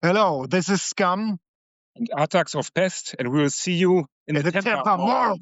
Hello, this is Scum and Atax of Pest, and we will see you in at the Tampa Morgue.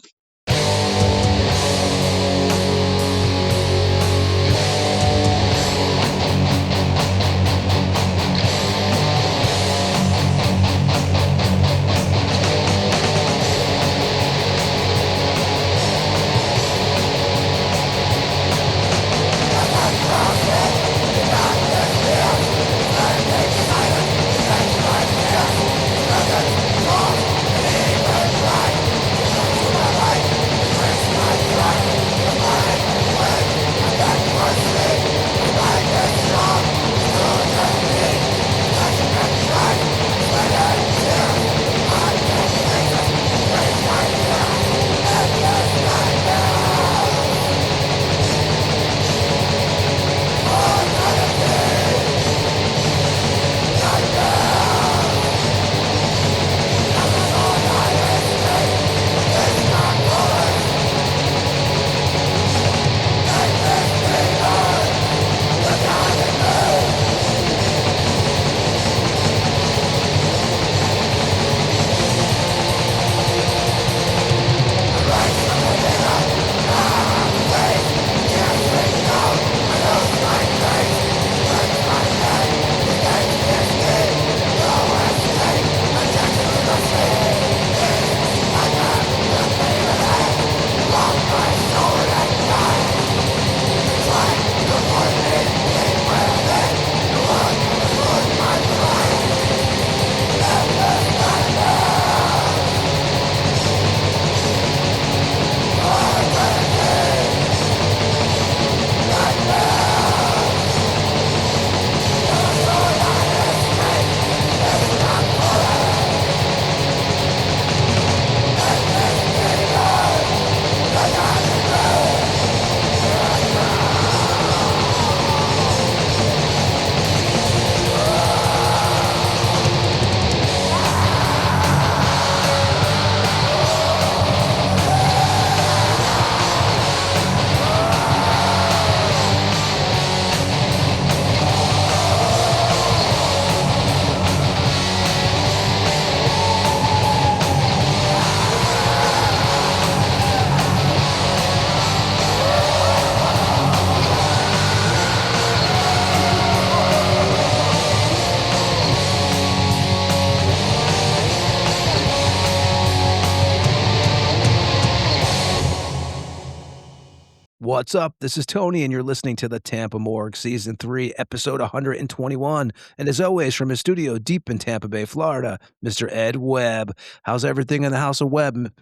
What's up? This is Tony, and you're listening to the Tampa Morgue, Season 3, Episode 121. And as always, from his studio deep in Tampa Bay, Florida, Mr. Ed Webb. How's everything in the House of Webb?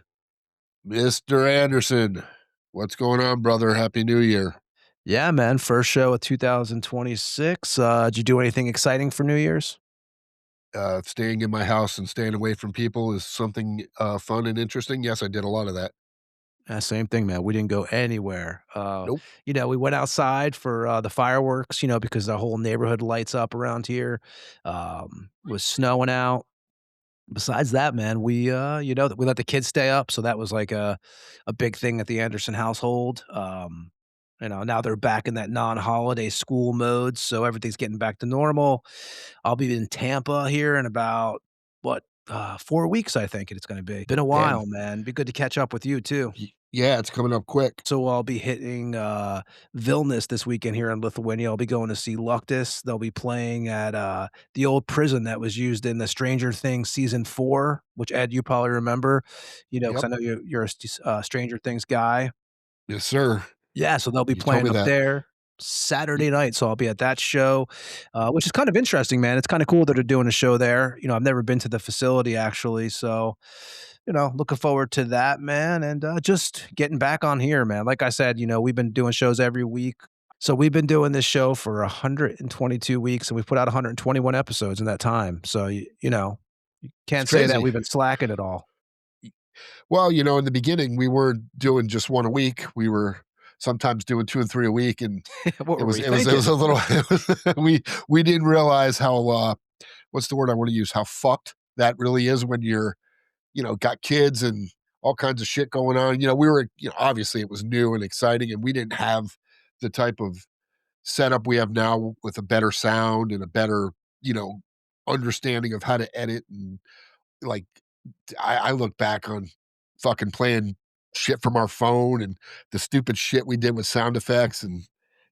Mr. Anderson, what's going on, brother? Happy New Year. Yeah, man. First show of 2026. Did you do anything exciting for New Year's? Staying in my house and staying away from people is something fun and interesting. Yes, I did a lot of that. Same thing, man. We didn't go anywhere. Nope. We went outside for the fireworks, because the whole neighborhood lights up around here. Was snowing out. Besides that, man, we we let the kids stay up, so that was like a big thing at the Anderson household. Now they're back in that non-holiday school mode, so everything's getting back to normal. I'll be in Tampa here in about what 4 weeks, I think it's going to be. Been a while, man. Be good to catch up with you too. Yeah, it's coming up quick. So I'll be hitting Vilnius this weekend here in Lithuania. I'll be going to see Luctus. They'll be playing at the old prison that was used in the Stranger Things season 4, which Ed, you probably remember, because I know you're a Stranger Things guy. Yes, sir. Yeah, so they'll be You told playing me up that. there Saturday night, so I'll be at that show, which is kind of interesting, man. It's kinda cool that they're doing a show there. I've never been to the facility actually, so, looking forward to that, man, and, just getting back on here, man. Like I said, we've been doing shows every week. So we've been doing this show for 122 weeks, and we've put out 121 episodes in that time. So, you can't say that crazy. we've been slacking at all. Well, in the beginning, we were doing just one a week. We were sometimes doing 2 and 3 a week, and What it were was we it was it thinking? was a little. We didn't realize how what's the word I want to use? How fucked that really is when you're got kids and all kinds of shit going on. We were obviously it was new and exciting, and we didn't have the type of setup we have now with a better sound and a better you know understanding of how to edit and like I look back on fucking playing shit from our phone and the stupid shit we did with sound effects and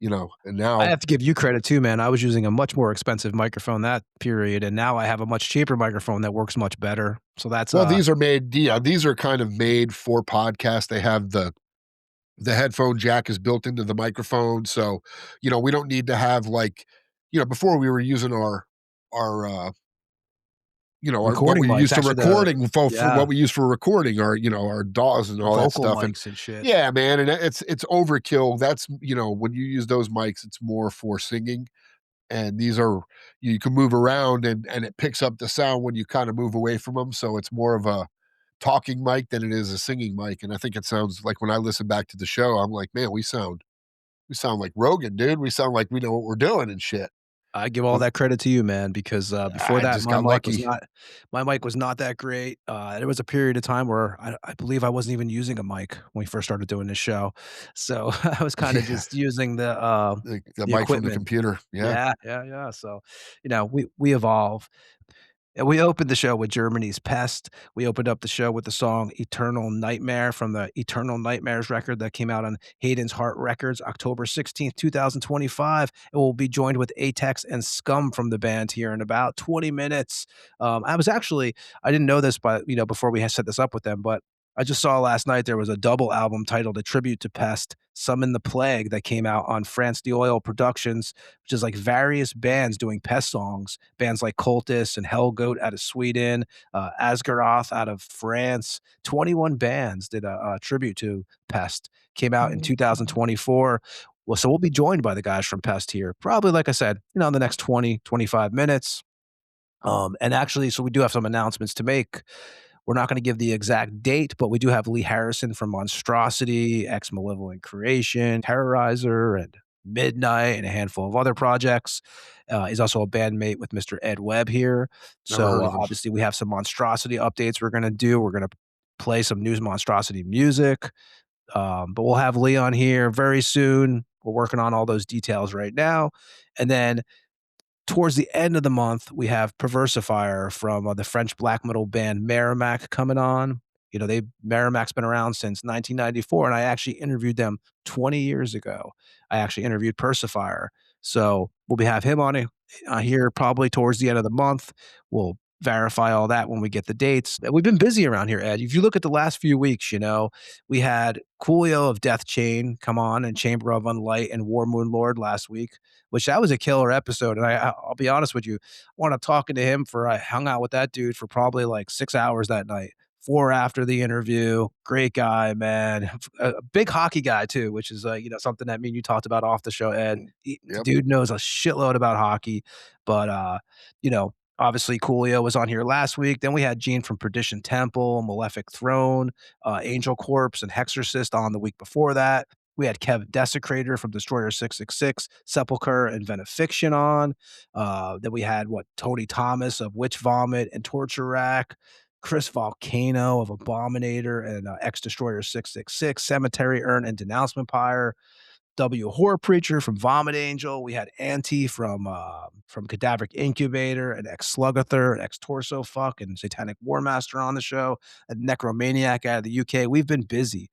and now I have to give you credit too, man. I was using a much more expensive microphone that period, and now I have a much cheaper microphone that works much better. So that's well, these are made, these are kind of made for podcasts. They have the headphone jack is built into the microphone. So, we don't need to have like, before we were using our what recording we mics. use to Actually, recording for yeah, what we use for recording our DAWs and all that vocal stuff. And mics and shit. yeah, man, and it's overkill. That's when you use those mics, it's more for singing. And these are you can move around and it picks up the sound when you kind of move away from them. So it's more of a talking mic than it is a singing mic. And I think it sounds like when I listen back to the show, I'm like, man, we sound like Rogan, dude. We sound like we know what we're doing and shit. I give all that credit to you, man, because before I that, just got lucky. my mic was not that great. There was a period of time where I believe I wasn't even using a mic when we first started doing this show, so I was kind of Yeah, just using the mic from the equipment. computer. Yeah. Yeah, yeah, yeah. So, we evolve. And we opened the show with Germany's Pest. We opened up the show with the song Eternal Nightmare from the Eternal Nightmares record that came out on Hayden's Heart Records, October 16th, 2025. And we'll be joined with Atax and Scum from the band here in about 20 minutes. I didn't know this, but, before we had set this up with them, but I just saw last night there was a double album titled A Tribute to Pest, Summon the Plague, that came out on France the Oil Productions, which is like various bands doing Pest songs. Bands like Cultist and Hellgoat out of Sweden, Asgaroth out of France. 21 bands did a tribute to Pest. Came out in 2024. Well, so we'll be joined by the guys from Pest here, probably, like I said, in the next 20, 25 minutes. And actually, so we do have some announcements to make. We're not going to give the exact date, but we do have Lee Harrison from Monstrosity, Ex Malevolent Creation, Terrorizer, and Midnight, and a handful of other projects. He's also a bandmate with Mr. Ed Webb here. Never heard So of him. obviously, we have some Monstrosity updates we're going to do. We're going to play some new Monstrosity music. But we'll have Lee on here very soon. We're working on all those details right now. And then towards the end of the month, we have Perversifier from the French black metal band Merrimack coming on. Merrimack's been around since 1994, and I actually interviewed them 20 years ago. I actually interviewed Perversifier. So we'll have him on here probably towards the end of the month. We'll verify all that when we get the dates. We've been busy around here, Ed. If you look at the last few weeks, we had Coolio of Death Chain come on, and Chamber of Unlight and War Moon Lord last week, which that was a killer episode. And I'll be honest with you, I wound up talking to him I hung out with that dude for probably like 6 hours that night. 4 after the interview. Great guy, man. A big hockey guy too, which is something that me and you talked about off the show, Ed. The Yep. dude knows a shitload about hockey, but obviously Coolio was on here last week. Then we had Gene from Perdition Temple, Malefic Throne, Angel Corpse, and Hexorcist on the week before that. We had Kev Desecrator from Destroyer 666, Sepulchre, and Venefiction on. Then we had Tony Thomas of Witch Vomit and Torture Rack, Chris Volcano of Abominator and Ex-Destroyer 666, Cemetery Urn, and Denouncement Pyre. W. Horror Preacher from Vomit Angel. We had Anti from Cadaveric Incubator, and Ex Slugather, and Ex Torso Fuck, and Satanic War Master on the show, and Necromaniac out of the UK. We've been busy.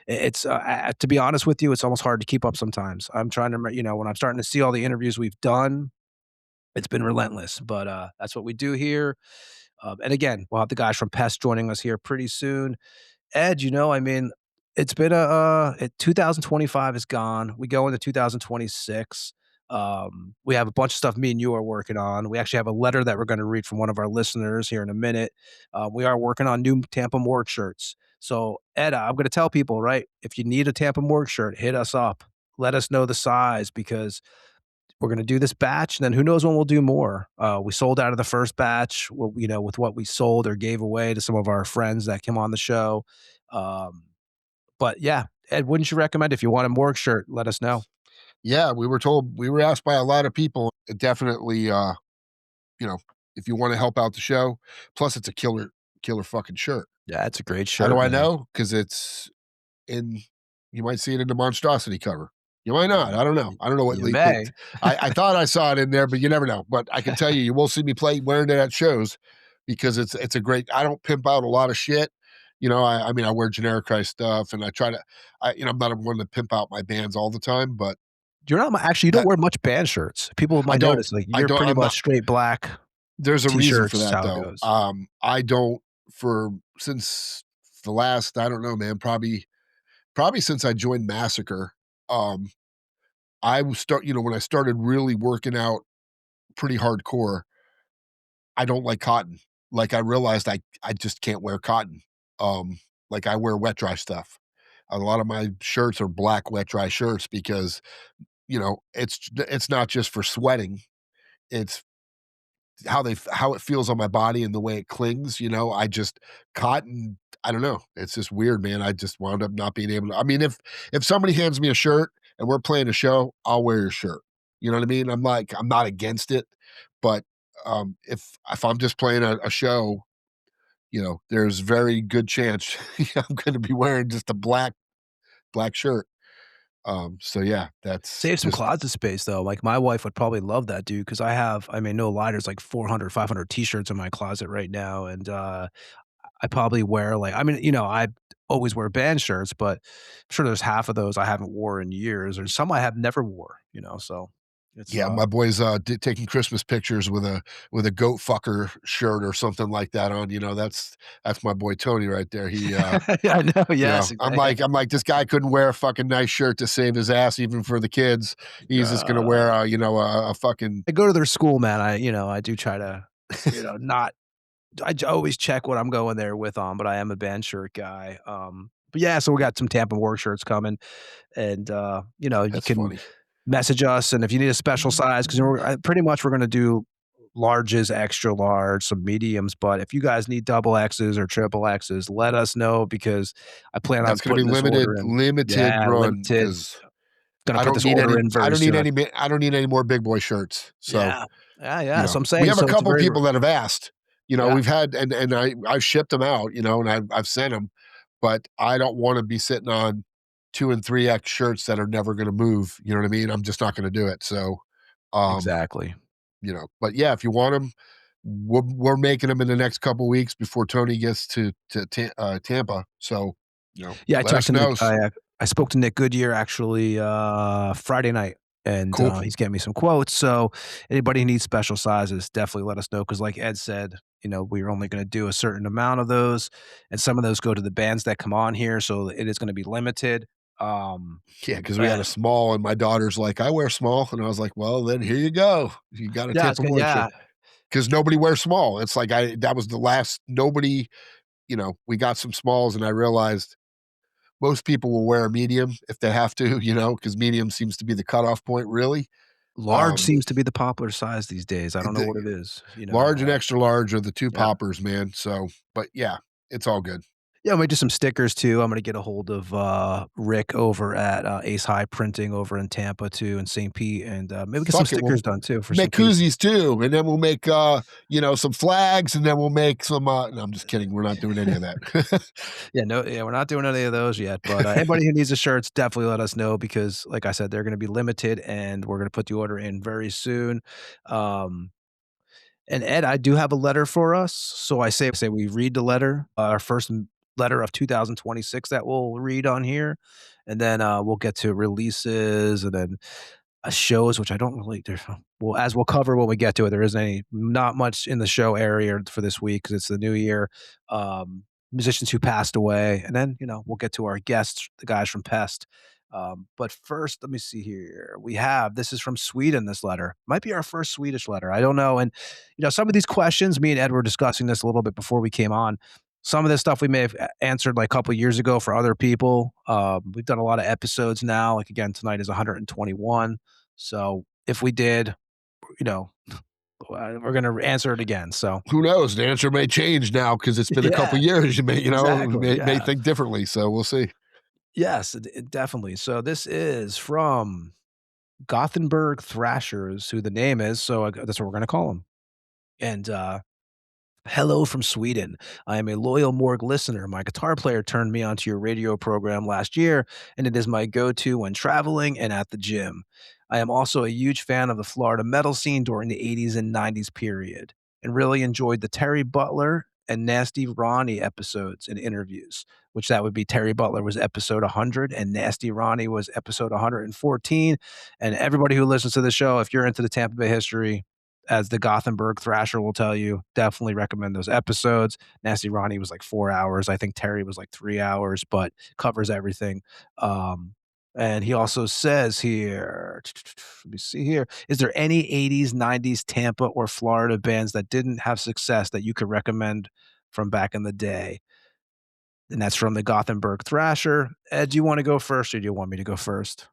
It's to be honest with you, it's almost hard to keep up sometimes. I'm trying to, when I'm starting to see all the interviews we've done, it's been relentless, but that's what we do here. And again, we'll have the guys from Pest joining us here pretty soon. Ed, it's been 2025 is gone. We go into 2026. We have a bunch of stuff me and you are working on. We actually have a letter that we're going to read from one of our listeners here in a minute. We are working on new Tampa Morgue shirts. So, Ed, I'm going to tell people, right? If you need a Tampa Morgue shirt, hit us up. Let us know the size, because we're going to do this batch, and then who knows when we'll do more. We sold out of the first batch, with what we sold or gave away to some of our friends that came on the show. But yeah, Ed, wouldn't you recommend, if you want a Morgue shirt, let us know? Yeah, we were asked by a lot of people. Definitely, if you want to help out the show, plus it's a killer fucking shirt. Yeah, it's a great shirt. How do I man. know? Because you might see it in the Monstrosity cover. You might not. I don't know. I don't know what You may. I thought I saw it in there, but you never know. But I can tell you, you will see me wearing it at shows because it's a great. I don't pimp out a lot of shit. I mean, I wear generic Christ stuff, and I try to. I'm not one to pimp out my bands all the time, but You're not actually. You don't wear much band shirts. People might notice like you're pretty much straight black. There's a reason for that, how it though. goes. I don't since the last, I don't know, man, probably since I joined Massacre. I was when I started really working out pretty hardcore, I don't like cotton. Like I realized I just can't wear cotton. Like I wear wet dry stuff. A lot of my shirts are black wet dry shirts because, it's not just for sweating. It's how it feels on my body and the way it clings. Cotton, I don't know. It's just weird, man. I just wound up not being able to. I mean, if somebody hands me a shirt and we're playing a show, I'll wear your shirt. You know what I mean? I'm not against it, but if I'm just playing a show, there's very good chance I'm going to be wearing just a black shirt. So yeah, that's Save some closet space though. Like my wife would probably love that, dude, because no lie, there's like 400, 500 t-shirts in my closet right now, and I probably wear I always wear band shirts, but I'm sure there's half of those I haven't wore in years, or some I have never wore. So it's yeah. My boy's taking Christmas pictures with a goat fucker shirt or something like that on. That's my boy Tony right there. He yeah, I know. Yes, I'm like this guy couldn't wear a fucking nice shirt to save his ass even for the kids. He's just gonna wear a fucking. I go to their school, man. I do try to not. I always check what I'm going there with on, but I am a band shirt guy. But yeah, so we got some Tampa Morgue shirts coming, and you That's can funny. message us, and if you need a special size, because pretty much we're going to do larges, extra large, some mediums. But if you guys need double X's or triple X's, let us know because I plan on That's going to putting be this order in. limited run limited. because Gonna I put don't this need order any. in very I don't soon. need any. I don't need any more big boy shirts. So yeah. So I'm saying we have so a it's couple very- people that have asked. Yeah. We've had and I've shipped them out. And I've sent them, but I don't want to be sitting on 2 and 3X shirts that are never going to move. You know what I mean? I'm just not going to do it. So, Exactly. But yeah, if you want them, we're making them in the next couple weeks before Tony gets to Tampa. So, Yeah, I let talked us to know. Nick. I spoke to Nick Goodyear actually Friday night, and Cool. he's getting me some quotes. So anybody who needs special sizes, definitely let us know. Because like Ed said, we're only going to do a certain amount of those, and some of those go to the bands that come on here. So it is going to be limited. Yeah, because we had a small, and my daughter's like, I wear small, and I was like, well, then here you go. You got a Tampa Morgue shirt. Because nobody wears small. It's like that was the last. Nobody, we got some smalls, and I realized most people will wear a medium if they have to, because medium seems to be the cutoff point, really. Large seems to be the popular size these days. I don't know what it is. Large and extra large are the two poppers, man. So, but yeah, it's all good. Yeah, we might do some stickers too. I'm gonna get a hold of Rick over at Ace High Printing over in Tampa too, in St. Pete, and maybe get some stickers done too. For make koozies too, and then we'll make some flags, and then we'll make some. No, I'm just kidding. We're not doing any of that. We're not doing any of those yet. But anybody who needs the shirts, definitely let us know because, like I said, they're going to be limited, and we're going to put the order in very soon. And Ed, I do have a letter for us, so I say we read the letter, our first letter of 2026 that we'll read on here, and then we'll get to releases and then shows, which I don't really. As we'll cover when we get to it, there isn't not much in the show area for this week because it's the new year. Musicians who passed away, and then we'll get to our guests, the guys from Pest. But first, let me see here. This is from Sweden. This letter might be our first Swedish letter. I don't know. And some of these questions, me and Ed were discussing this a little bit before we came on. Some of this stuff we may have answered like a couple of years ago for other people. We've done a lot of episodes now. Like again, tonight is 121. So if we did, we're going to answer it again. So who knows? The answer may change now because it's been a couple of years. You may, may think differently. So we'll see. Yes, definitely. So this is from Gothenburg Thrashers, who the name is. So that's what we're going to call them. And Hello from Sweden. I am a loyal Morgue listener. My guitar player turned me onto your radio program last year, and it is my go to when traveling and at the gym. I am also a huge fan of the Florida metal scene during the 80s and 90s period, and really enjoyed the Terry Butler and Nasty Ronnie episodes and interviews, which that would be Terry Butler was episode 100 and Nasty Ronnie was episode 114. And everybody who listens to the show, if you're into the Tampa Bay history, as the Gothenburg Thrasher will tell you, definitely recommend those episodes. Nasty Ronnie was like 4 hours. I think Terry was like 3 hours, but covers everything. And he also says here, let me see here. Is there any 80s, 90s Tampa or Florida bands that didn't have success that you could recommend from back in the day? And that's from the Gothenburg Thrasher. Ed, do you want to go first or do you want me to go first?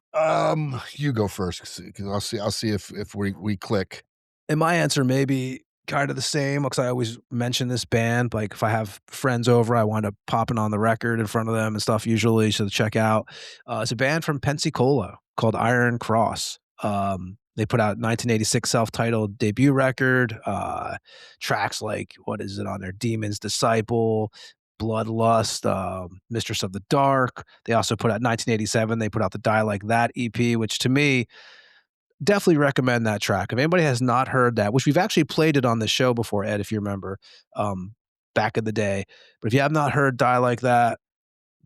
You go first because I'll see if we click. And my answer may be kind of the same because I always mention this band. Like if I have friends over, I wind up popping on the record in front of them and stuff usually so to check out. It's a band from Pensacola called Iron Cross. They put out 1986 self-titled debut record. Tracks like, what is it on there? Demon's Disciple, Bloodlust, Mistress of the Dark. They also put out 1987. They put out the Die Like That EP, which to me, definitely recommend that track. If anybody has not heard that, which we've actually played it on the show before, Ed, if you remember, back in the day. But if you have not heard Die Like That,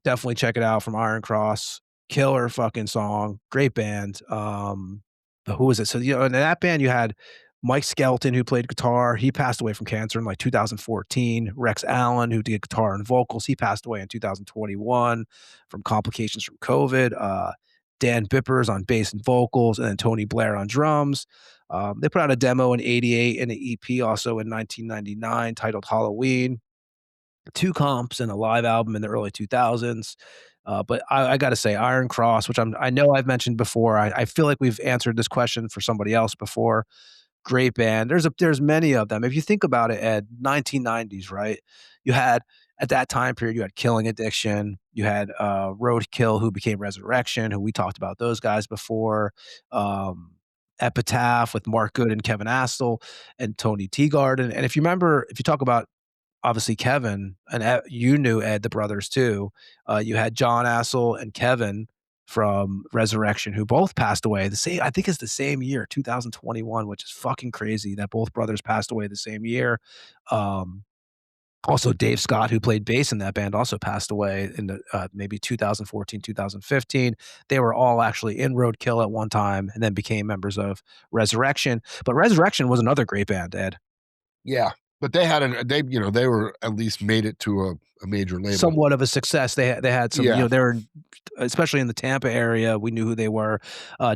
definitely check it out from Iron Cross. Killer fucking song. Great band. But who was it? So, in that band, you had Mike Skelton, who played guitar. He passed away from cancer in like 2014. Rex Allen, who did guitar and vocals, he passed away in 2021 from complications from COVID. Dan Bippers on bass and vocals, and then Tony Blair on drums. They put out a demo in '88 and an EP also in 1999 titled Halloween. 2 comps and a live album in the early 2000s. But I got to say, Iron Cross, which I know I've mentioned before. I feel like we've answered this question for somebody else before. Great band. There's many of them. If you think about it, Ed, 1990s, right? You had at that time period, you had Killing Addiction, you had Roadkill, who became Resurrection, who we talked about those guys before. Epitaph with Mark Good and Kevin Astle and Tony Teagarden. And if you remember, if you talk about obviously Kevin and you knew Ed, the brothers too. You had John Assel and Kevin from Resurrection, who both passed away the same. I think it's the same year, 2021, which is fucking crazy that both brothers passed away the same year. Also, Dave Scott, who played bass in that band, also passed away in the maybe 2014, 2015. They were all actually in Roadkill at one time, and then became members of Resurrection. But Resurrection was another great band, Ed. Yeah, but they were at least made it to a major label. Somewhat of a success. They had some, Yeah. they were especially in the Tampa area. We knew who they were.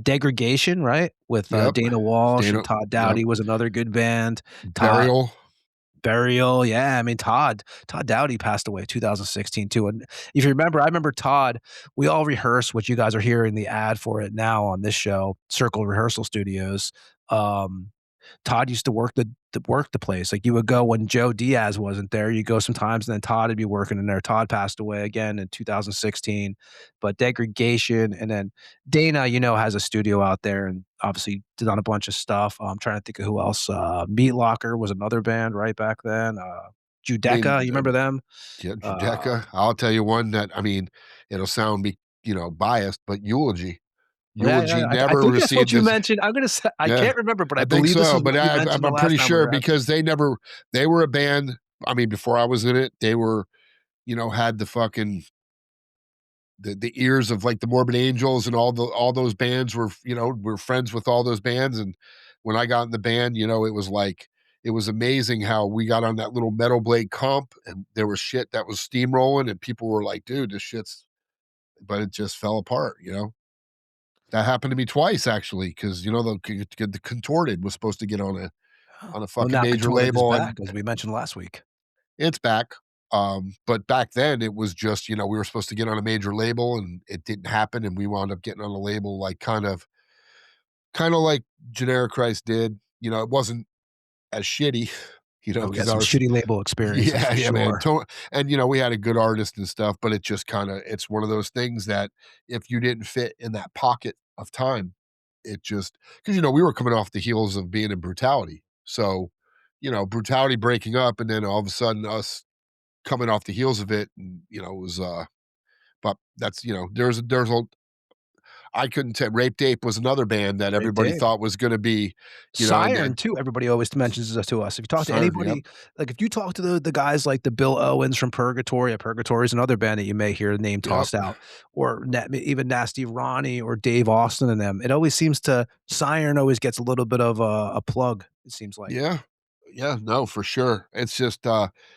Degradation, right, with Yep. Dana Walsh Dana- and Todd Dowdy yep. was another good band. Burial. Yeah. I mean, Todd Dowdy passed away 2016 too. And if you remember, I remember Todd. We all rehearsed, what you guys are hearing the ad for it now on this show, Circle Rehearsal Studios. Todd used to work the place. Like you would go when Joe Diaz wasn't there. You go sometimes, and then Todd would be working in there. Todd passed away again in 2016. But Degradation, and then Dana, has a studio out there, and obviously did on a bunch of stuff. I'm trying to think of who else. Meat Locker was another band right back then. Judecca, you remember them? Yeah, Judecca. I'll tell you one that, I mean, it'll sound biased, but Eulogy. Eulogy I never think received that's what you this. mentioned. I'm gonna say I Yeah, can't remember, but I think believe this so, is but what you mentioned the I'm last pretty time we sure were out. because they were a band. I mean, before I was in it, they were, had the fucking the ears of like the Morbid Angels and all those bands were, we're friends with all those bands. And when I got in the band, it was like, it was amazing how we got on that little Metal Blade comp and there was shit that was steamrolling and people were like, dude, this shit's, but it just fell apart, That happened to me twice actually, because the Contorted was supposed to get on a fucking now major Contorted is label, back, and as we mentioned last week. it's back. But back then it was just, we were supposed to get on a major label and it didn't happen, and we wound up getting on a label like kind of like Generic Christ did. It wasn't as shitty, Okay, because some shitty label experiences yeah, for yeah, sure. man. And we had a good artist and stuff, but it just it's one of those things that if you didn't fit in that pocket of time, it just, because we were coming off the heels of being in Brutality. So, Brutality breaking up, and then all of a sudden us coming off the heels of it, and it was but that's there's a I couldn't tell. Rape Tape was another band that Rape everybody Tape. thought was going to be, Siren too. Everybody always mentions this to us. If you talk to Siren, yep. anybody, like if you talk to the guys like the Bill Owens from Purgatory, Purgatory is another band that you may hear the name tossed out, or even Nasty Ronnie or Dave Austin and them. It always seems to Siren always gets a little bit of a plug. It seems like Yeah, no, for sure. It's just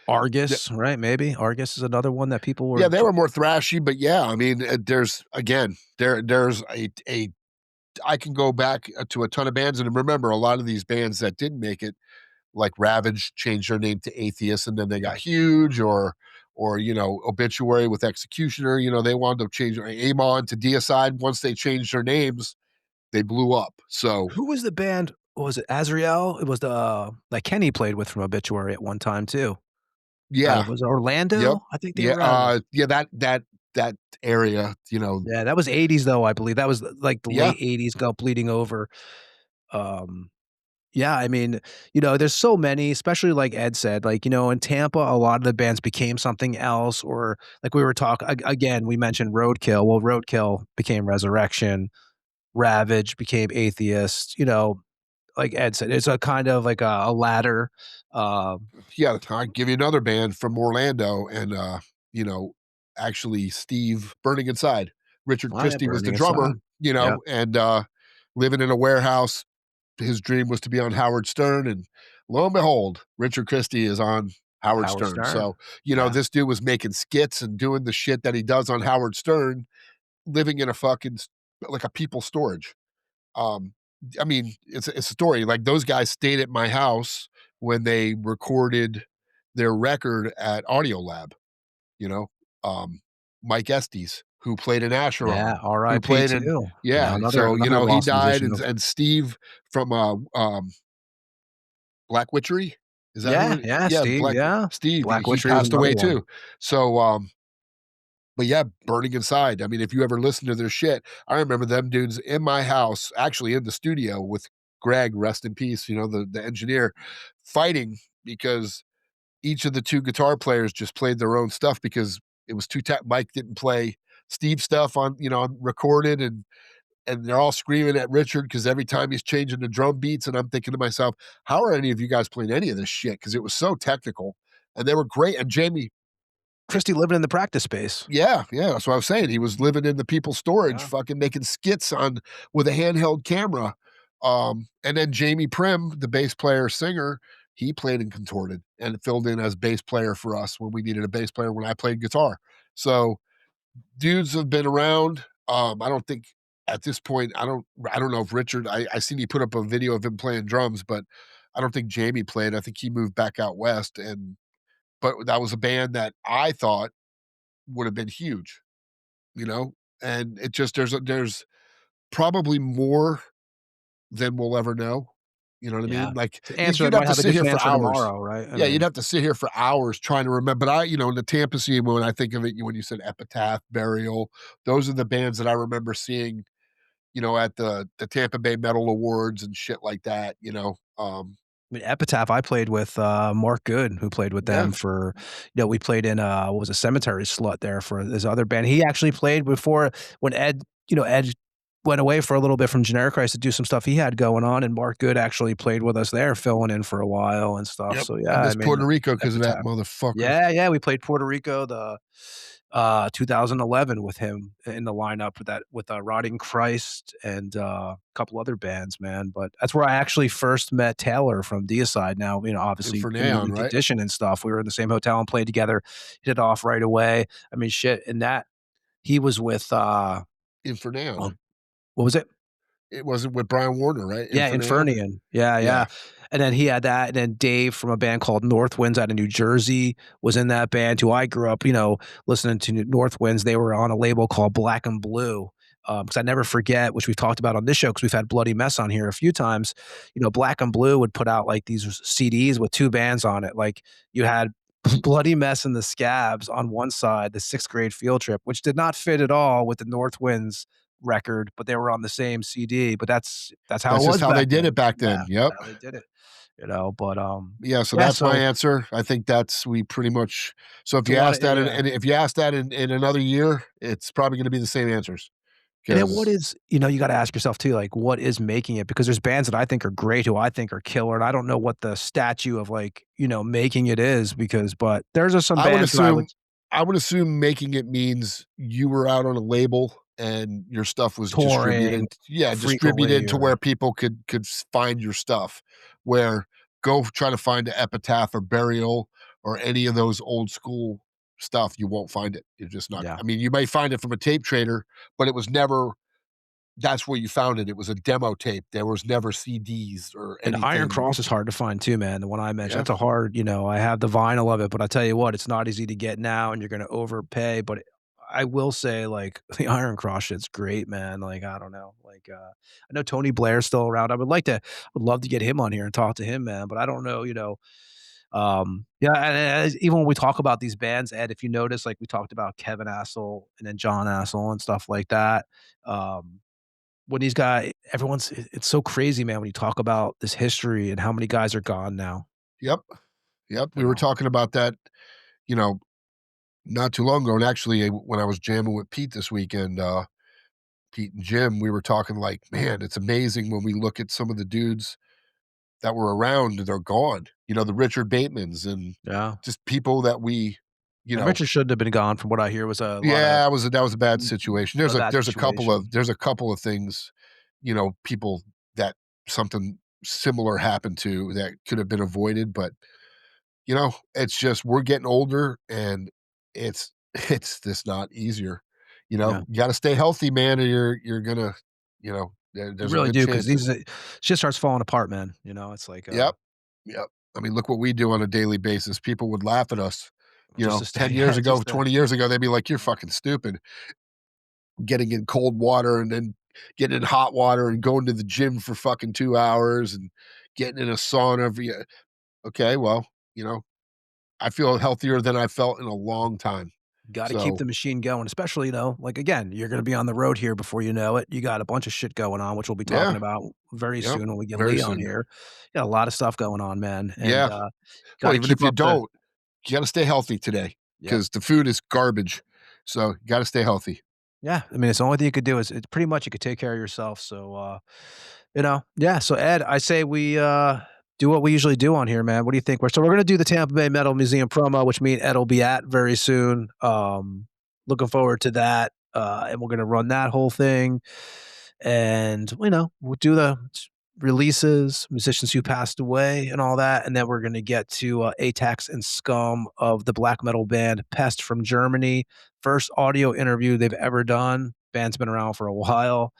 Argus, right? Maybe Argus is another one that people were. yeah, they were more thrashy, but yeah, I mean, there's a I can go back to a ton of bands, and remember a lot of these bands that didn't make it, like Ravage, changed their name to Atheist, and then they got huge, or Obituary with Executioner. They wanted to change Amon to Deicide. Once they changed their names, they blew up. So who was the band? Was it Azrael? It was the that Kenny played with from Obituary at one time too. yeah, Was it Orlando? yep, I think they were out of that area, Yeah, that was '80s though, I believe. That was like the Yeah. late '80s go bleeding over. Yeah, I mean, there's so many, especially like Ed said, like, in Tampa, a lot of the bands became something else, or like we were talking again, we mentioned Roadkill. Well, Roadkill became Resurrection, Ravage became Atheist, like Ed said, it's a kind of like a ladder. Yeah, I'll give you another band from Orlando, and actually Steve Burning Inside. Richard Oh, yeah, Christie was the Burning drummer, Inside. Yep. and living in a warehouse. His dream was to be on Howard Stern, and lo and behold, Richard Christie is on Howard Stern. So, Yeah. this dude was making skits and doing the shit that he does on Howard Stern, living in a fucking like a people storage. I mean, it's a story. Like those guys stayed at my house when they recorded their record at Audio Lab. Mike Estes, who played in Asheron, Yeah, who R.I.P. played in too. so another he lost died, musician. and Steve from Black Witchery. Is that Yeah, who? yeah, Steve, yeah. Steve. Black He Witchery was passed away another one. too. So but yeah, Burning Inside. I mean, if you ever listen to their shit, I remember them dudes in my house, actually in the studio with Greg, rest in peace, the engineer, fighting because each of the two guitar players just played their own stuff because it was too Mike didn't play Steve stuff on recorded, and they're all screaming at Richard because every time he's changing the drum beats, and I'm thinking to myself, how are any of you guys playing any of this shit? Because it was so technical, and they were great. And Jamie Christie living in the practice space. Yeah, that's what I was saying. He was living in the people's storage, fucking making skits with a handheld camera. And then Jamie Prim, the bass player singer, he played in Contorted and filled in as bass player for us when we needed a bass player when I played guitar. So dudes have been around. I don't think at this point, I don't know if Richard, I seen he put up a video of him playing drums, but I don't think Jamie played. I think he moved back out west, but that was a band that I thought would have been huge, and it just there's probably more than we'll ever know. You know what I mean? Like To answer, you'd it have might to have a sit here different for answer hours. tomorrow, right? You'd have to sit here for hours trying to remember. But in the Tampa scene, when I think of it, when you said Epitaph, Burial, those are the bands that I remember seeing, at the Tampa Bay Metal Awards and shit like that. I mean, Epitaph, I played with Mark Good, who played with them for, we played in what was a Cemetery Slut there for this other band. He actually played before when Ed went away for a little bit from Generic Christ to do some stuff he had going on, and Mark Good actually played with us there, filling in for a while and stuff. So I miss Puerto Rico because of that Epitaph. motherfucker. Yeah, we played Puerto Rico 2011 with him in the lineup with Rotting Christ and a couple other bands, man. But that's where I actually first met Taylor from Deicide. Now, obviously in Neon, right? Condition and stuff. We were in the same hotel and played together, hit it off right away. I mean, shit. And that he was with Inferneon. What was it? It wasn't with Brian Warner, right? Yeah, Inferneon. Yeah. And then he had that, and then Dave from a band called North Winds out of New Jersey was in that band, who I grew up, listening to North Winds. They were on a label called Black and Blue. Because I never forget, which we've talked about on this show, because we've had Bloody Mess on here a few times. Black and Blue would put out like these CDs with two bands on it. Like you had Bloody Mess and the Scabs on one side, the 6th grade field trip, which did not fit at all with the North Winds record, but they were on the same CD. But that's how it was. Just how back they did then. it back then. Yeah, Yep. how they did it. But Yeah, so yeah, that's my so answer. I think we pretty much. So if it's a you lot ask of that, yeah. and if you ask that in another year, it's probably going to be the same answers. And then what Because is you gotta ask yourself too, like, what is making it? Because there's bands that I think are great, who I think are killer, and I don't know what the statue of, like, making it is but there's just some I would bands that I would assume making it means you were out on a label and your stuff was distributed. touring Yeah, frequently distributed to where or people could find your stuff. Where go try to find an epitaph or burial or any of those old school stuff, you won't find it. You're just not. yeah. I mean, you may find it from a tape trader, but it was never. That's where you found it. It was a demo tape. There was never CDs or And Iron anything. Cross is hard to find too, man, the one I mentioned. Yeah. That's a hard I have the vinyl of it, but I tell you what, it's not easy to get now, and you're gonna overpay, but I will say, like, the Iron Cross shit's great, man, like, I don't know, like, I know Tony Blair's still around. I would love to get him on here and talk to him, man, but I don't know, yeah, and even when we talk about these bands, Ed, if you notice, like, we talked about Kevin Assel and then John Assel and stuff like that, when these guys it's so crazy, man, when you talk about this history and how many guys are gone now, Yep. Yep. you We were know? talking about that, you know, not too long ago. And actually, when I was jamming with Pete this weekend, Pete and Jim, we were talking like, man, it's amazing when we look at some of the dudes that were around, they're gone. The Richard Batemans and Yeah. just people that we, you And know, Richard shouldn't have been gone from what I hear was a lot of yeah, that was a bad situation. a bad situation. There's a couple of things, people that something similar happened to that could have been avoided, but it's just we're getting older and it's it's just not easier. Yeah. You got to stay healthy, man, or you're gonna, You there's a really good do, 'cause chance that. these shit starts falling apart, man, it's like, Yep, yep. I mean, look what we do on a daily basis. People would laugh at us, just to stay 10 years yeah, ago, just to 20 years ago, they'd be like, "You're fucking stupid." Getting in cold water and then getting in hot water and going to the gym for fucking 2 hours and getting in a sauna every okay, well, I feel healthier than I felt in a long time. gotta keep So, the machine going, especially, like, again, you're gonna be on the road here before you know it. You got a bunch of shit going on, which we'll be talking yeah, about very yep, soon when we get very Lee on soon. here. Got a lot of stuff going on, man, and, Yeah. Well, gotta even keep if you up the don't, you gotta stay healthy today Yep. because the food is garbage. So, you gotta stay healthy. Yeah, I mean, it's the only thing you could do is it's pretty much you could take care of yourself, so, yeah, so Ed, I say we, do what we usually do on here, man. What do you think? We're gonna do the Tampa Bay Metal Museum promo, which me and Ed will be at very soon. Looking forward to that, and we're gonna run that whole thing, and, we'll do the releases, musicians who passed away and all that, and then we're gonna get to, Atax and Scum of the black metal band Pest from Germany. First audio interview they've ever done. Band's been around for a while.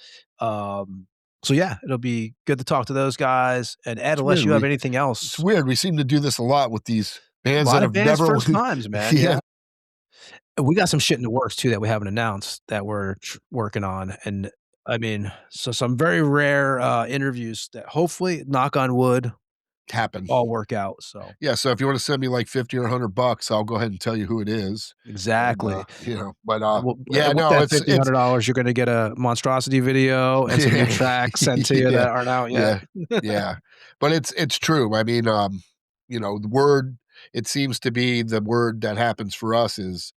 So yeah, it'll be good to talk to those guys. And Ed, It's unless weird. you have anything It's else, weird. We seem to do this a lot with these a bands that lot of have bands never first times, man. yeah, Yeah. And we got some shit in the works too that we haven't announced that we're working on. And I mean, so some very rare interviews that hopefully, knock on wood, happen. all work out. So Yeah, so if you wanna send me like 50 or $100, I'll go ahead and tell you who it is. And, exactly. but, And yeah, with no, that it's $1,500, you're gonna get a monstrosity video and some new tracks sent to you yeah, that aren't out yet. yeah, yeah. But it's true. I mean, the word it seems to be the word that happens for us is,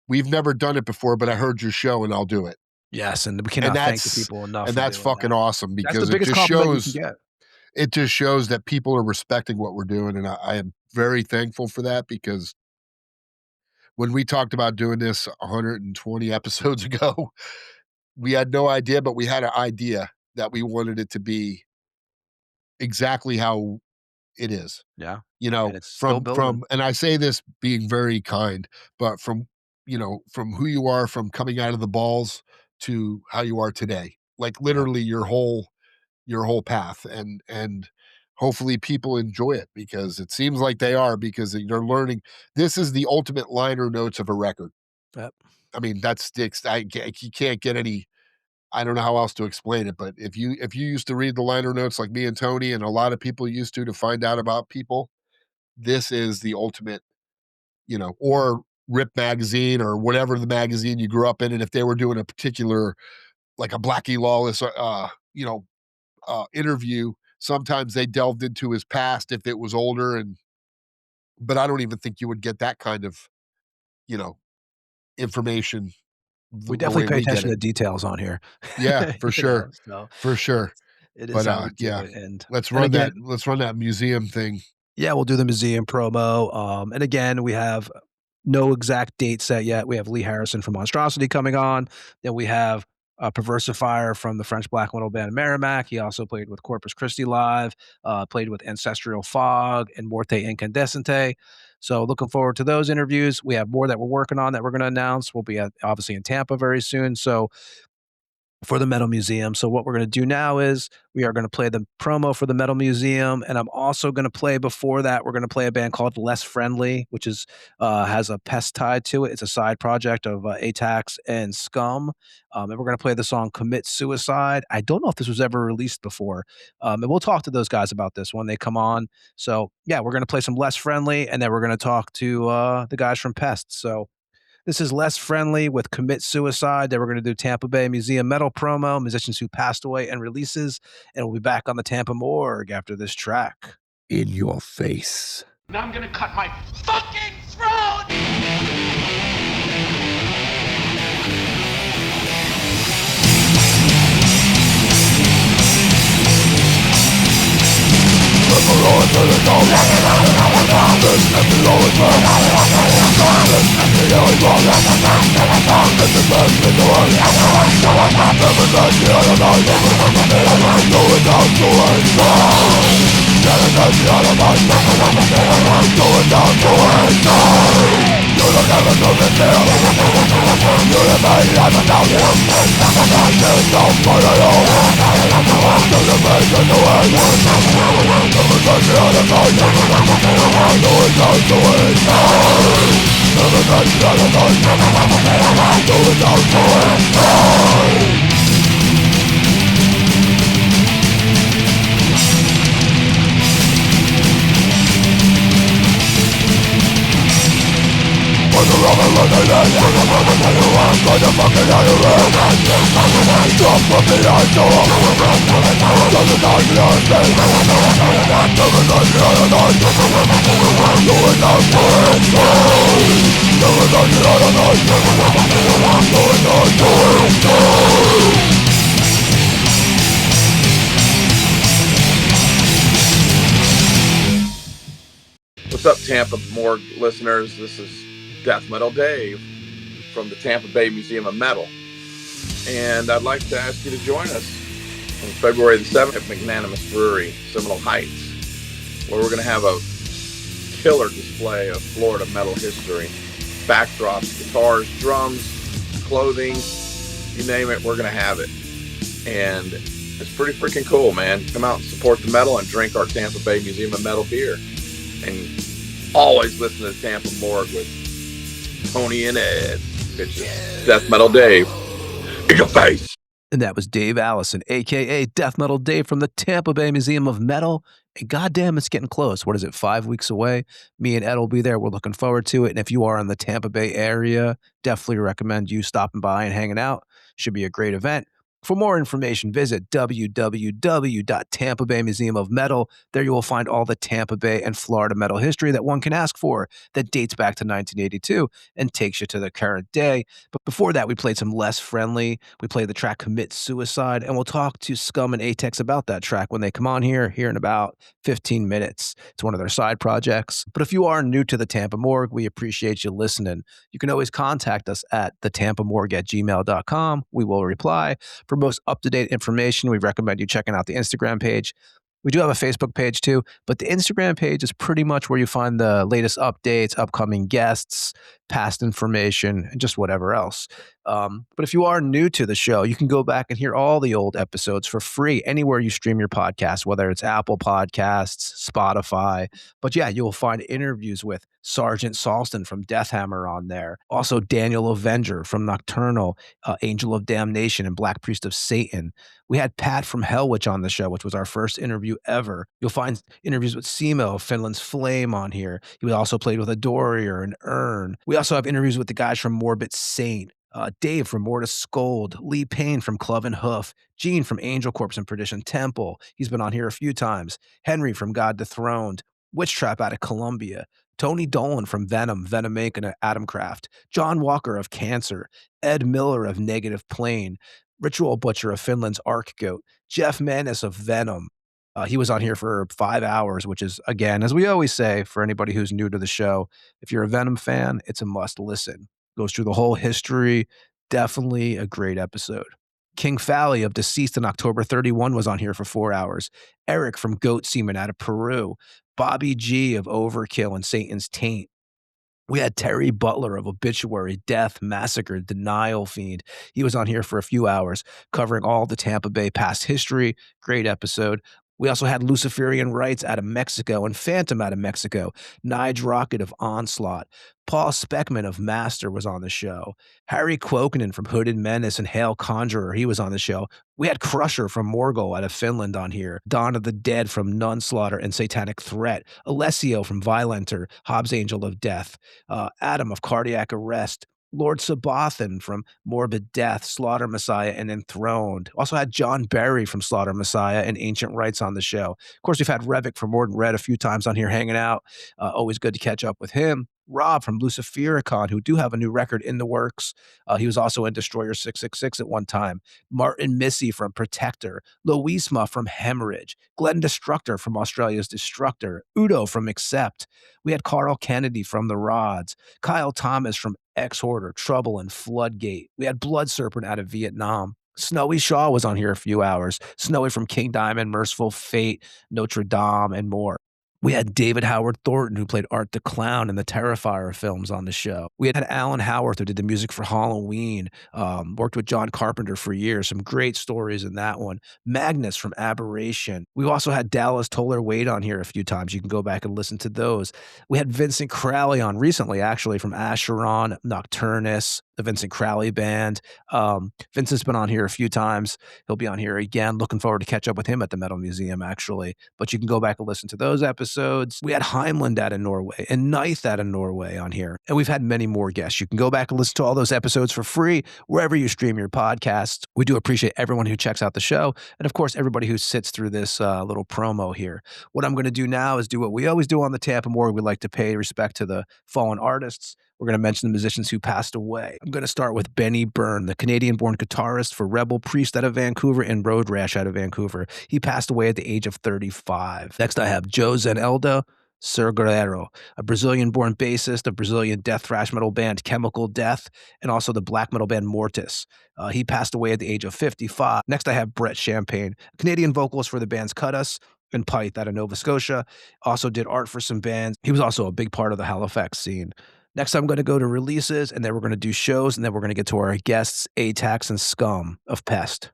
"We've never done it before, but I heard your show and I'll do it." Yes, and we And cannot thank the people enough for that's doing fucking that. awesome That's the because biggest compliment you can get. it just shows that people are respecting what we're doing, and I am very thankful for that because when we talked about doing this 120 episodes ago, we had no idea, but we had an idea that we wanted it to be exactly how it is. Yeah, and it's still From building. and I say this being very kind, but from who you are from coming out of the balls to how you are today. Like Yeah, literally your whole path and hopefully people enjoy it because it seems like they are because they're learning this is the ultimate liner notes of a record. yep. I mean, that's the you can't get any. I don't know how else to explain it, but if you used to read the liner notes like me and Tony and a lot of people used to find out about people, this is the ultimate, or Rip magazine or whatever the magazine you grew up in, and if they were doing a particular like a Blackie Lawless, interview, sometimes they delved into his past if it was older, but I don't even think you would get that kind of, information We the definitely way pay we get attention to it. details on here. Yeah, for You sure. know, so For sure. it is But, how we do yeah, it, and let's and run again that museum thing. yeah, we'll do the museum promo, and again, we have no exact date set yet. We have Lee Harrison from Monstrosity coming on, then we have, Perversifier from the French black metal band Merrimack. He also played with Corpus Christi Live, played with Ancestral Fog and Morte Incandescente. So looking forward to those interviews. We have more that we're working on that we're gonna announce. We'll be obviously in Tampa very soon, so for the Metal Museum. So what we're going to do now is we are going to play the promo for the Metal Museum, and I'm also going to play before that. We're going to play a band called Less Friendly, which is has a pest tied to it. It's a side project of Atax and Scum, and we're going to play the song "Commit Suicide." I don't know if this was ever released before, and we'll talk to those guys about this when they come on. So yeah, we're going to play some Less Friendly, and then we're going to talk to the guys from Pest. So. This is Less Friendly with Commit Suicide. Then we're going to do Tampa Bay Museum metal promo, musicians who passed away and releases. And we'll be back on the Tampa Morgue after this track. In your face. Now I'm gonna cut my fucking throat! What's up, Tampa Morgue listeners? This is Death Metal Dave from the Tampa Bay Museum of Metal. And I'd like to ask you to join us on February the 7th at Magnanimous Brewery, Seminole Heights, where we're going to have a killer display of Florida metal history. Backdrops, guitars, drums, clothing, you name it, we're going to have it. And it's pretty freaking cool, man. Come out and support the metal and drink our Tampa Bay Museum of Metal beer. And always listen to Tampa Morgue with Tony and Ed. Bitches. Death Metal Dave. In your face. And that was Dave Allison, a.k.a. Death Metal Dave from the Tampa Bay Museum of Metal. And goddamn, it's getting close. What is it, 5 weeks away? Me and Ed will be there. We're looking forward to it. And if you are in the Tampa Bay area, definitely recommend you stopping by and hanging out. Should be a great event. For more information, visit www.Tampa Bay Museum of Metal. There you will find all the Tampa Bay and Florida metal history that one can ask for that dates back to 1982 and takes you to the current day. But before that, we played some Less Friendly. We played the track Commit Suicide, and we'll talk to Scum and Atax about that track when they come on here in about 15 minutes. It's one of their side projects. But if you are new to the Tampa Morgue, we appreciate you listening. You can always contact us at thetampamorgue@gmail.com. We will reply. For most up-to-date information, we recommend you checking out the Instagram page. We do have a Facebook page too, but the Instagram page is pretty much where you find the latest updates, upcoming guests, past information, and just whatever else. But if you are new to the show, you can go back and hear all the old episodes for free anywhere you stream your podcast, whether it's Apple Podcasts, Spotify. But yeah, you'll find interviews with Sergeant Salston from Deathhammer on there. Also, Daniel Avenger from Nocturnal, Angel of Damnation, and Black Priest of Satan. We had Pat from Hellwitch on the show, which was our first interview ever. You'll find interviews with Simo of Finland's Flame on here. He also played with a Dorier and Urn. We also have interviews with the guys from Morbid Saint. Dave from Mortis Scold, Lee Payne from Club and Hoof, Gene from Angel Corpse and Perdition Temple. He's been on here a few times. Henry from God Dethroned, Witch Trap out of Columbia, Tony Dolan from Venom, Venom Inc. and Adam Craft, John Walker of Cancer, Ed Miller of Negative Plane, Ritual Butcher of Finland's Arc Goat, Jeff Manis of Venom. He was on here for 5 hours, which is, again, as we always say, for anybody who's new to the show, if you're a Venom fan, it's a must listen. Goes through the whole history. Definitely a great episode. King Fally of Deceased in October 31 was on here for 4 hours. Eric from Goat Seaman out of Peru. Bobby G of Overkill and Satan's Taint. We had Terry Butler of Obituary, Death, Massacre, Denial Fiend. He was on here for a few hours, covering all the Tampa Bay past history. Great episode. We also had Luciferian Rights out of Mexico and Phantom out of Mexico. Nige Rocket of Onslaught. Paul Speckman of Master was on the show. Harry Quokinen from Hooded Menace and Hail Conjurer, he was on the show. We had Crusher from Morgul out of Finland on here. Dawn of the Dead from Nunslaughter and Satanic Threat. Alessio from Violenter, Hobbs Angel of Death. Adam of Cardiac Arrest. Lord Sabathan from Morbid Death, Slaughter Messiah, and Enthroned. Also had John Barry from Slaughter Messiah and Ancient Rites on the show. Of course, we've had Revik from Morden Red a few times on here hanging out. Always good to catch up with him. Rob from Lucifericon, who do have a new record in the works. He was also in Destroyer 666 at one time. Martin Missy from Protector. Louisma from Hemorrhage. Glenn Destructor from Australia's Destructor. Udo from Accept. We had Carl Kennedy from The Rods. Kyle Thomas from Ex-Hoarder, Trouble, and Floodgate. We had Blood Serpent out of Vietnam. Snowy Shaw was on here a few hours. Snowy from King Diamond, Merciful Fate, Notre Dame, and more. We had David Howard Thornton, who played Art the Clown in the Terrifier films on the show. We had Alan Howarth, who did the music for Halloween, worked with John Carpenter for years. Some great stories in that one. Magnus from Aberration. We also had Dallas Toller Wade on here a few times. You can go back and listen to those. We had Vincent Crowley on recently, actually, from Acheron, Nocturnus, the Vincent Crowley Band. Vincent's been on here a few times. He'll be on here again. Looking forward to catch up with him at the Metal Museum, actually. But you can go back and listen to those episodes. We had Heimland out of Norway and Neith out of Norway on here. And we've had many more guests. You can go back and listen to all those episodes for free wherever you stream your podcasts. We do appreciate everyone who checks out the show. And of course, everybody who sits through this little promo here. What I'm going to do now is do what we always do on the Tampa Morgue. We like to pay respect to the fallen artists. We're going to mention the musicians who passed away. I'm going to start with Benny Byrne, the Canadian-born guitarist for Rebel Priest out of Vancouver and Road Rash out of Vancouver. He passed away at the age of 35. Next, I have Joe Zenelda Sir Guerrero, a Brazilian-born bassist of Brazilian death thrash metal band Chemical Death, and also the black metal band Mortis. He passed away at the age of 55. Next, I have Brett Champagne, a Canadian vocalist for the bands Cut Us and Pyth out of Nova Scotia. Also did art for some bands. He was also a big part of the Halifax scene. Next, I'm going to go to releases, and then we're going to do shows, and then we're going to get to our guests, Atax and Scum of Pest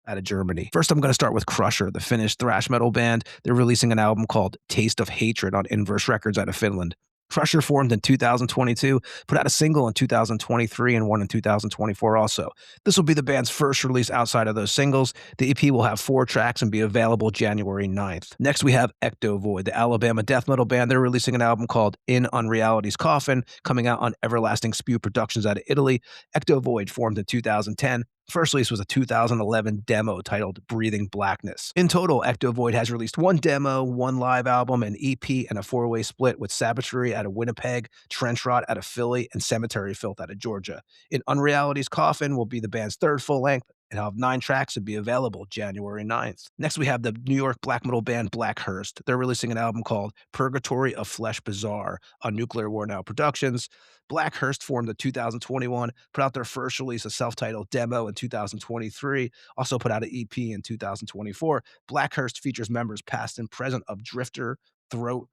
out of Germany. First, I'm going to start with Crusher, the Finnish thrash metal band. They're releasing an album called Taste of Hatred on Inverse Records out of Finland. Crusher formed in 2022, put out a single in 2023 and one in 2024 also. This will be the band's first release outside of those singles. The EP will have 4 tracks and be available January 9th. Next, we have Ectovoid, the Alabama death metal band. They're releasing an album called In Unreality's Coffin, coming out on Everlasting Spew Productions out of Italy. Ectovoid formed in 2010. First release was a 2011 demo titled Breathing Blackness. In total, Ectovoid has released 1 demo, 1 live album, an EP, and a 4-way split with Sabotery out of Winnipeg, Trench Rot out of Philly, and Cemetery Filth out of Georgia. In Unreality's Coffin will be the band's 3rd full length and have 9 tracks to be available January 9th. Next, we have the New York black metal band Blackhurst. They're releasing an album called Purgatory of Flesh Bazaar on Nuclear War Now Productions. Blackhurst formed in 2021, put out their first release, a self-titled demo in 2023, also put out an EP in 2024. Blackhurst features members past and present of Drifter, Throat,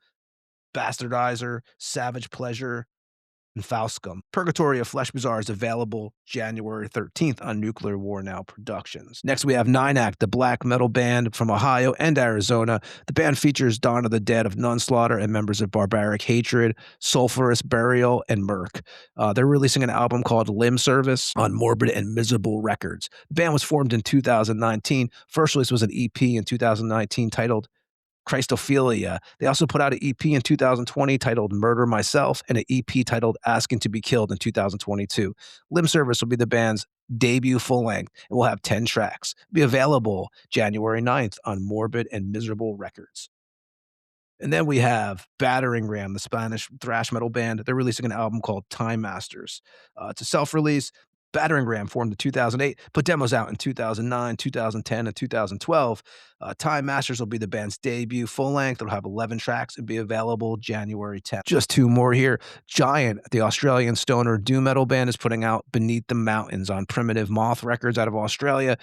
Bastardizer, Savage Pleasure, and Fauscum. Purgatory of Flesh Bazaar is available January 13th on Nuclear War Now Productions. Next, we have 9-Act, the black metal band from Ohio and Arizona. The band features Dawn of the Dead of Nunslaughter and members of Barbaric Hatred, Sulphurous Burial, and Merc. They're releasing an album called Limb Service on Morbid and Miserable Records. The band was formed in 2019. First release was an EP in 2019 titled Christophilia. They also put out an EP in 2020 titled Murder Myself and an EP titled Asking to Be Killed in 2022. Limb Service will be the band's debut full length and will have 10 tracks. Be available January 9th on Morbid and Miserable Records. And then we have Battering Ram, the Spanish thrash metal band. They're releasing an album called Time Masters. It's a self-release. Battering Ram formed in 2008, put demos out in 2009, 2010, and 2012. Time Masters will be the band's debut full length. It'll have 11 tracks and be available January 10th. Just two more here. Giant, the Australian stoner doom metal band, is putting out Beneath the Mountains on Primitive Moth Records out of Australia.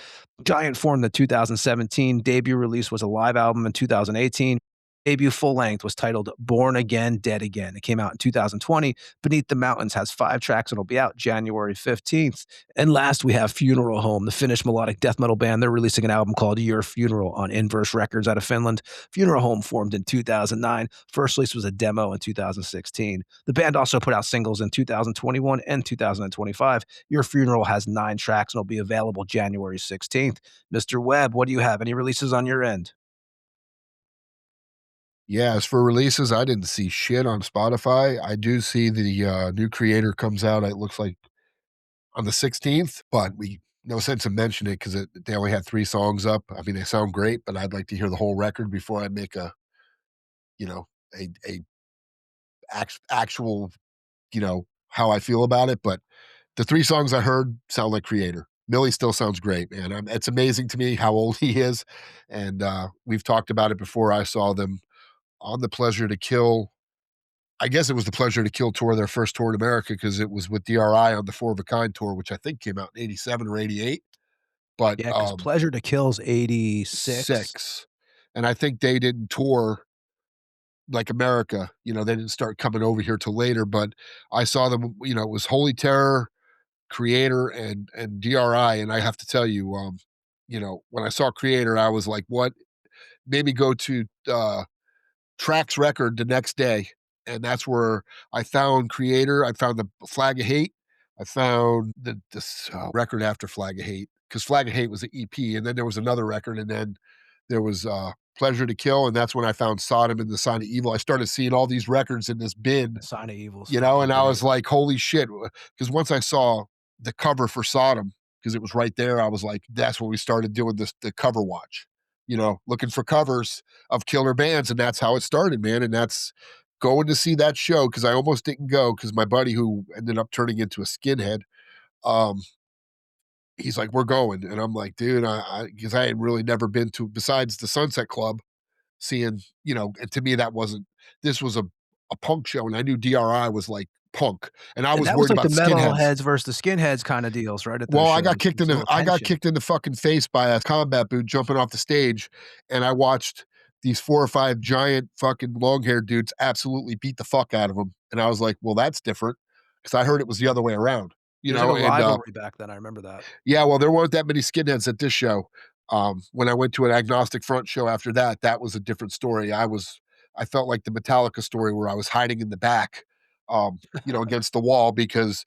Giant formed in 2017. Debut release was a live album in 2018. Debut full length was titled Born Again, Dead Again. It came out in 2020. Beneath the Mountains has 5 tracks and it'll be out January 15th. And last, we have Funeral Home, the Finnish melodic death metal band. They're releasing an album called Your Funeral on Inverse Records out of Finland. Funeral Home formed in 2009. First release was a demo in 2016. The band also put out singles in 2021 and 2025. Your Funeral has 9 tracks and will be available January 16th. Mr. Webb, what do you have? Any releases on your end? Yeah, as for releases, I didn't see shit on Spotify. I do see the new Creator comes out, it looks like, on the 16th, but no sense in mentioning it because they only had 3 songs up. I mean, they sound great, but I'd like to hear the whole record before I make a actual, how I feel about it. But the 3 songs I heard sound like Creator. Millie still sounds great, man. It's amazing to me how old he is. And we've talked about it before. I saw them on the Pleasure to Kill. I guess it was the Pleasure to Kill tour, their first tour in America, because it was with DRI on the 4 of a Kind tour, which I think came out in 87 or 88. But yeah, because Pleasure to Kill's 86. And I think they didn't tour like America. They didn't start coming over here till later. But I saw them, it was Holy Terror, Creator, and DRI. And I have to tell you, when I saw Creator, I was like, what? Made me go to Trax record the next day, and that's where I found Creator. I found the Flag of Hate. I found this record after Flag of Hate, because Flag of Hate was the EP, and then there was another record, and then there was Pleasure to Kill, and that's when I found Sodom and the Sign of Evil. I started seeing all these records in this bin, Sign of Evil, and I was like, holy shit, because once I saw the cover for Sodom, because it was right there, I was like, that's when we started doing the cover watch. Looking for covers of killer bands, and that's how it started, man. And that's going to see that show, because I almost didn't go, because my buddy, who ended up turning into a skinhead, he's like, we're going. And I'm like, dude, because I had really never been to, besides the Sunset Club, seeing, and to me, this was a punk show, and I knew DRI was like punk, and I was worried about the metalheads versus the skinheads kind of deals, right? Well, I got kicked in the fucking face by a combat boot jumping off the stage, and I watched these 4 or 5 giant fucking long-haired dudes absolutely beat the fuck out of them, and I was like, well, that's different, because I heard it was the other way around. There's like a rivalry back then. I remember that. Yeah, well, there weren't that many skinheads at this show. When I went to an Agnostic Front show after that was a different story. I felt like the Metallica story, where I was hiding in the back, against the wall, because,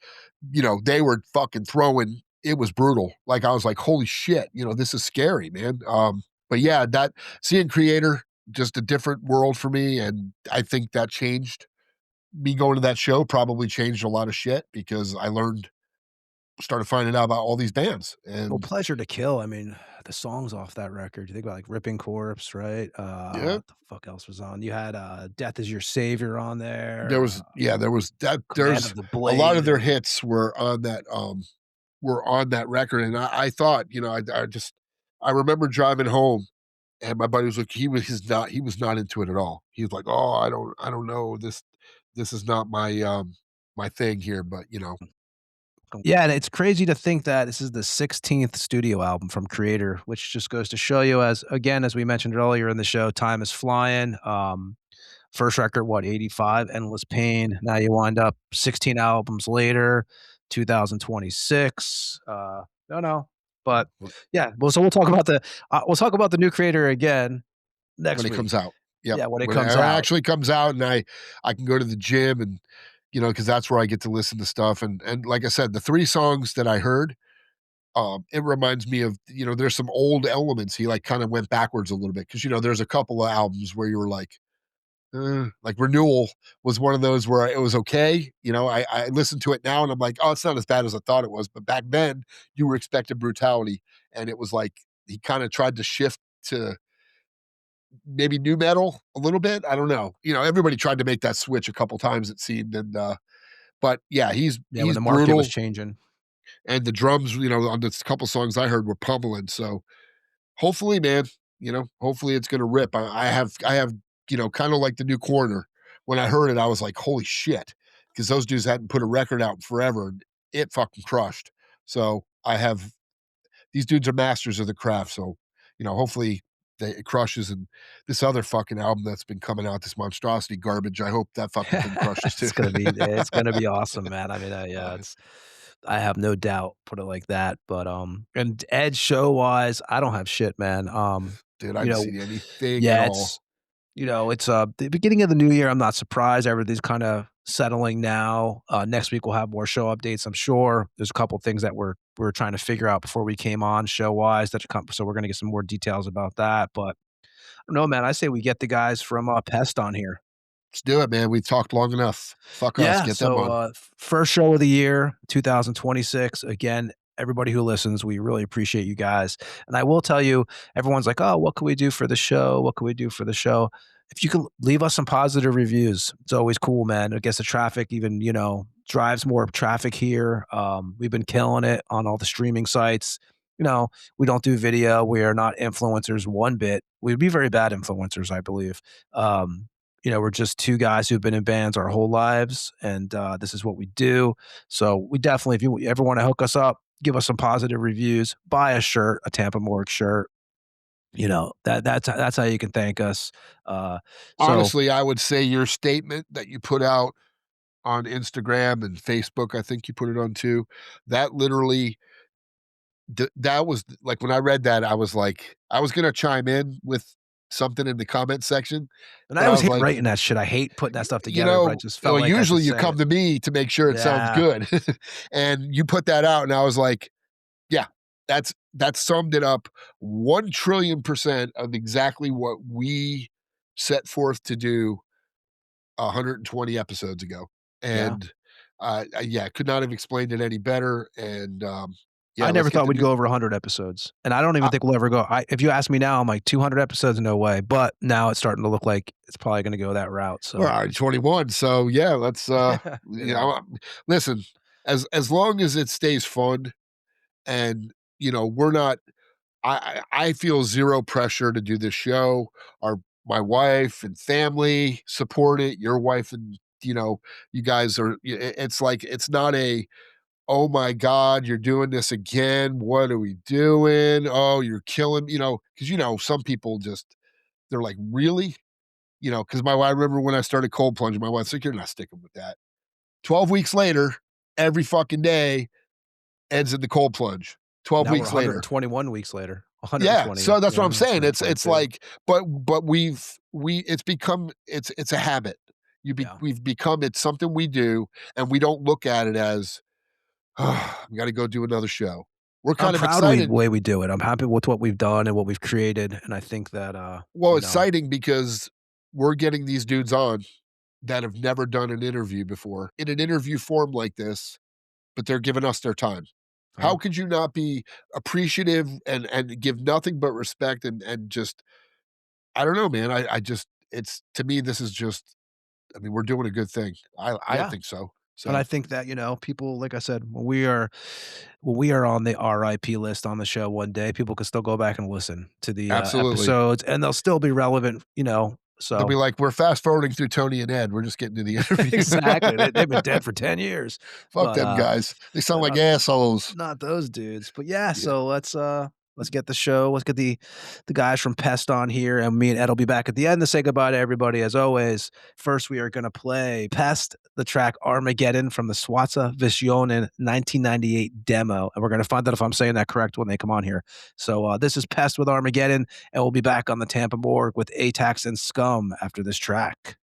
they were fucking throwing, it was brutal. Like, I was like, holy shit, this is scary, man. But yeah, that seeing Creator, just a different world for me. And I think that changed me going to that show, probably changed a lot of shit, because I started finding out about all these bands. And well, Pleasure to Kill, I mean, the songs off that record, you think about like Ripping Corpse, right? Yeah. What the fuck else was on? You had Death Is Your Savior on there. There was that. There's a lot of their hits were on that record. And I thought, I remember driving home, and my buddy was like, he was not into it at all. He was like, oh, I don't know, this is not my my thing here, but Yeah, and it's crazy to think that this is the 16th studio album from Creator, which just goes to show you, as we mentioned earlier in the show, time is flying. First record, 85, Endless Pain. Now you wind up 16 albums later, 2026. No. But yeah, well, so we'll talk about the new Creator again next week. When it comes out. Yep. Yeah, when it actually comes out, and I can go to the gym, and because that's where I get to listen to stuff. And like I said, the 3 songs that I heard, it reminds me of, there's some old elements. He like kind of went backwards a little bit because, there's a couple of albums where you were like Renewal was one of those where it was okay. I listen to it now and I'm like, oh, it's not as bad as I thought it was. But back then you were expecting brutality. And it was like, he kind of tried to shift to maybe new metal a little bit. I don't know. Everybody tried to make that switch a couple times, it seemed. And, but yeah, he's when the market brutal. was changing. And the drums, on this couple songs I heard were pummeling. So hopefully, man, hopefully it's going to rip. I have, kind of like the new Coroner. When I heard it, I was like, holy shit. Because those dudes hadn't put a record out in forever. And it fucking crushed. So these dudes are masters of the craft. So, hopefully it crushes. And this other fucking album that's been coming out, this monstrosity garbage, I hope that fucking thing crushes too. It's gonna be awesome, man. I mean, I have no doubt, put it like that. But and Ed show wise, I don't have shit, man. Dude, I didn't see anything yeah, at all. it's the beginning of the new year. I'm not surprised. Everything's kind of settling now. Next week we'll have more show updates. I'm sure there's a couple things that we're trying to figure out before we came on show wise. So we're gonna get some more details about that. But I don't know, man. I say we get the guys from Pest on here. Let's do it, man. We've talked long enough. Fuck us. Yeah, Get them on. so first show of the year, 2026. Again, everybody who listens, we really appreciate you guys. And I will tell you, everyone's like, oh, what can we do for the show? What can we do for the show? If you can leave us some positive reviews, it's always cool, man. It gets the traffic even, drives more traffic here. We've been killing it on all the streaming sites. We don't do video. We are not influencers one bit. We'd be very bad influencers, I believe. We're just two guys who've been in bands our whole lives, and this is what we do. So we definitely, if you ever want to hook us up, give us some positive reviews, buy a shirt, a Tampa Morgue shirt. That's how you can thank us. Honestly, I would say your statement that you put out on Instagram and Facebook, I think you put it on too, that literally, that was like, when I read that, I was like, I was going to chime in with something in the comment section. And I always hate writing that shit. I hate putting that stuff together. But I just felt like usually you come to me to make sure it sounds good. And you put that out and I was like, yeah, that summed it up 1,000,000,000% of exactly what we set forth to do 120 episodes ago. And could not have explained it any better. And I never thought we'd go over 100 episodes. And I don't even think we'll ever go. If you ask me now, I'm like 200 episodes, no way. But now it's starting to look like it's probably going to go that route. So all right, 21. So yeah, let's listen, as long as it stays fun and we're not, I feel zero pressure to do this show. My wife and family support it. Your wife and you guys are, it's like, it's not a, oh my God, you're doing this again. What are we doing? Oh, you're killing, because some people they're like, really? Because I remember when I started cold plunging, my wife's like, you're not sticking with that. 12 weeks later, every fucking day ends in the cold plunge. 12 weeks later. 121 weeks later. Yeah. So that's what I'm saying. It's like, but it's become, it's a habit. We've become, it's something we do, and we don't look at it as, we got to go do another show. We're kind of proud excited of the way we do it. I'm happy with what we've done and what we've created. And I think that, exciting because we're getting these dudes on that have never done an interview before in an interview form like this, but they're giving us their time. How could you not be appreciative and give nothing but respect and just, I don't know, man. I just, it's, to me, this is just, I mean, we're doing a good thing. I think so. So, and I think that, people, like I said, when we are on the RIP list on the show one day, people can still go back and listen to the episodes, and they'll still be relevant, so they'll be like, we're fast forwarding through Tony and Ed. We're just getting to the interviews. Exactly. They've been dead for 10 years. Fuck them guys. They sound like assholes. Not those dudes. But so let's get the show. Let's get the guys from Pest on here, and me and Ed will be back at the end to say goodbye to everybody as always. First, we are going to play Pest, the track Armageddon from the Swatza Visionen 1998 demo, and we're going to find out if I'm saying that correct when they come on here. So this is Pest with Armageddon, and we'll be back on the Tampa Morgue with Atax and Scum after this track.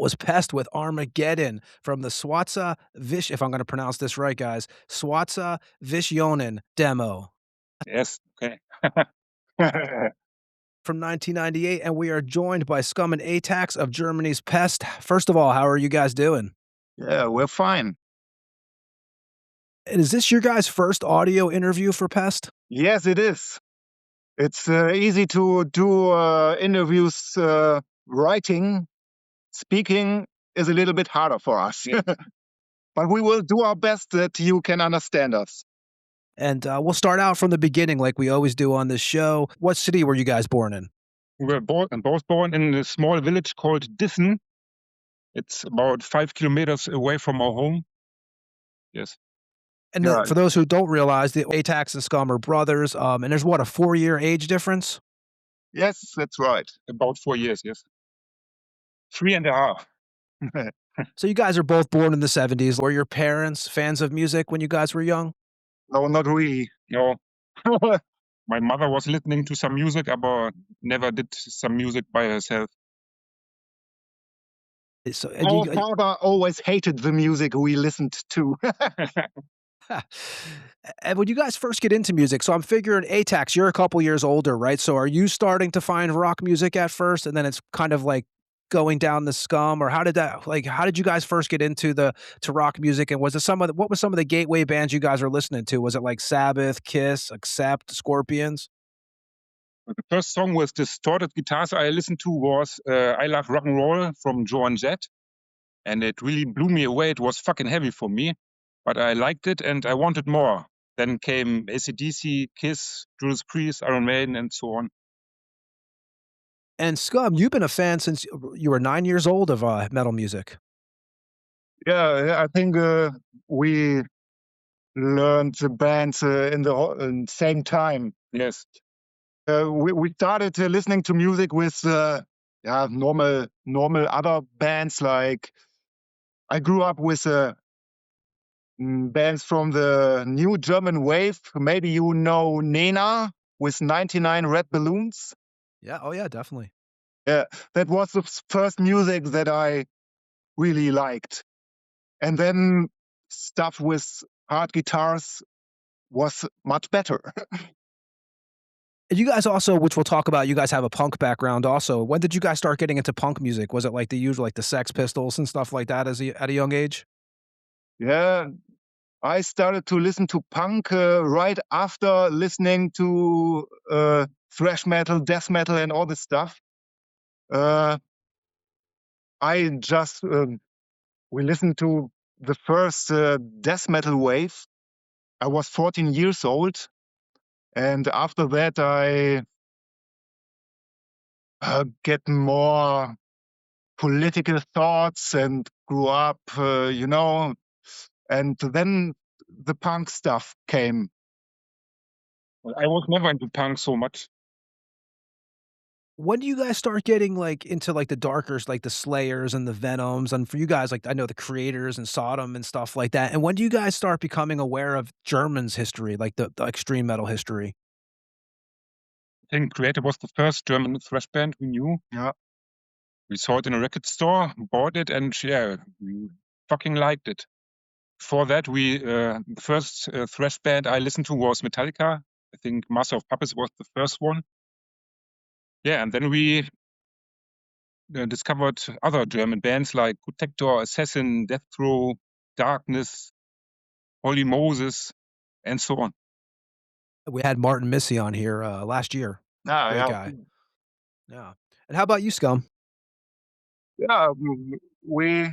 was Pest with Armageddon from the Swatsa Vish, if I'm going to pronounce this right, guys, Swatsa Visionen demo Yes. Okay. from 1998. And we are joined by Scum and Atax of Germany's Pest. First of all, how are you guys doing? Yeah, we're fine. And is this your guys' first audio interview for Pest? Yes, it is. It's easy to do interviews writing. Speaking is a little bit harder for us. Yeah. But we will do our best that you can understand us. And we'll start out from the beginning like we always do on this show. What city were you guys born in? We were both born in a small village called Dissen. It's about 5 kilometers away from our home. Yes. And Yeah. for those who don't realize, the Atax and Scum are brothers. And there's what, a 4-year age difference? Yes, that's right. About 4 years, yes. 3.5. So you guys are both born in the 70s. Were your parents fans of music when you guys were young? No, not really. No, my mother was listening to some music, but never did some music by herself. So, and Our you, father always hated the music we listened to. and when you guys first get into music, so I'm figuring Atax, you're a couple years older, right? So are you starting to find rock music at first, and then it's kind of like going down the Scum, or how did you guys first get into to rock music? And was it what was some of the gateway bands you guys were listening to? Was it like Sabbath, Kiss, Accept, Scorpions? The first song with distorted guitars I listened to was I Love Rock and Roll from Joan Jett. And it really blew me away. It was fucking heavy for me, but I liked it and I wanted more. Then came AC/DC, Kiss, Judas Priest, Iron Maiden, and so on. And Scum, you've been a fan since you were 9 years old of metal music. Yeah, I think we learned the bands in the same time. Yes. We started listening to music with normal other bands. Like I grew up with bands from the new German wave. Maybe you know Nena with 99 Red Balloons. Yeah. Oh, yeah, definitely. Yeah, that was the first music that I really liked. And then stuff with hard guitars was much better. And you guys also, which we'll talk about, you guys have a punk background also. When did you guys start getting into punk music? Was it like the usual, like the Sex Pistols and stuff like that at a young age? Yeah, I started to listen to punk right after listening to thrash metal, death metal, and all this stuff. I just we listened to the first death metal wave. I was 14 years old, and after that I get more political thoughts and grew up, and then the punk stuff came. Well, I was never into punk so much. When do you guys start getting like into like the darker, like the Slayers and the Venoms? And for you guys, like I know the Creators and Sodom and stuff like that. And when do you guys start becoming aware of German's history, like the extreme metal history? I think Creator was the first German thrash band we knew. Yeah. We saw it in a record store, bought it, and yeah, we fucking liked it. Before that, the first thrash band I listened to was Metallica. I think Master of Puppets was the first one. Yeah, and then we discovered other German bands like Protector, Assassin, Death Row, Darkness, Holy Moses, and so on. We had Martin Missy on here last year. Ah, Great yeah. guy. Yeah. And how about you, Scum? Yeah, we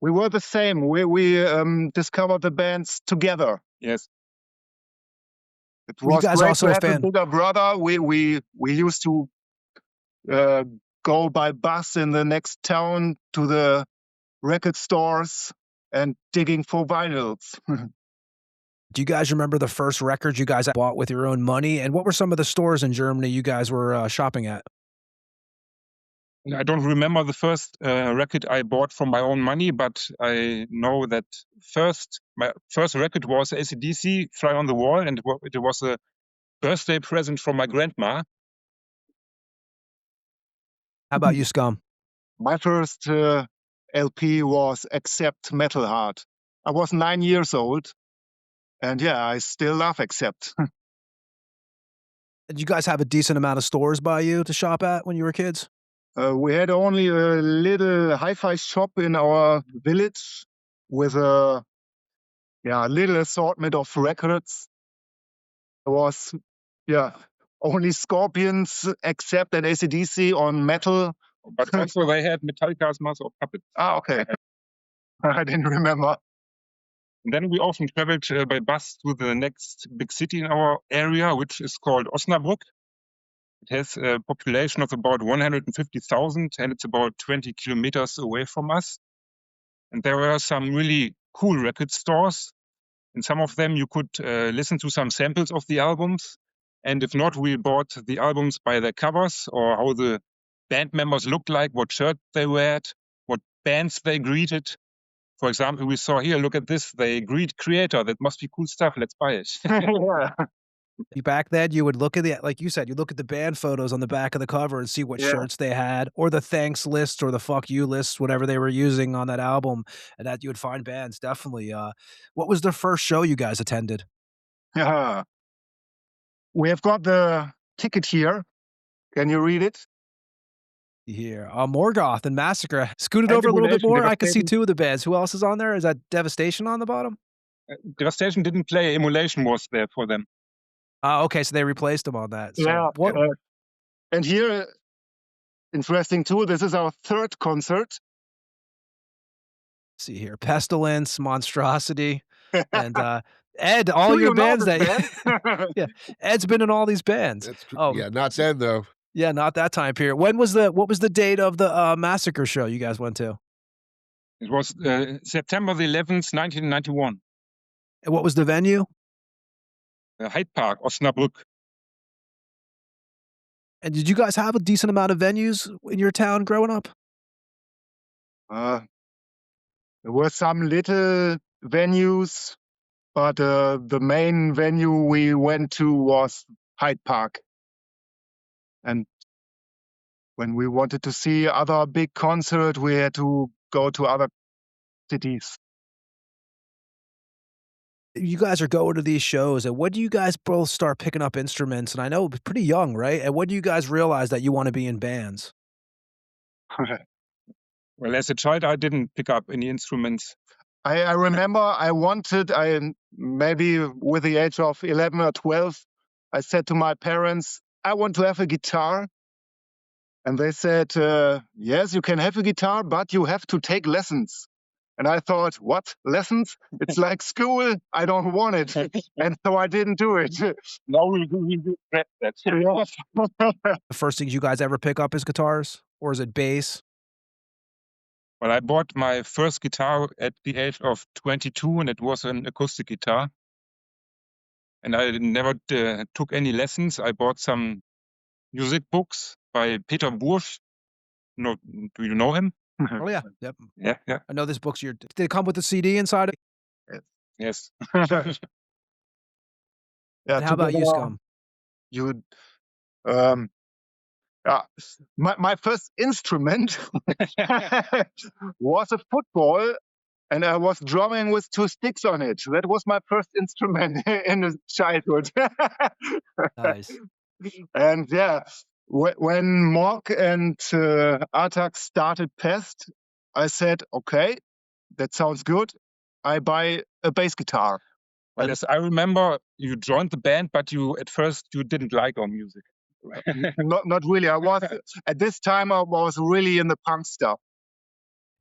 were the same. We discovered the bands together. Yes. It Were you was guys great also to a have fan? a bigger brother. We used to go by bus in the next town to the record stores and digging for vinyls. Do you guys remember the first record you guys bought with your own money? And what were some of the stores in Germany you guys were shopping at? I don't remember the first record I bought from my own money, but I know that my first record was AC/DC, Fly on the Wall, and it was a birthday present from my grandma. How about you, Scum? My first LP was Accept Metal Heart. I was 9 years old, and yeah, I still love Accept. Did you guys have a decent amount of stores by you to shop at when you were kids? We had only a little hi-fi shop in our village with a little assortment of records. There was only Scorpions, Accept, and AC/DC on metal. But also they had Metallica's Master of Puppets. Ah, okay. I didn't remember. And then we often traveled by bus to the next big city in our area, which is called Osnabrück. It has a population of about 150,000, and it's about 20 kilometers away from us. And there were some really cool record stores. In some of them, you could listen to some samples of the albums. And if not, we bought the albums by their covers or how the band members looked like, what shirt they wore, what bands they greeted. For example, we saw here, look at this, they greet Creator. That must be cool stuff. Let's buy it. Yeah. Back then, you would look at the, like you said, you look at the band photos on the back of the cover and see what Yeah. shirts they had, or the thanks list, or the fuck you list, whatever they were using on that album, and that you would find bands. Definitely. What was the first show you guys attended? Yeah. We have got the ticket here. Can you read it? Here, Morgoth and Massacre. Scooted And over a little bit Devastation, more. I can see Devastation. two of the bands. Who else is on there? Is that Devastation on the bottom? Devastation didn't play. Emulation was there for them. Okay, so they replaced them on that. So Yeah. what? And here, interesting too, this is our third concert. See here, Pestilence, Monstrosity, and Ed. All Do your you know bands this that band? yeah, Ed's been in all these bands. That's Oh, yeah, not Ed though. yeah, not that time period. What was the date of the Massacre show you guys went to? It was September the 11th, 1991. And what was the venue? Hyde Park, Osnabrück. And did you guys have a decent amount of venues in your town growing up? There were some little venues, but the main venue we went to was Hyde Park. And when we wanted to see other big concert, we had to go to other cities. You guys are going to these shows, and when do you guys both start picking up instruments? And I know pretty young, right? And when do you guys realize that you want to be in bands? Well, as a child, I didn't pick up any instruments. I remember maybe with the age of 11 or 12, I said to my parents, I want to have a guitar. And they said, yes, you can have a guitar, but you have to take lessons. And I thought, what? Lessons? It's like school. I don't want it. And so I didn't do it. Now we regret that. The first things you guys ever pick up is guitars, or is it bass? Well, I bought my first guitar at the age of 22, and it was an acoustic guitar. And I never took any lessons. I bought some music books by Peter Bursch. No, do you know him? Oh yeah, yep. Yeah, yeah. I know this book's your. Did it come with the CD inside of it? Yes. Yeah, And how about you, together, Scum? You, my first instrument was a football, and I was drumming with 2 sticks on it. That was my first instrument in childhood. Nice. And yeah, when Morgue and Atax started Pest, I said, okay, that sounds good. I buy a bass guitar. Well, as I remember, you joined the band, but at first you didn't like our music. Not really. At this time I was really in the punk stuff.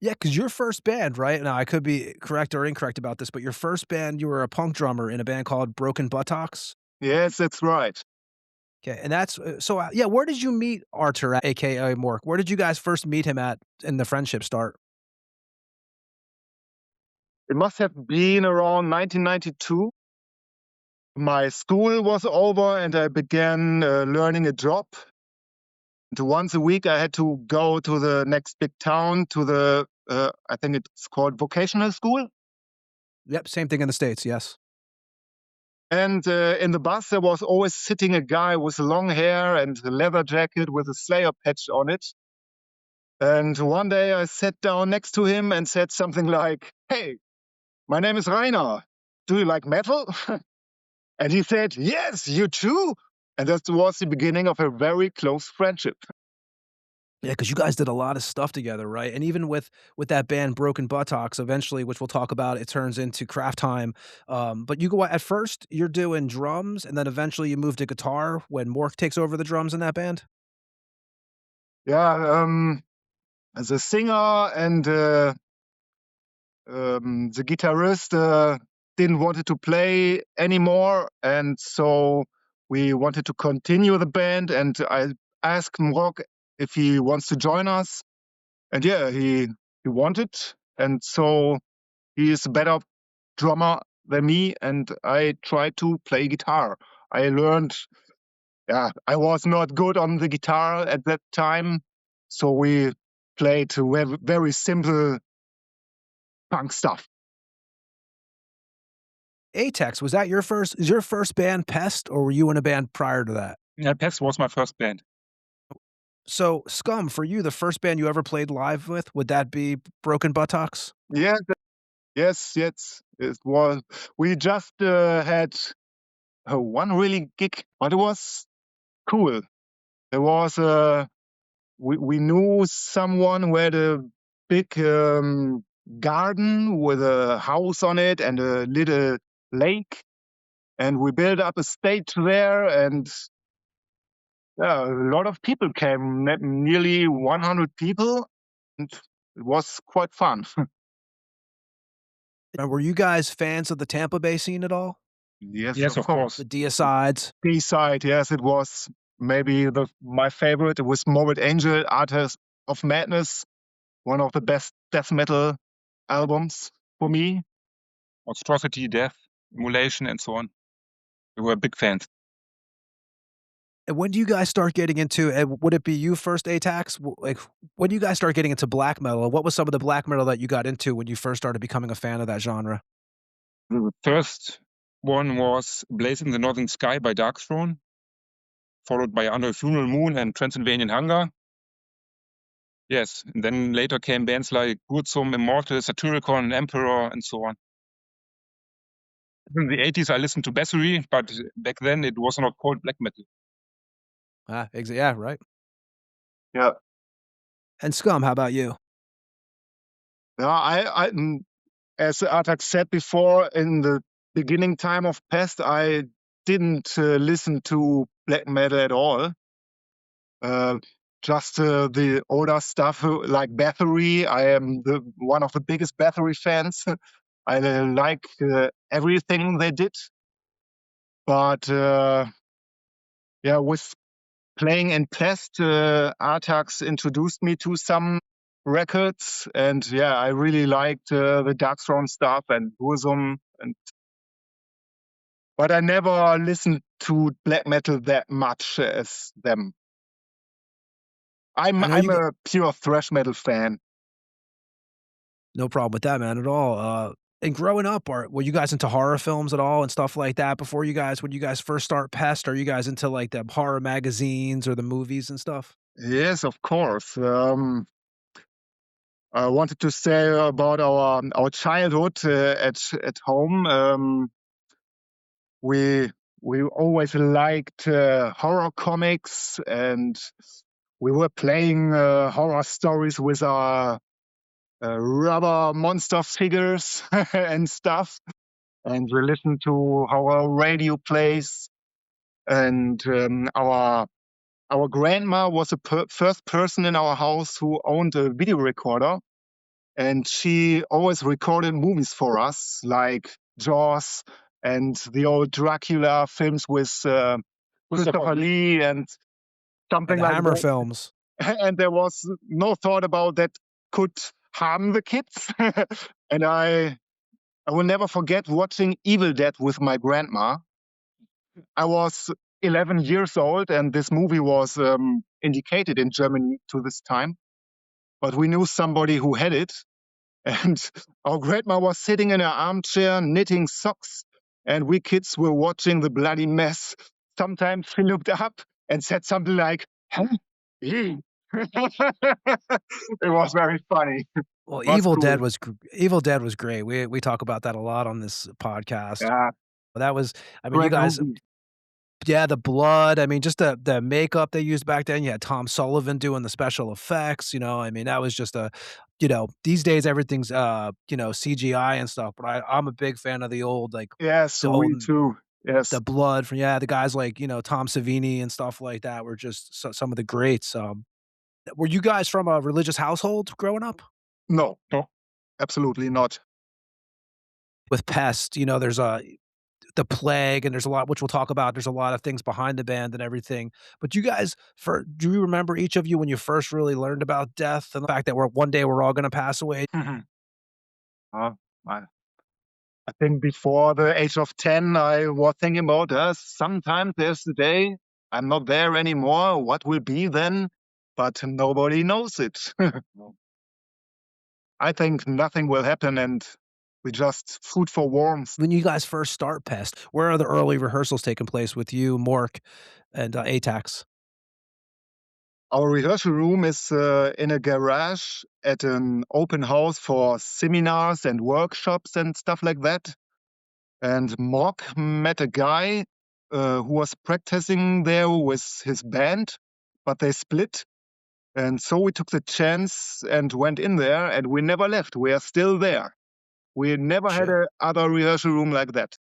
Yeah, because your first band, right? Now I could be correct or incorrect about this, but your first band, you were a punk drummer in a band called Broken Buttocks. Yes, that's right. Okay, and that's yeah. Where did you meet Artur, aka Mork? Where did you guys first meet him at, and the friendship start? It must have been around 1992. My school was over and I began learning a job. And once a week I had to go to the next big town to the, I think it's called vocational school. Yep, same thing in the States. Yes. And in the bus there was always sitting a guy with long hair and a leather jacket with a Slayer patch on it. And one day I sat down next to him and said something like, "Hey, my name is Rainer. Do you like metal?" And he said, "Yes, you too." And that was the beginning of a very close friendship. Yeah, because you guys did a lot of stuff together, right? And even with that band Broken Buttocks, eventually, which we'll talk about, it turns into Kraftheim. But you go at first, you're doing drums, and then eventually you move to guitar when Mork takes over the drums in that band. Yeah, as a singer and the guitarist didn't want to play anymore, and so we wanted to continue the band. And I asked Mork if he wants to join us, and yeah, he wanted, and so he is a better drummer than me, and I tried to play guitar. I learned, yeah, I was not good on the guitar at that time, so we played very simple punk stuff. Atax, was that is your first band Pest, or were you in a band prior to that? Yeah, Pest was my first band. So, Scum, for you, the first band you ever played live with, would that be Broken Buttocks? Yeah, yes. It was. We just had one really gig, but it was cool. There was we knew someone who had a big garden with a house on it and a little lake, and we built up a stage there, and yeah, a lot of people came, nearly 100 people, and it was quite fun. Were you guys fans of the Tampa Bay scene at all? Yes, of course. The D-sides? B-side, yes, it was maybe my favorite. It was Morbid Angel, Artist of Madness, one of the best death metal albums for me. Monstrosity, Death, Immolation, and so on. We were big fans. And when do you guys start getting into, would it be you first, Atax? Like, when do you guys start getting into black metal? What was some of the black metal that you got into when you first started becoming a fan of that genre? The first one was Blazing the Northern Sky by Darkthrone, followed by Under a Funeral Moon and Transylvanian Hunger. Yes, and then later came bands like Burzum, Immortal, Satyricon, Emperor, and so on. In the 80s, I listened to Bathory, but back then it was not called black metal. Yeah, right. Yeah. And Scum, how about you? Yeah, I as Atax said before, in the beginning time of Pest, I didn't listen to black metal at all. Just the older stuff like Bathory. I am one of the biggest Bathory fans. I like everything they did. But yeah, with playing in Pest, Atax introduced me to some records, and yeah, I really liked the Darkthrone stuff and Burzum, but I never listened to black metal that much as them. I'm a pure thrash metal fan. No problem with that, man, at all. And growing up, were you guys into horror films at all and stuff like that when you guys first start Pest? Are you guys into like the horror magazines or the movies and stuff? Yes, of course. I wanted to say about our childhood at home. We always liked horror comics, and we were playing horror stories with our rubber monster figures and stuff. And we listened to horror radio plays. And our grandma was the first person in our house who owned a video recorder. And she always recorded movies for us, like Jaws and the old Dracula films with Christopher Lee and something the like Hammer that. films. And there was no thought about that could harm the kids. And I will never forget watching Evil Dead with my grandma. I was 11 years old, and this movie was indicated in Germany to this time. But we knew somebody who had it. And our grandma was sitting in her armchair knitting socks, and we kids were watching the bloody mess. Sometimes she looked up and said something like, "Huh? It was very funny. Well, Was Evil Dead cool. was Evil Dead was great. We talk about that a lot on this podcast. Yeah, That was, I mean, you great guys, movie. yeah, the blood. I mean, just the makeup they used back then. You had Tom Sullivan doing the special effects. I mean, that was just these days everything's CGI and stuff. But I'm a big fan of the old Yes, the old we too. Yes. the blood from the guys like Tom Savini and stuff like that were just some of the greats. Were you guys from a religious household growing up? No, No. absolutely not. With Pest, there's the plague, and there's a lot which we'll talk about. There's a lot of things behind the band and everything. But you guys, do you remember each of you when you first really learned about death and the fact that one day we're all going to pass away? Uh, I I think before the age of 10, I was thinking about sometimes there's the day I'm not there anymore. What will be then? But nobody knows it. I think nothing will happen and we just food for worms. When you guys first start Pest, where are the early rehearsals taking place with you, Mork, and Atax? Our rehearsal room is in a garage at an open house for seminars and workshops and stuff like that. And Mock met a guy who was practicing there with his band, but they split. And so we took the chance and went in there, and we never left. We are still there. We never had Shit. a other rehearsal room like that.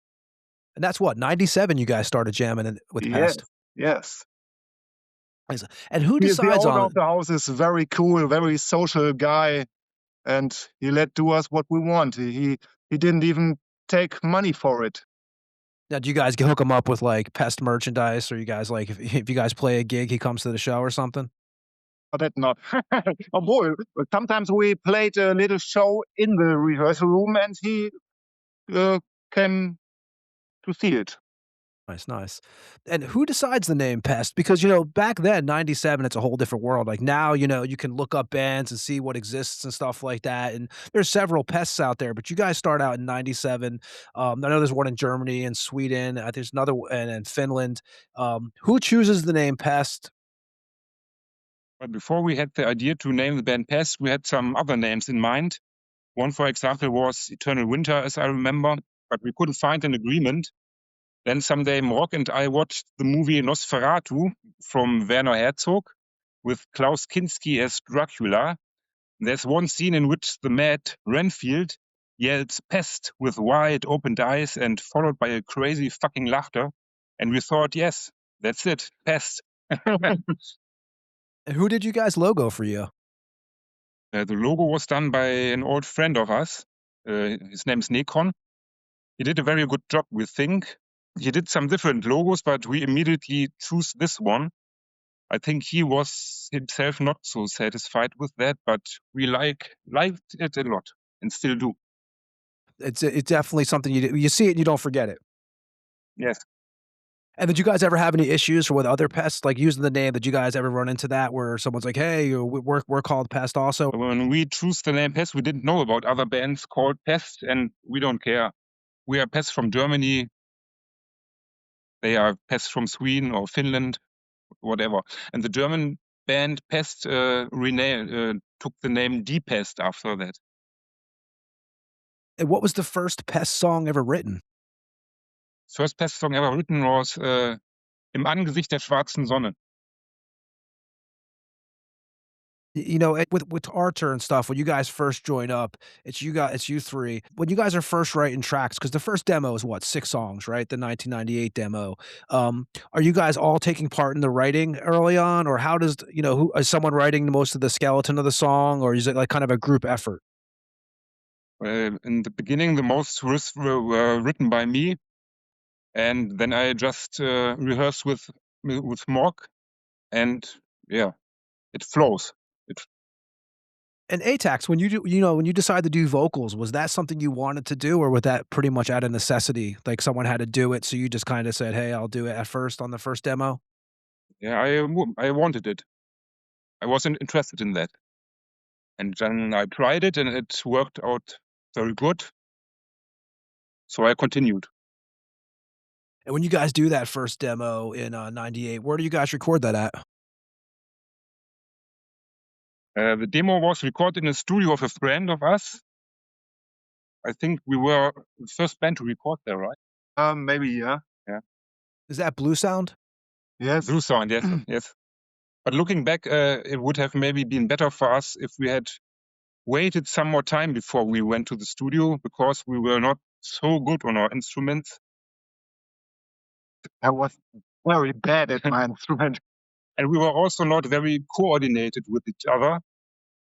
And that's what, 97 you guys started jamming with Yes, Pest. yes. And who The decides owner on of the house is very cool, very social guy, and he let do us what we want. He didn't even take money for it. Now, do you guys hook him up with like Pest merchandise, or you guys if you guys play a gig, he comes to the show or something? But that not. Oh boy, sometimes we played a little show in the rehearsal room, and he came to see it. Nice, nice. And who decides the name Pest? Because, back then, 97, it's a whole different world. Like now, you can look up bands and see what exists and stuff like that. And there's several Pests out there, but you guys start out in 97. I know there's one in Germany and Sweden. There's another and in Finland. Who chooses the name Pest? But before we had the idea to name the band Pest, we had some other names in mind. One, for example, was Eternal Winter, as I remember, but we couldn't find an agreement. Then someday Morg and I watched the movie Nosferatu from Werner Herzog with Klaus Kinski as Dracula. There's one scene in which the mad Renfield yells Pest with wide opened eyes and followed by a crazy fucking laughter. And we thought, yes, that's it, Pest. And who did you guys logo for you? The logo was done by an old friend of us. His name is Nekon. He did a very good job, we think. He did some different logos, but we immediately chose this one. I think he was himself not so satisfied with that, but we liked it a lot and still do. It's definitely something you see it and you don't forget it. Yes. And did you guys ever have any issues with other pests, like using the name? Did you guys ever run into that where someone's like, "Hey, we're called Pest also"? When we chose the name Pest, we didn't know about other bands called Pest, and we don't care. We are Pest from Germany. They are Pest from Sweden or Finland, whatever. And the German band Pest took the name Die Pest after that. And what was the first Pest song ever written? First Pest song ever written was Im Angesicht der schwarzen Sonne. With Arthur and stuff, when you guys first join up, it's you three. When you guys are first writing tracks, because the first demo is what, 6 songs, right? The 1998 demo. Are you guys all taking part in the writing early on, or how does who is someone writing most of the skeleton of the song, or is it like kind of a group effort? In the beginning, the most riffs were written by me, and then I just rehearsed with Morg, and yeah, it flows. And Atax, when you decide to do vocals, was that something you wanted to do, or was that pretty much out of necessity? Like someone had to do it, so you just kind of said, "Hey, I'll do it at first on the first demo." Yeah, I wanted it. I wasn't interested in that, and then I tried it, and it worked out very good. So I continued. And when you guys do that first demo in '98, where do you guys record that at? The demo was recorded in a studio of a friend of us. I think we were the first band to record there, right? Maybe, yeah. Is that Blue Sound? Yes. Blue Sound, yes, yes. But looking back, it would have maybe been better for us if we had waited some more time before we went to the studio, because we were not so good on our instruments. I was very bad at my instrument. And we were also not very coordinated with each other.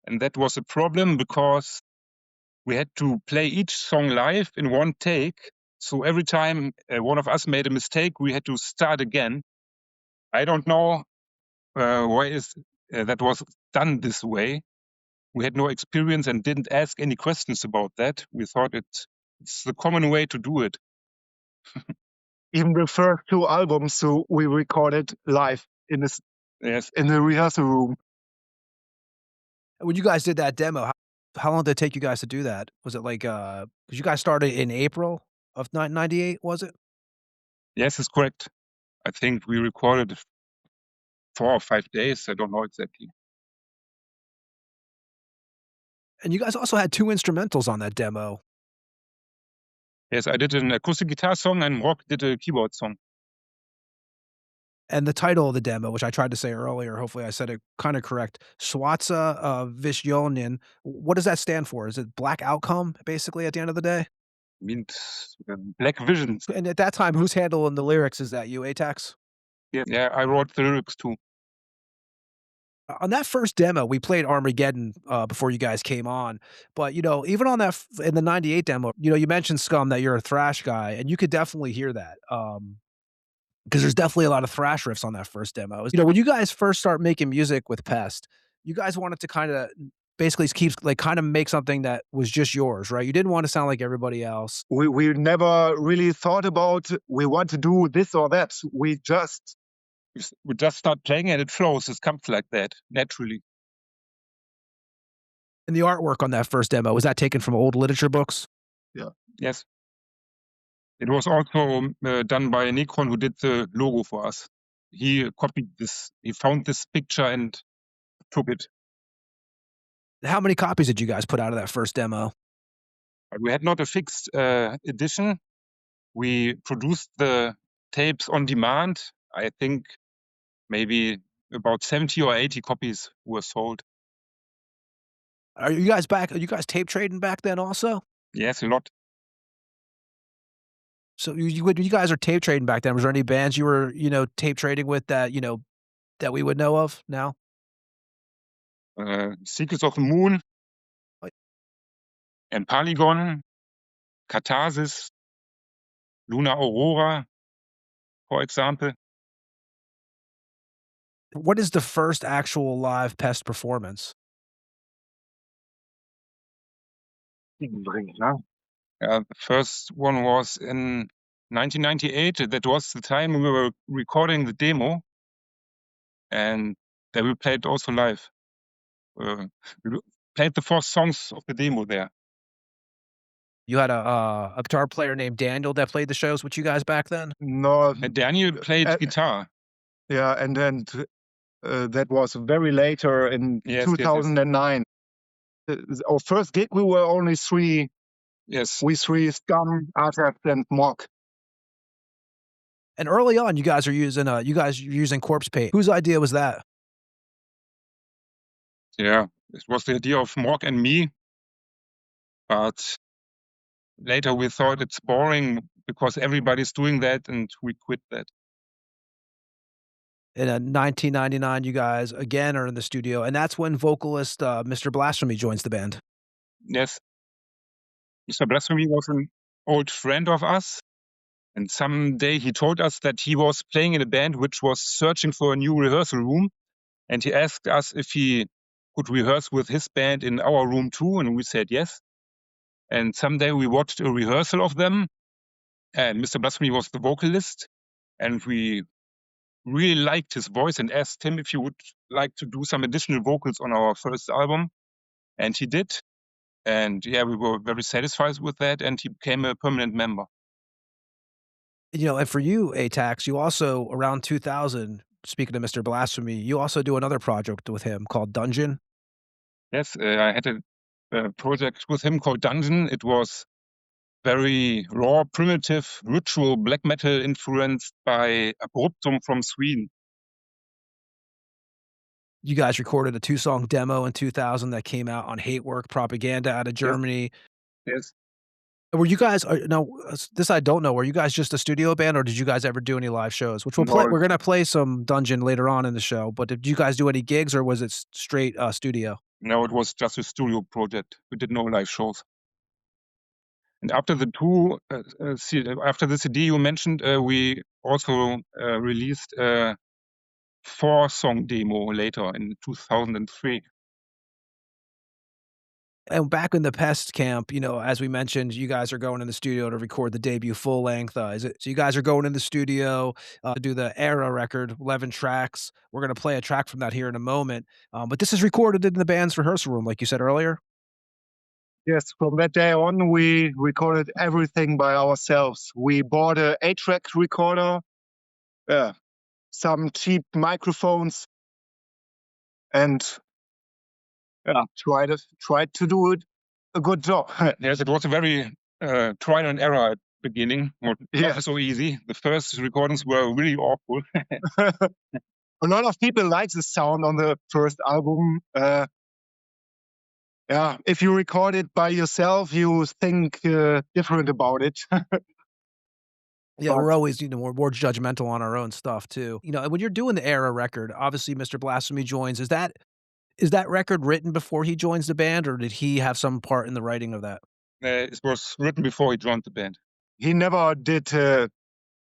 And that was a problem because we had to play each song live in one take. So every time one of us made a mistake, we had to start again. I don't know why that was done this way. We had no experience and didn't ask any questions about that. We thought it's the common way to do it. Even the first two albums, so we recorded live in this Yes. in the rehearsal room. When you guys did that demo, how long did it take you guys to do that? Was it like, 'cause you guys started in April of 98, was it? Yes, it's correct. I think we recorded 4 or 5 days. I don't know exactly. And you guys also had 2 instrumentals on that demo. Yes, I did an acoustic guitar song and Rock did a keyboard song. And the title of the demo, which I tried to say earlier, hopefully I said it kinda correct, Schwarze Visionen. What does that stand for? Is it black outcome, basically, at the end of the day? Means Black Visions. And at that time, who's handling the lyrics? Is that you, Atax? Yeah, I wrote the lyrics too. On that first demo, we played Armageddon, before you guys came on, but, you know, even on that in the '98 demo, you know, you mentioned, Scum, that you're a thrash guy, and you could definitely hear that, 'cause there's definitely a lot of thrash riffs on that first demo. You know, when you guys first start making music with Pest, you guys wanted to kinda basically kinda make something that was just yours, right? You didn't wanna sound like everybody else. We never really thought about we want to do this or that. We just We just start playing and it flows. It comes like that, naturally. And the artwork on that first demo, was that taken from old literature books? Yes. It was also done by Necron, who did the logo for us. He copied this. He found this picture and took it. How many copies did you guys put out of that first demo? We had not a fixed edition. We produced the tapes on demand. I think maybe about 70 or 80 copies were sold. Are you guys tape trading back then also? Yes, a lot. So when you guys are tape trading back then, was there any bands you were, you know, tape trading with that, you know, that we would know of now? Secrets of the Moon, Like and Polygon, Catharsis, Luna Aurora, for example. what is the first actual live Pest performance? The first one was in 1998. That was the time we were recording the demo, and then we played also live. We played the 4 songs of the demo there. You had a guitar player named Daniel that played the shows with you guys back then? no, And Daniel played guitar. yeah, and then that was very later in Yes, yes, yes. 2009. Our first gig, we were only 3. Yes. We 3: Scum, Atax, and Morgue. And early on, you guys are using corpse paint. Whose idea was that? Yeah, it was the idea of Morgue and me. But later we thought it's boring because everybody's doing that, and we quit that. In 1999, you guys again are in the studio, and that's when vocalist Mr. Blasphemy joins the band. Yes. Mr. Blasphemy was an old friend of us. And someday he told us that he was playing in a band which was searching for a new rehearsal room. And he asked us if he could rehearse with his band in our room too. And we said yes. And someday we watched a rehearsal of them. And Mr. Blasphemy was the vocalist. And we really liked his voice and asked him if he would like to do some additional vocals on our first album. And he did. And yeah, we were very satisfied with that. And he became a permanent member. You know, and for you, Atax, you also, around 2000, speaking of Mr. Blasphemy, you also do another project with him called Dungeon. Yes, I had a project with him called Dungeon. It was very raw, primitive, ritual black metal influenced by Abruptum from Sweden. You guys recorded a 2-song demo in 2000 that came out on Hate Work Propaganda out of Germany. Yes. Were you guys now, this I don't know, were you guys just a studio band, or did you guys ever do any live shows? Which we'll play. No. We're gonna play some Dungeon later on in the show, but did you guys do any gigs, or was it straight studio? No, it was just a studio project. We did no live shows. And after the after the CD you mentioned, we also released a 4-song demo later in 2003. And back in the Pest camp, you know, as we mentioned, you guys are going in the studio to record the debut full length. Is it so? You guys are going in the studio to do the Era record, 11 tracks. We're gonna play a track from that here in a moment. But this is recorded in the band's rehearsal room, like you said earlier. Yes, from that day on, we recorded everything by ourselves. We bought a 8-track recorder, some cheap microphones, and tried to do it a good job. Yes, it was a very trial and error at the beginning. Not Yeah. so easy. The first recordings were really awful. A lot of people like the sound on the first album. If you record it by yourself, you think different about it. Yeah, we're always, you know, we're more judgmental on our own stuff too. You know, when you're doing the Era record, obviously Mr. Blasphemy joins. Is that record written before he joins the band, or did he have some part in the writing of that? It was written before he joined the band. He never did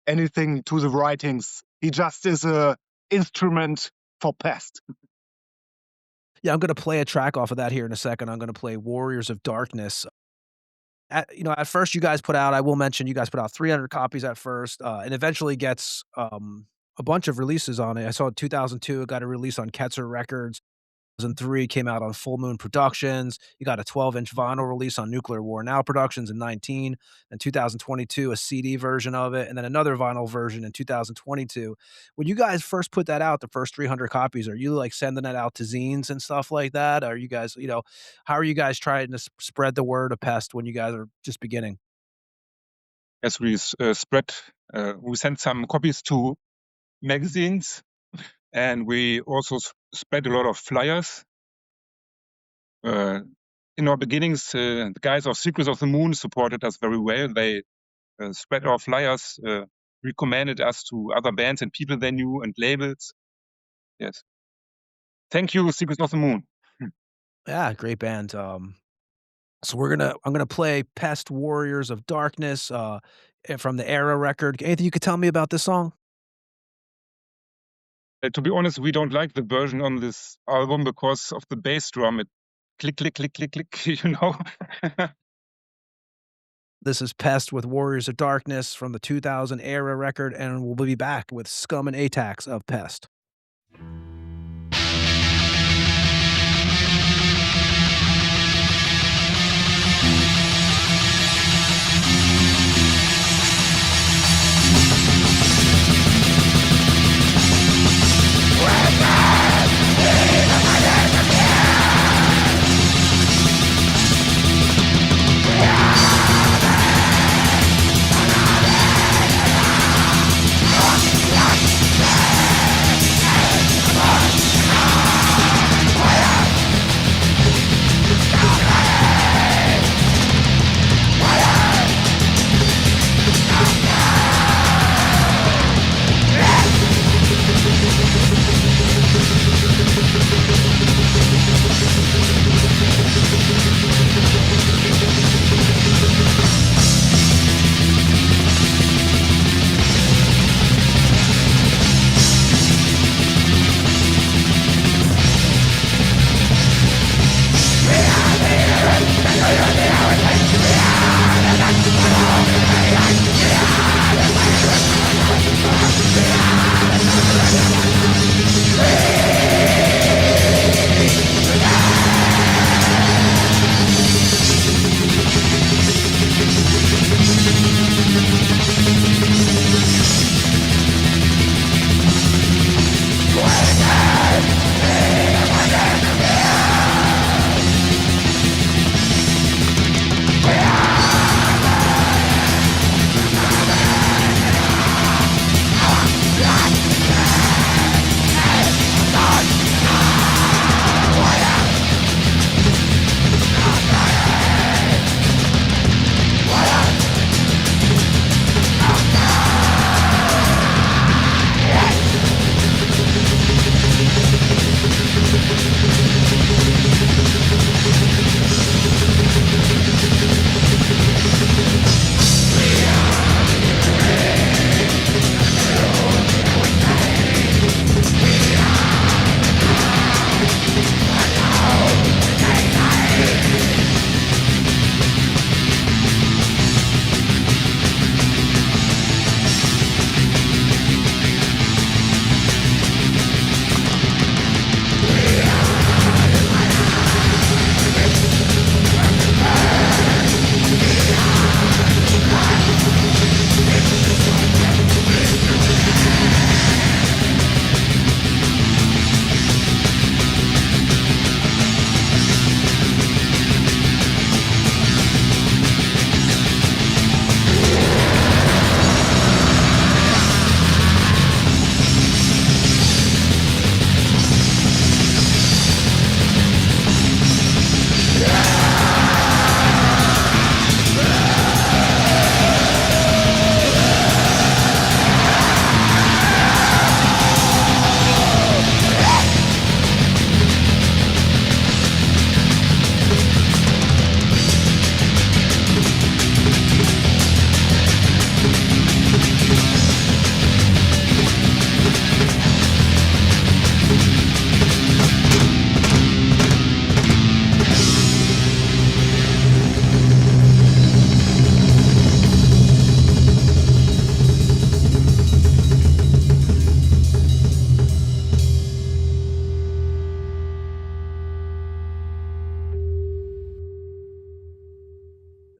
anything to the writings. He just is a instrument for Pest. Yeah, I'm gonna play a track off of that here in a second. I'm gonna play Warriors of Darkness. At first you guys put out, I will mention, you guys put out 300 copies at first, and eventually gets a bunch of releases on it. I saw in 2002 it got a release on Ketzer Records. 2003 came out on Full Moon Productions. You got a 12-inch vinyl release on Nuclear War Now Productions in 19. In 2022, a CD version of it, and then another vinyl version in 2022. When you guys first put that out, the first 300 copies, are you like sending that out to zines and stuff like that? Are you guys, you know, how are you guys trying to spread the word of Pest when you guys are just beginning? As we we sent some copies to magazines, and we also spread a lot of flyers. In our beginnings, the guys of Secrets of the Moon supported us very well. They spread our flyers, recommended us to other bands and people they knew and labels. Yes. Thank you, Secrets of the Moon. Yeah, great band. So I'm gonna play Pest Warriors of Darkness from the Era record. Anything you could tell me about this song? To be honest, we don't like the version on this album because of the bass drum. It click, click, click, click, click, you know? This is Pest with Warriors of Darkness from the 2000 Era record, and we'll be back with Scum and Atax of Pest. Yeah.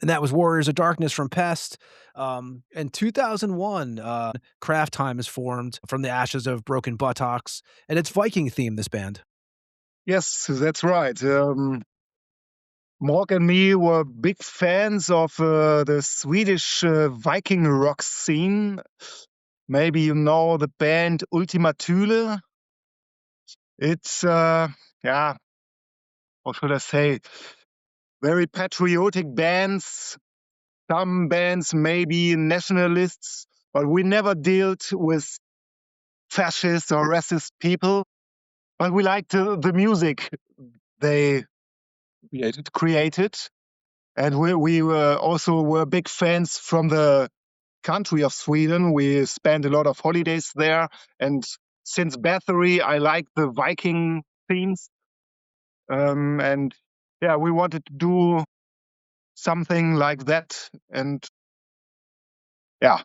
And that was Warriors of Darkness from Pest. In 2001, Kraftheim is formed from the ashes of broken buttocks, and it's Viking themed, this band. Yes, that's right. Morg and me were big fans of the Swedish Viking rock scene. Maybe you know the band Ultima Thule. It's, how should I say, very patriotic bands. Some bands may be nationalists, but we never dealt with fascist or racist people. But we liked the music they created. And we were big fans from the country of Sweden. We spent a lot of holidays there. And since Bathory, I like the Viking themes. And yeah, we wanted to do something like that. And yeah,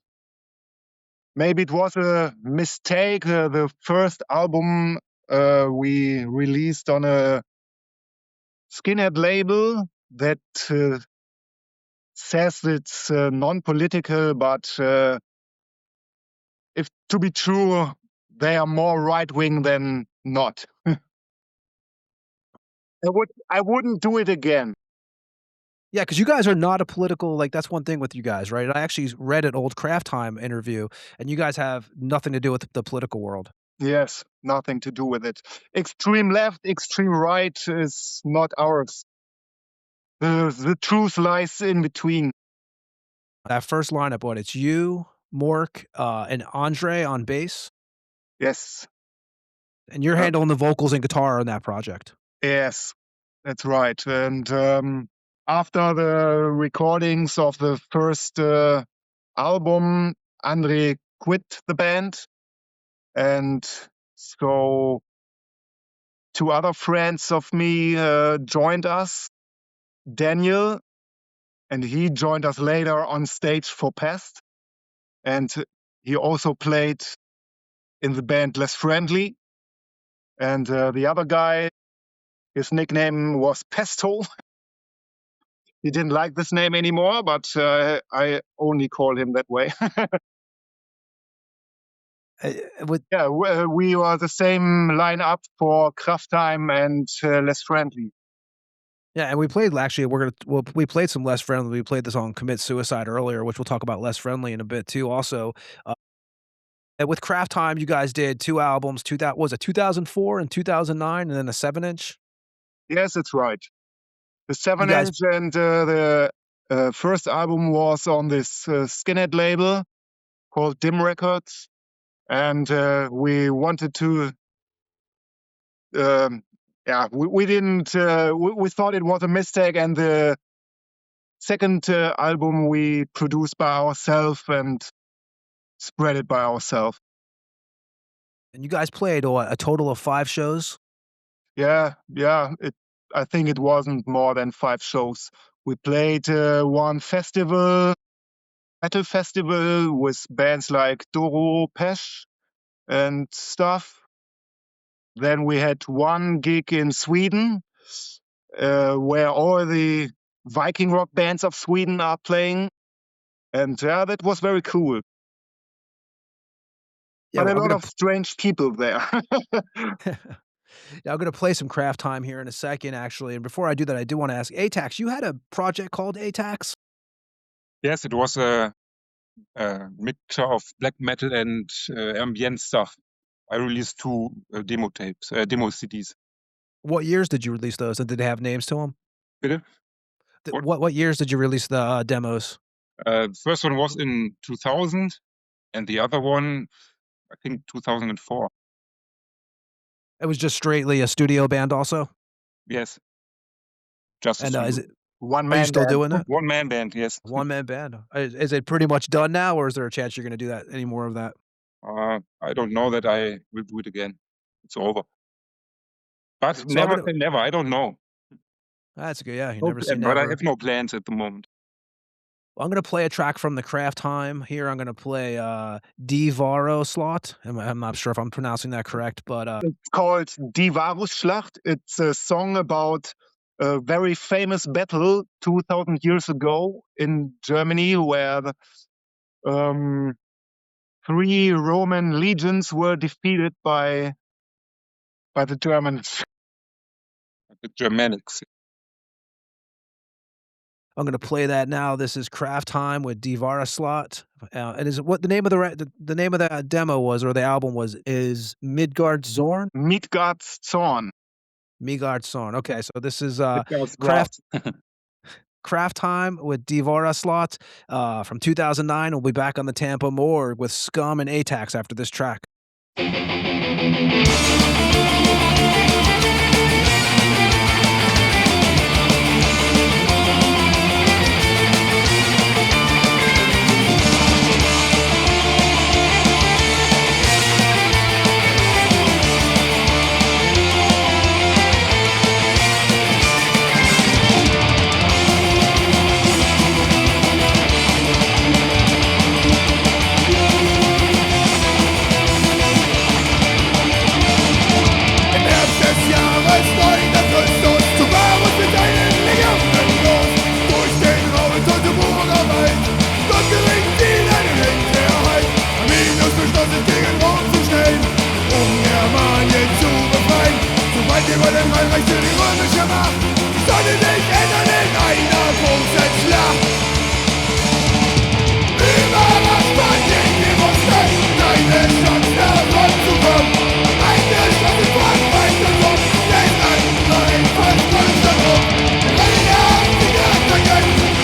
maybe it was a mistake. The first album we released on a skinhead label that says it's non-political, but if to be true, they are more right-wing than not. I wouldn't do it again. Yeah, because you guys are not a political, like, that's one thing with you guys, right? I actually read an old Kraftheim interview, and you guys have nothing to do with the political world. Yes, nothing to do with it. Extreme left, extreme right is not ours. The truth lies in between. That first lineup, what, it's you, Mork, and Andre on bass, Yes, and you're handling the vocals and guitar on that project. yes, that's right. And after the recordings of the first album, Andre quit the band. And so two other friends of me joined us, Daniel, and he joined us later on stage for Pest. And he also played in the band Less Friendly. And the other guy, his nickname was Pesto. He didn't like this name anymore, but I only call him that way. Yeah, we were the same lineup for Kraftheim and Less Friendly. Yeah, and we played actually. We played some Less Friendly. We played the song "Commit Suicide" earlier, which we'll talk about Less Friendly in a bit too. Also, and with Kraftheim, you guys did 2 albums. Was it 2004 and 2009, and then a 7-inch. Yes, that's right. The You guys, 7-inch and the first album was on this skinhead label called Dim Records. And we wanted to, we didn't, we thought it was a mistake. And the second album we produced by ourselves and spread it by ourselves. and you guys played a total of 5 shows. Yeah. I think it wasn't more than 5 shows. We played one festival, metal festival, with bands like Doro, Pesh, and stuff. Then we had one gig in Sweden, where all the Viking rock bands of Sweden are playing. And yeah, that was very cool. Yeah, But well, a lot of strange people there. Yeah, I'm gonna play some Kraftheim here in a second, actually. And before I do that, I do want to ask Atax. You had a project called Atax. Yes, it was a mixture of black metal and ambient stuff. I released 2 demo tapes, demo CDs. What years did you release those, and did they have names to them? Bitte? What years did you release the demos? The first one was in 2000, and the other one, I think 2004. It was just straightly a studio band, also. Yes, just a And is studio. it? One Are you man still band. doing that? One-man band, yes. One man band. Is it pretty much done now, or is there a chance you're gonna do that any more of that? I don't know that I will do it again. It's over. But So never say never. I don't know. That's good. Yeah, you never say But I never. have no plans at the moment. I'm gonna play a track from the Kraftheim here. I'm gonna play Die Varusschlacht. I'm not sure if I'm pronouncing that correct, but It's called Die Varusschlacht. It's a song about a very famous battle 2,000 years ago in Germany where 3 Roman legions were defeated by the Germans. The Germanics. I'm going to play that now. This is Kraftheim with Die Varusschlacht. And is what the name of the name of the demo was, or the album was, is Midgard Zorn? Midgard's Zorn. Midgard Zorn. Okay, so this is Midgard's Kraftheim with Die Varusschlacht from 2009. We'll be back on the Tampa Morgue with Scum and Atax after this track. Über den Rheinreich für die römische Macht sollte sich ändern in einer großen Schlacht. Überrascht man den Demonstranten, deine Chance heranzukommen. Eingeschlossen Frankreich und Rom, den Angriff von Konstantin. Eine einzige Attacke,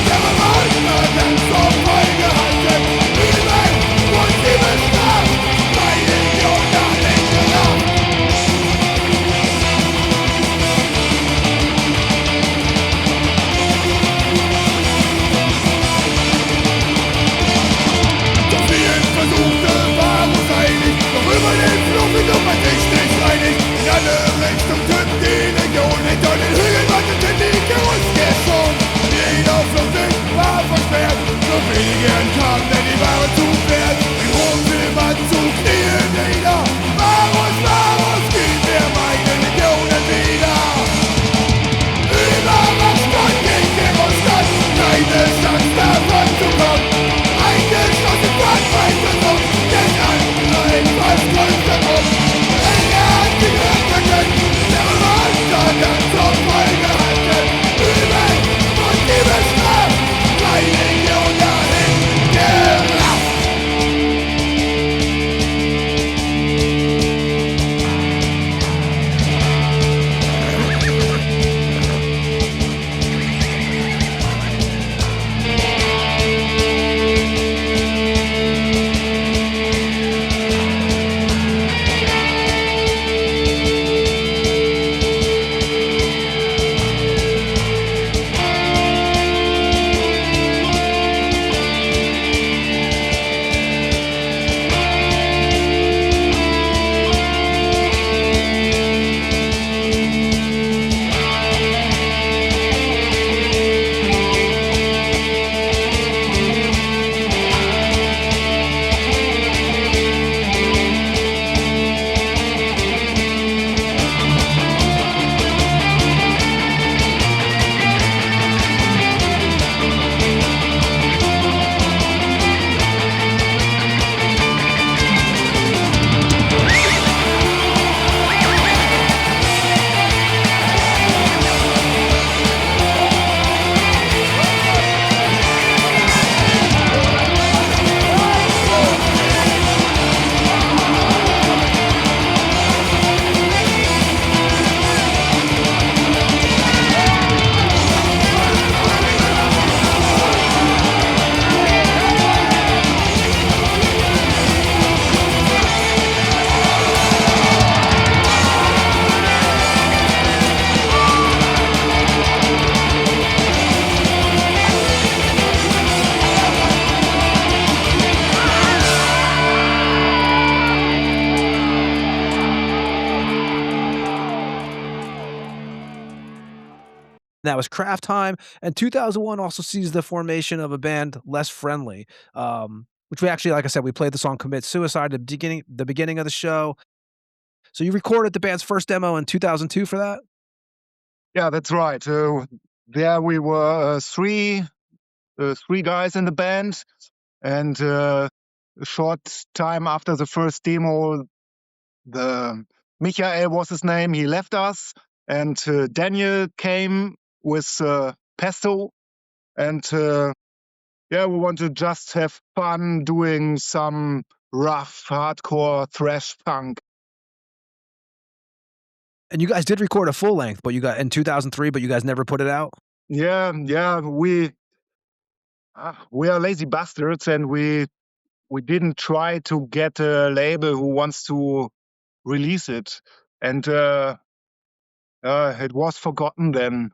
der Revolver dann zur Folge hatte. Übel und sie bestraft, bei Legion nach linke Raum. Versuchte Varus eilig, doch über den Fluss sind man sich nicht einig. In alle Richtungen töten die Legion, hinter den Hügeln warteten die Cherusker schon. Jeder Flussweg war versperrt, nur wenige entkamen, denn die waren zu schwer. In Rom will man zu Knien nieder. Varus, Varus, gib mir meine Legionen wieder. Überrascht man gegen Demonstranten, keine Chance davon zu kommen. Eingeschlossen Frankreich und Rom, den Angriff als Konstantin. Eine einzige Attacke, der Revolver dann zur Folge hatte. Übel und die bestraft, drei Legionen dahin gerafft. That was Kraftheim, and 2001 also sees the formation of a band Less Friendly, which we actually, like I said, we played the song "Commit Suicide" at the beginning of the show. So you recorded the band's first demo in 2002 for that? Yeah, that's right. There we were three guys in the band, and a short time after the first demo, the Michael was his name. He left us, and Daniel came with Pesto, and yeah, we want to just have fun doing some rough, hardcore thrash punk. And you guys did record a full length, but you got in 2003, but you guys never put it out. Yeah, we are lazy bastards, and we didn't try to get a label who wants to release it, and it was forgotten then.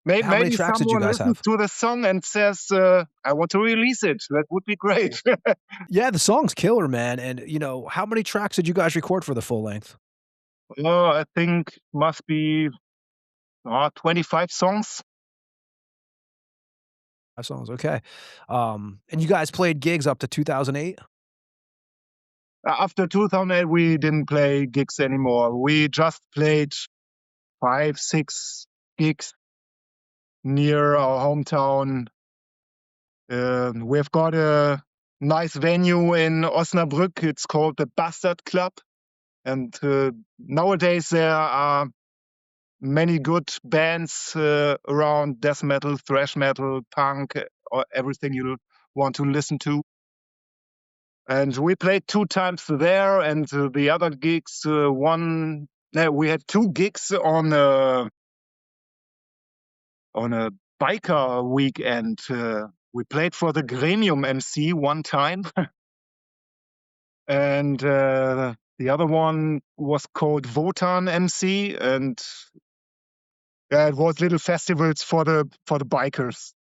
How many Maybe tracks did you someone guys listens have? to the song and says, "I want to release it." That would be great. Yeah, the song's killer, man. And how many tracks did you guys record for the full length? I think must be 25 songs. 5 songs, okay. And you guys played gigs up to 2008? After 2008, we didn't play gigs anymore. We just played 5, 6 gigs near our hometown. We've got a nice venue in Osnabrück. It's called the Bastard Club. And nowadays there are many good bands around death metal, thrash metal, punk, or everything you want to listen to. And we played 2 times there, and the other gigs, we had 2 gigs on a biker weekend. We played for the Gremium MC one time, and the other one was called Wotan MC, and it was little festivals for the bikers.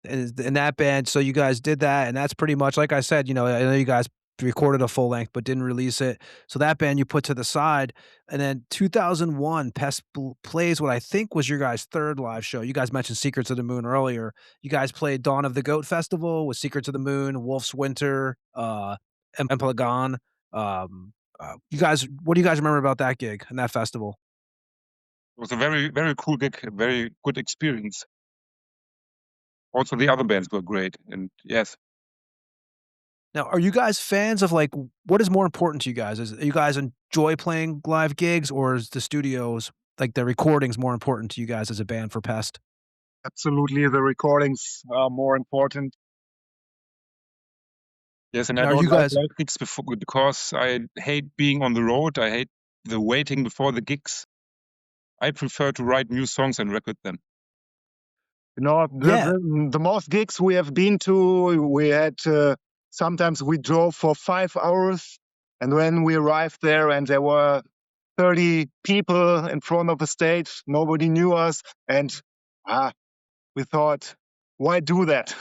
In that band, so you guys did that, and that's pretty much like I said, I know you guys recorded a full length but didn't release it. So that band you put to the side, and then 2001, plays what I think was your guys' 3rd live show. You guys mentioned Secrets of the Moon earlier. You guys played Dawn of the Goat Festival with Secrets of the Moon, Wolf's Winter, and Plagan. What do you guys remember about that gig and that festival? It was a very, very cool gig, a very good experience. Also, the other bands were great, and yes. Now, are you guys fans of what is more important to you guys? You guys enjoy playing live gigs, or is the studios, like the recordings, more important to you guys as a band for Pest? Absolutely, the recordings are more important. Yes, and And I are don't you like guys- live gigs because I hate being on the road. I hate the waiting before the gigs. I prefer to write new songs and record them. Yeah. The most gigs we have been to, we had sometimes we drove for 5 hours, and when we arrived there and there were 30 people in front of the stage, nobody knew us, and we thought, why do that?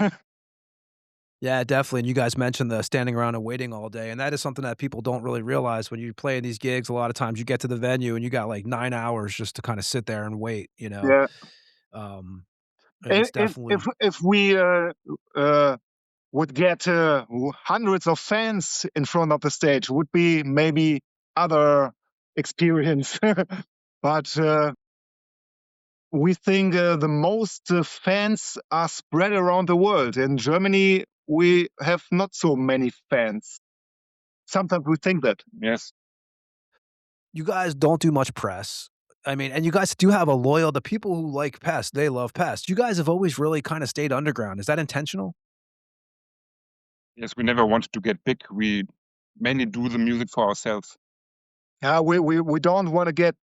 Yeah, definitely. And you guys mentioned the standing around and waiting all day. And that is something that people don't really realize when you play these gigs. A lot of times you get to the venue and you got like 9 hours just to kind of sit there and wait, Yeah. Um, and it's definitely. If we would get hundreds of fans in front of the stage, would be maybe other experience. But we think the most fans are spread around the world. In Germany, we have not so many fans. Sometimes we think that. Yes. You guys don't do much press. I mean, and you guys do have the people who like Pest, they love Pest. You guys have always really kind of stayed underground. Is that intentional? Yes, we never wanted to get big. We mainly do the music for ourselves. Yeah, we don't want to get.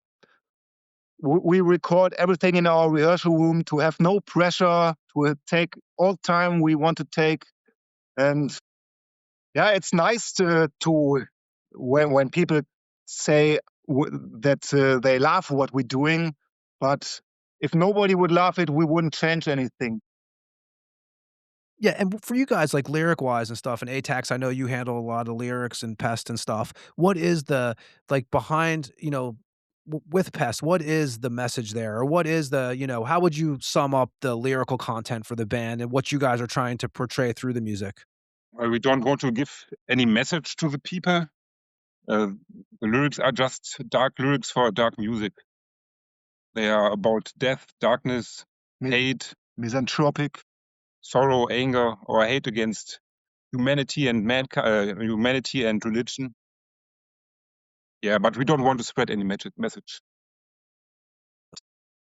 We record everything in our rehearsal room to have no pressure, to take all time we want to take, and yeah, it's nice to when people say that they love what we're doing, but if nobody would love it, we wouldn't change anything. Yeah, and for you guys, like lyric-wise and stuff, and Atax, I know you handle a lot of lyrics and Pest and stuff. What is the behind, with Pest, what is the message there? Or what is how would you sum up the lyrical content for the band and what you guys are trying to portray through the music? We don't want to give any message to the people. The lyrics are just dark lyrics for dark music. They are about death, darkness, Mi- hate, Misanthropic. sorrow, anger, or hate against humanity and humanity and religion. Yeah, but we don't want to spread any message.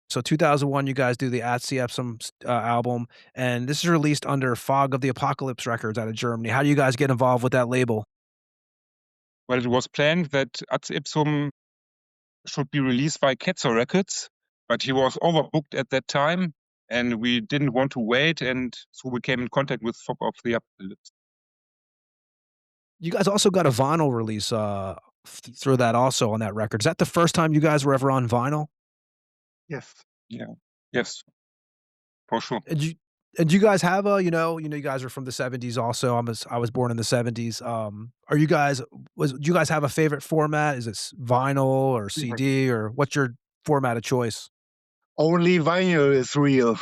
So 2001, you guys do the album, and this is released under Fog of the Apocalypse Records out of Germany. How do you guys get involved with that label? Well, it was planned that Ad Ipsum should be released by Ketzer Records, but he was overbooked at that time, and we didn't want to wait, and so we came in contact with Fog of the Apocalypse. You guys also got a vinyl release through that also on that record. Is that the first time you guys were ever on vinyl? Yes. Yeah. Yes. For sure. And you guys have a, you guys are from the 70s also. I was born in the 70s. Do you guys have a favorite format? Is it vinyl or CD or what's your format of choice? Only vinyl is real.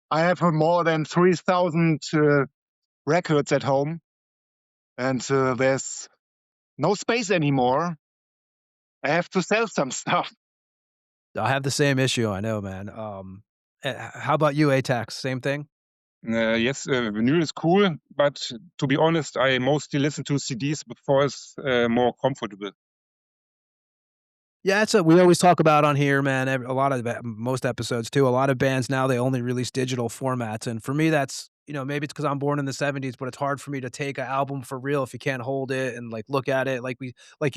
I have more than 3,000 records at home, and there's no space anymore. I have to sell some stuff. I have the same issue. I know, man. How about you, Atax? Same thing? Yes, vinyl is cool, but to be honest, I mostly listen to CDs before it's more comfortable. Yeah, we always talk about on here, man. Most episodes too. A lot of bands now they only release digital formats, and for me, that's maybe it's because I'm born in the '70s, but it's hard for me to take an album for real if you can't hold it and like look at it. Like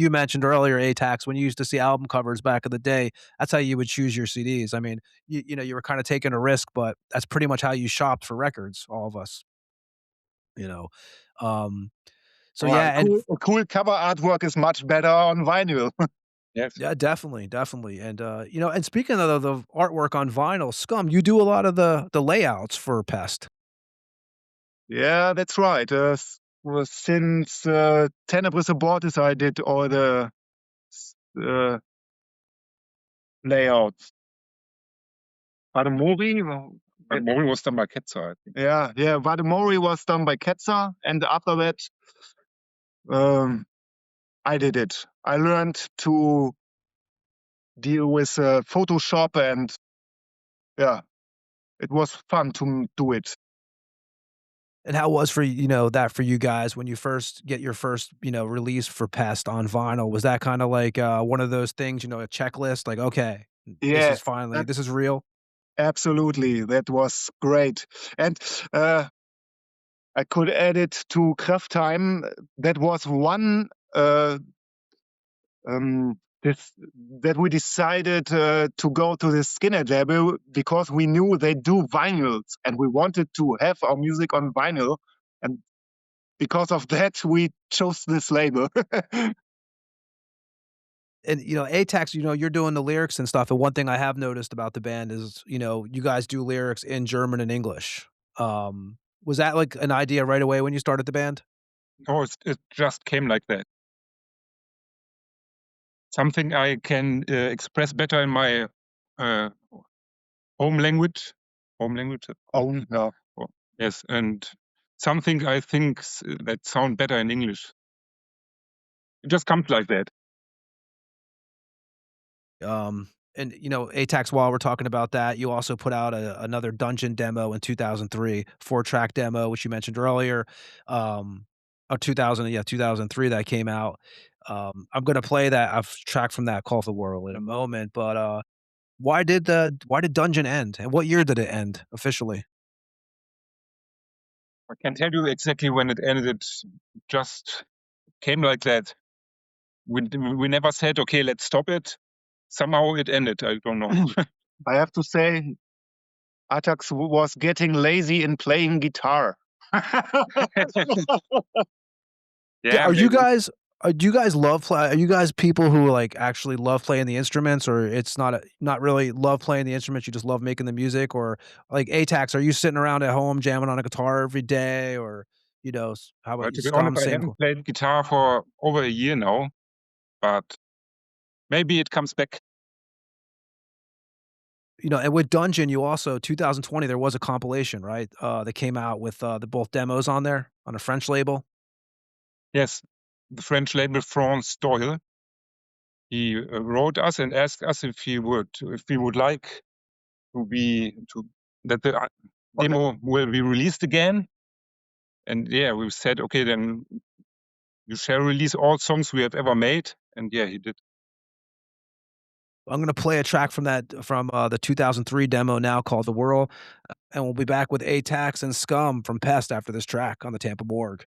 you mentioned earlier, Atax, when you used to see album covers back in the day, that's how you would choose your CDs. I mean, you were kind of taking a risk, but that's pretty much how you shopped for records. All of us, you know. So Well, yeah, a cool cover artwork is much better on vinyl. Yes. Yeah, definitely, definitely. And and speaking of the artwork on vinyl, Scum, you do a lot of the layouts for Pest. Yeah, that's right. Since Tenebris Abortis, I did all the layouts. Vademori? Vademori was done by Ketzer, I think. Yeah. Vademori was done by Ketzer, and after that, I did it. I learned to deal with Photoshop, and yeah, it was fun to do it. And how was for that for you guys when you first get your first release for Pest on vinyl? Was that kind of like one of those things, a checklist? Like, okay, Yeah, this is real. Absolutely, that was great, and I could add it to Kraftheim. That was one that we decided to go to the Skinhead label because we knew they do vinyls, and we wanted to have our music on vinyl, and because of that, we chose this label. And Atax, you're doing the lyrics and stuff. And one thing I have noticed about the band is, you guys do lyrics in German and English. Was that like an idea right away when you started the band? No, it just came like that. Something I can express better in my home language. Yeah. Yes, and something I think that sound better in English. It just comes like that. And Atax, while we're talking about that, you also put out another dungeon demo in 2003, 4-track demo, which you mentioned earlier. Or 2003 that came out. I'm gonna play a track from that called the Whirl in a moment, but why did Dungeon end? And what year did it end officially? I can't tell you exactly when it ended. It just came like that. We never said, okay, let's stop it. Somehow it ended. I don't know. I have to say, Atax was getting lazy in playing guitar. Yeah, are you guys? Do you guys are you guys people who like actually love playing the instruments, or it's not really love playing the instruments? You just love making the music, or like Atax? Are you sitting around at home jamming on a guitar every day, or how about To you, be honest, I haven't played guitar for over a year now, but maybe it comes back. And with Dungeon, you also 2020 there was a compilation, right? That came out with the both demos on there on a French label. Yes. the French label France Doyle. He wrote us and asked us if we would like that the demo will be released again. And yeah, we said, okay, then you shall release all songs we have ever made. And yeah, he did. I'm going to play a track from the 2003 demo now called The Whirl. And we'll be back with Atax and Scum from Pest after this track on the Tampa Morgue.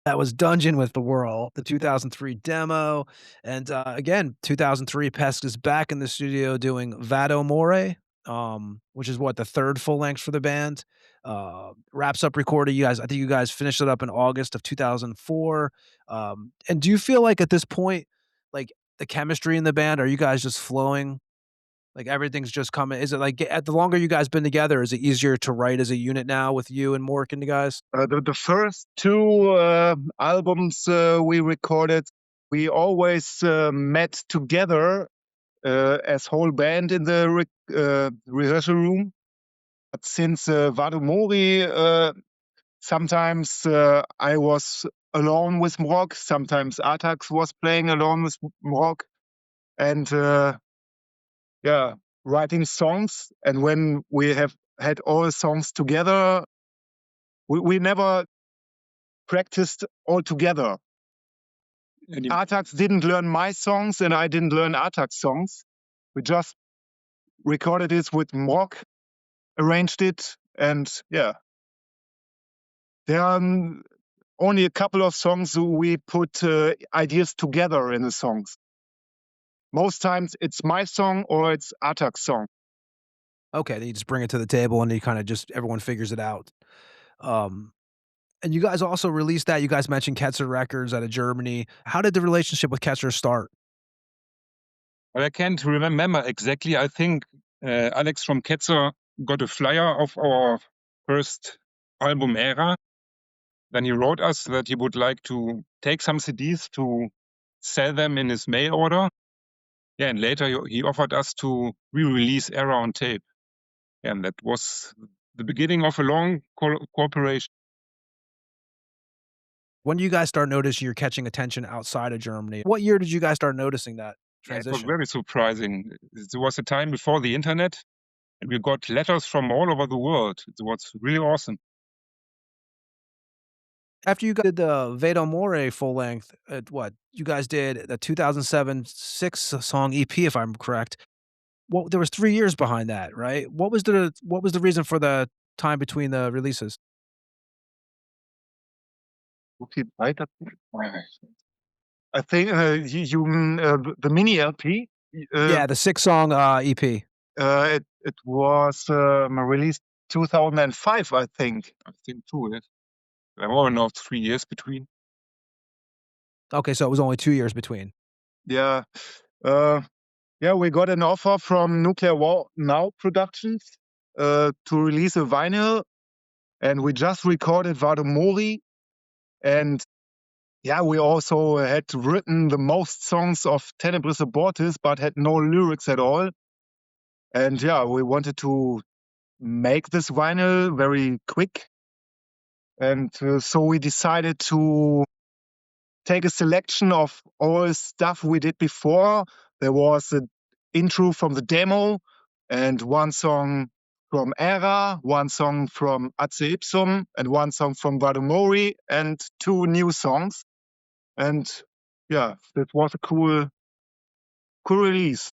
That was Dungeon with the Whirl, the 2003 demo. And again, 2003, Pest is back in the studio doing Vado More, which is what, the third full length for the band. Wraps up recording. I think you guys finished it up in August of 2004. And do you feel like at this point, like the chemistry in the band, are you guys just flowing? Like everything's just coming. Is it like the longer you guys been together, is it easier to write as a unit now with you and Mork and the guys? The first two albums we recorded, we always met together as whole band in the rehearsal room. But since Vado Mori, sometimes I was alone with Mork, sometimes Atax was playing alone with Mork, and writing songs. And when we have had all songs together, we never practiced all together. Atax didn't learn my songs and I didn't learn Atax songs. We just recorded it with Mork, arranged it, and yeah. There are only a couple of songs we put ideas together in the songs. Most times it's my song or it's Atax song. Okay, then you just bring it to the table and you kind of just everyone figures it out. And you guys also released that. You guys mentioned Ketzer Records out of Germany. How did the relationship with Ketzer start? Well, I can't remember exactly. I think Alex from Ketzer got a flyer of our first album Era. Then he wrote us that he would like to take some CDs to sell them in his mail order. Yeah, and later he offered us to re-release Era on tape. Yeah, and that was the beginning of a long cooperation. When do you guys start noticing you're catching attention outside of Germany? What year did you guys start noticing that Yeah, it was transition? very surprising. It was a time before the internet, and we got letters from all over the world. It was really awesome. After you guys did the Vado More full length, you guys did the 2007 6-song EP, if I'm correct. Well, there was 3 years behind that, right? What was the reason for the time between the releases? I think you mean the mini LP. Yeah, the 6-song EP. It was released 2005, I think. I think too, yes. There were not 3 years between. Okay, so it was only 2 years between. Yeah. We got an offer from Nuclear War Now Productions to release a vinyl, and we just recorded Vado Mori. And yeah, we also had written the most songs of Tenebris Abortis, but had no lyrics at all. And yeah, we wanted to make this vinyl very quick. And so we decided to take a selection of all stuff we did before. There was an intro from the demo and one song from Era, one song from Atze Ipsum, and one song from Vado Mori, and 2 new songs. And yeah, that was a cool release.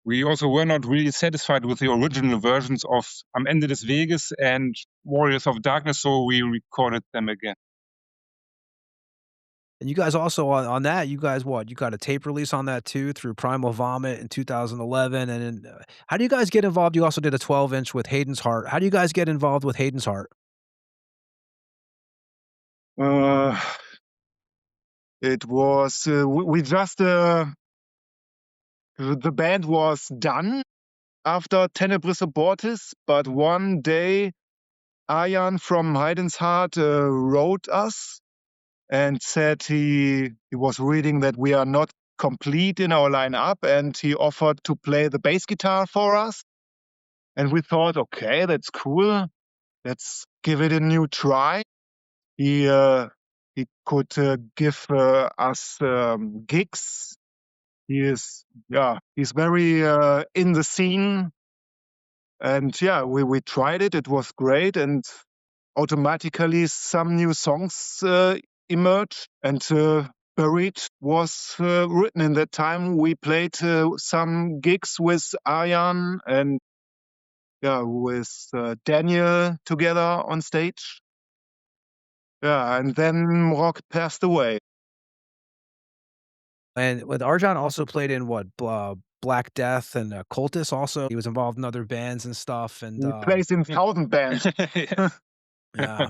We also were not really satisfied with the original versions of Am Ende des Weges and Warriors of Darkness, so we recorded them again. And you guys also on that, you guys You got a tape release on that too through Primal Vomit in 2011. And then, how do you guys get involved? You also did a 12-inch with Hayden's Heart. How do you guys get involved with Hayden's Heart? It was we just the band was done after Tenebris Abortis, but one day Arjan from Hayden's Heart wrote us and said he was reading that we are not complete in our lineup, and he offered to play the bass guitar for us. And we thought, okay, that's cool. Let's give it a new try. He could give us gigs. He's very in the scene. And yeah, we tried it. It was great, and automatically some new songs emerged. And Buried was written in that time. We played some gigs with Arjan and with Daniel together on stage. Yeah, and then Rock passed away. And with Arjan also played in what, Black Death and Cultus also. He was involved in other bands and stuff, and He plays in 1,000 bands. yeah.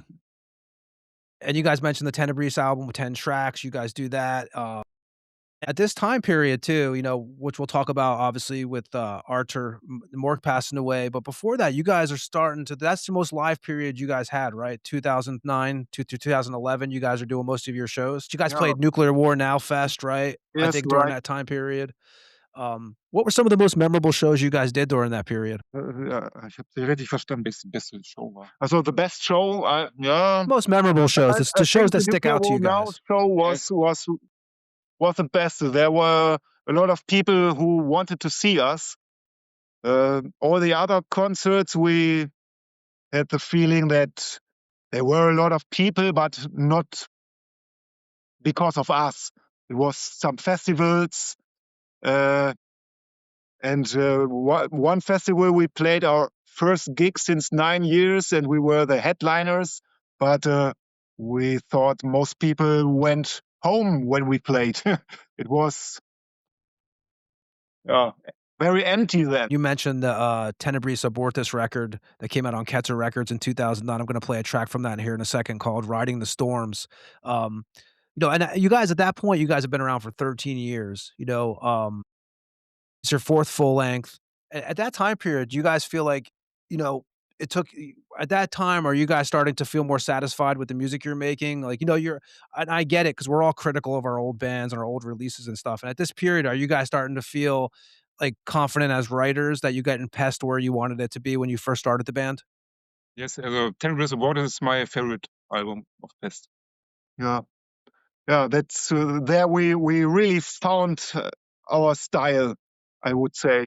And you guys mentioned the Tenebris album with 10 tracks. You guys do that. At this time period too, you know, which we'll talk about obviously with Arthur Mork passing away. But before that, you guys are starting to. That's the most live period you guys had, right? 2009 to 2011. You guys are doing most of your shows. You guys Yeah. played Nuclear War Now Fest, right? I Yes, think during right. that time period. What were some of the most memorable shows you guys did during that period? Ja, ich habe Sie richtig verstanden. Beste Show war. Also the best show, yeah. Most memorable shows, the shows think that the stick Nuclear out to you War Now guys. show was the best. There were a lot of people who wanted to see us. All the other concerts, we had the feeling that there were a lot of people, but not because of us. It was some festivals, and one festival we played our first gig since 9 years, and we were the headliners. But we thought most people went home when we played. It was very empty then. You mentioned the Tenebris Abortus record that came out on Ketzer Records in 2009. I'm going to play a track from that here in a second called "Riding the Storms." You know, and you guys at that point, you guys have been around for 13 years. You know, it's your fourth full length. At that time period, do you guys feel like, you know, it took at that time, are you guys starting to feel more satisfied with the music you're making? Like, you know, and I get it because we're all critical of our old bands and our old releases and stuff. And at this period, are you guys starting to feel like confident as writers that you got in Pest where you wanted it to be when you first started the band? Yes, Tenebris Abortus is my favorite album of Pest. Yeah, yeah. That's there we really found our style, I would say.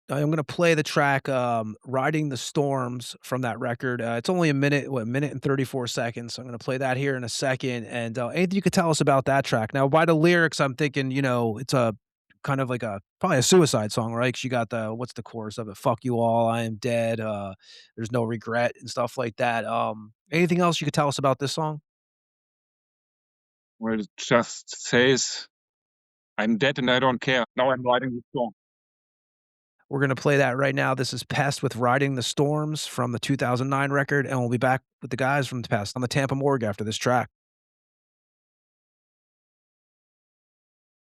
I'm gonna play the track, "Riding the Storms" from that record. It's only a minute and 34 seconds. So I'm gonna play that here in a second, and, anything you could tell us about that track? Now, by the lyrics, I'm thinking, you know, it's a kind of like probably a suicide song, right? 'Cause you got what's the chorus of it? "Fuck you all, I am dead, there's no regret," and stuff like that. Anything else you could tell us about this song? Where it just says, "I'm dead and I don't care. Now I'm riding the storm." We're gonna play that right now. This is Pest with "Riding the Storms" from the 2009 record, and we'll be back with the guys from Pest on the Tampa Morgue after this track.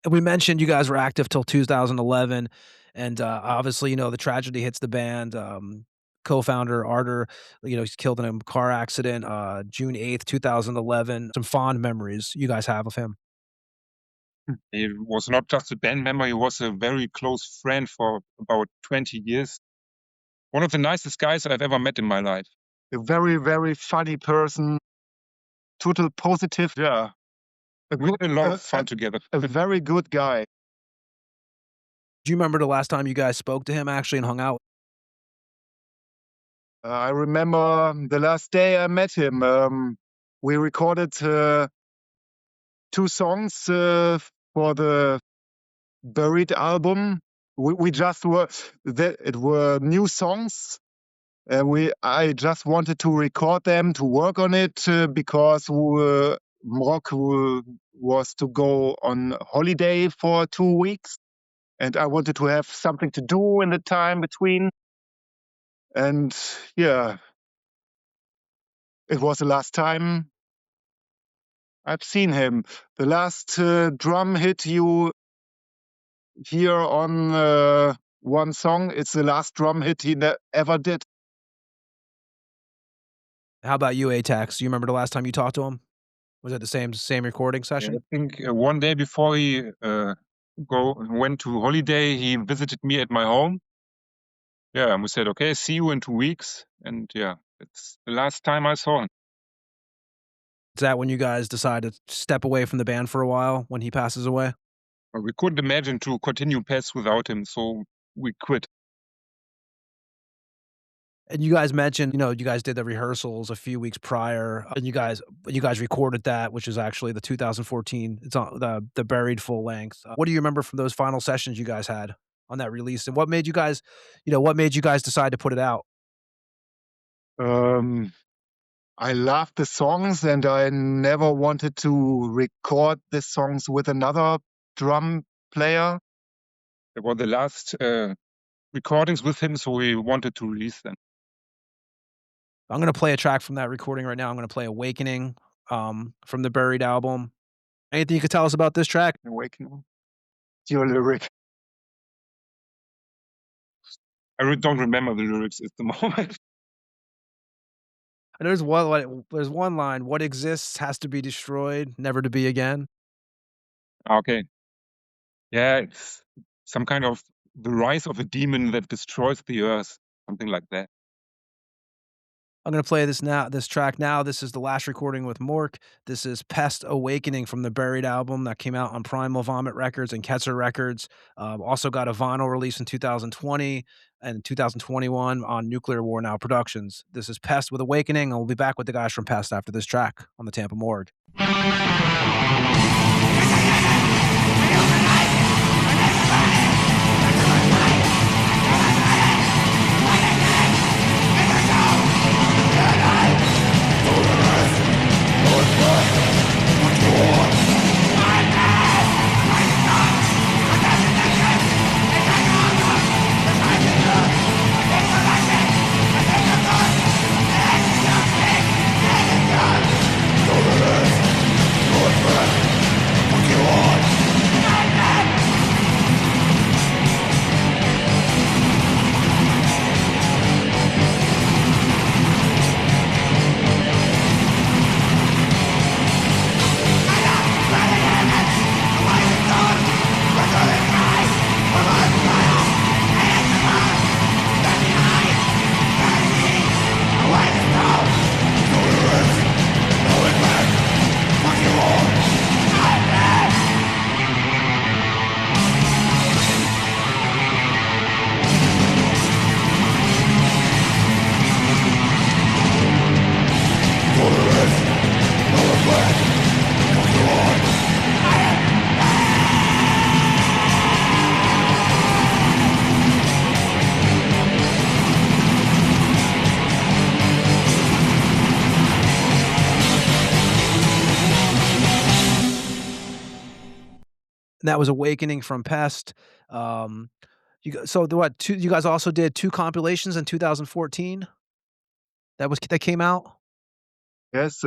And we mentioned you guys were active till 2011, and, obviously, you know, the tragedy hits the band. Co-founder Arter, you know, he's killed in a car accident, June 8th, 2011. Some fond memories you guys have of him. He was not just a band member, he was a very close friend for about 20 years. One of the nicest guys I've ever met in my life. A very, very funny person. Total positive. Yeah. We had a lot of fun together. A very good guy. Do you remember the last time you guys spoke to him actually and hung out? I remember the last day I met him. We recorded 2 songs for the Buried album. We just it were new songs. I just wanted to record them, to work on it, because Rock was to go on holiday for 2 weeks, and I wanted to have something to do in the time between. And yeah, it was the last time I've seen him. The last drum hit you hear on one song, it's the last drum hit he ever did. How about you, Atax? Do you remember the last time you talked to him? Was it the same recording I session? think one day before he went to holiday, he visited me at my home. Yeah, and we said, "Okay, see you in 2 weeks." And yeah, it's the last time I saw him. Is that when you guys decided to step away from the band for a while when he passes away? But we couldn't imagine to continue Pest without him, so we quit. And you guys mentioned, you know, you guys did the rehearsals a few weeks prior, and you guys recorded that, which is actually the 2014. It's on the Buried full length. What do you remember from those final sessions you guys had on that release, and what made you guys, you know, what made you guys decide to put it out? I love the songs, and I never wanted to record the songs with another drum player. They were the last recordings with him, so we wanted to release them. I'm gonna play a track from that recording right now. I'm gonna play Awakening from the Buried album. Anything you could tell us about this track? Awakening. Your lyric. I don't remember the lyrics at the moment. And there's one line, "What exists has to be destroyed, never to be again." Okay. Yeah, it's some kind of the rise of a demon that destroys the earth, something like that. I'm gonna play this track now. This is the last recording with Mork. This is Pest Awakening from the Buried album that came out on Primal Vomit Records and Ketzer Records. Also got a vinyl release in 2020 and 2021 on Nuclear War Now Productions. This is Pest with Awakening, and we'll be back with the guys from Pest after this track on the Tampa Morgue. And that was Awakening from Pest. You guys also did 2 compilations in 2014? That came out? Yes,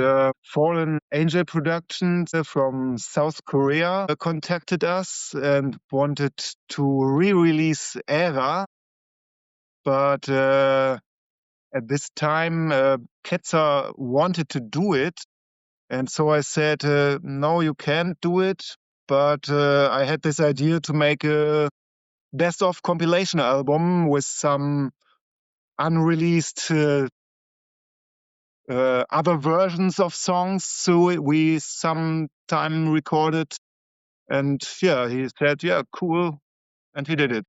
Fallen Angel Productions from South Korea contacted us and wanted to re-release Era, but at this time Ketzer wanted to do it, and so I said, no, you can't do it, but I had this idea to make a best-of compilation album with some unreleased other versions of songs, so we sometime recorded, and yeah, he said, yeah, cool, and he did it.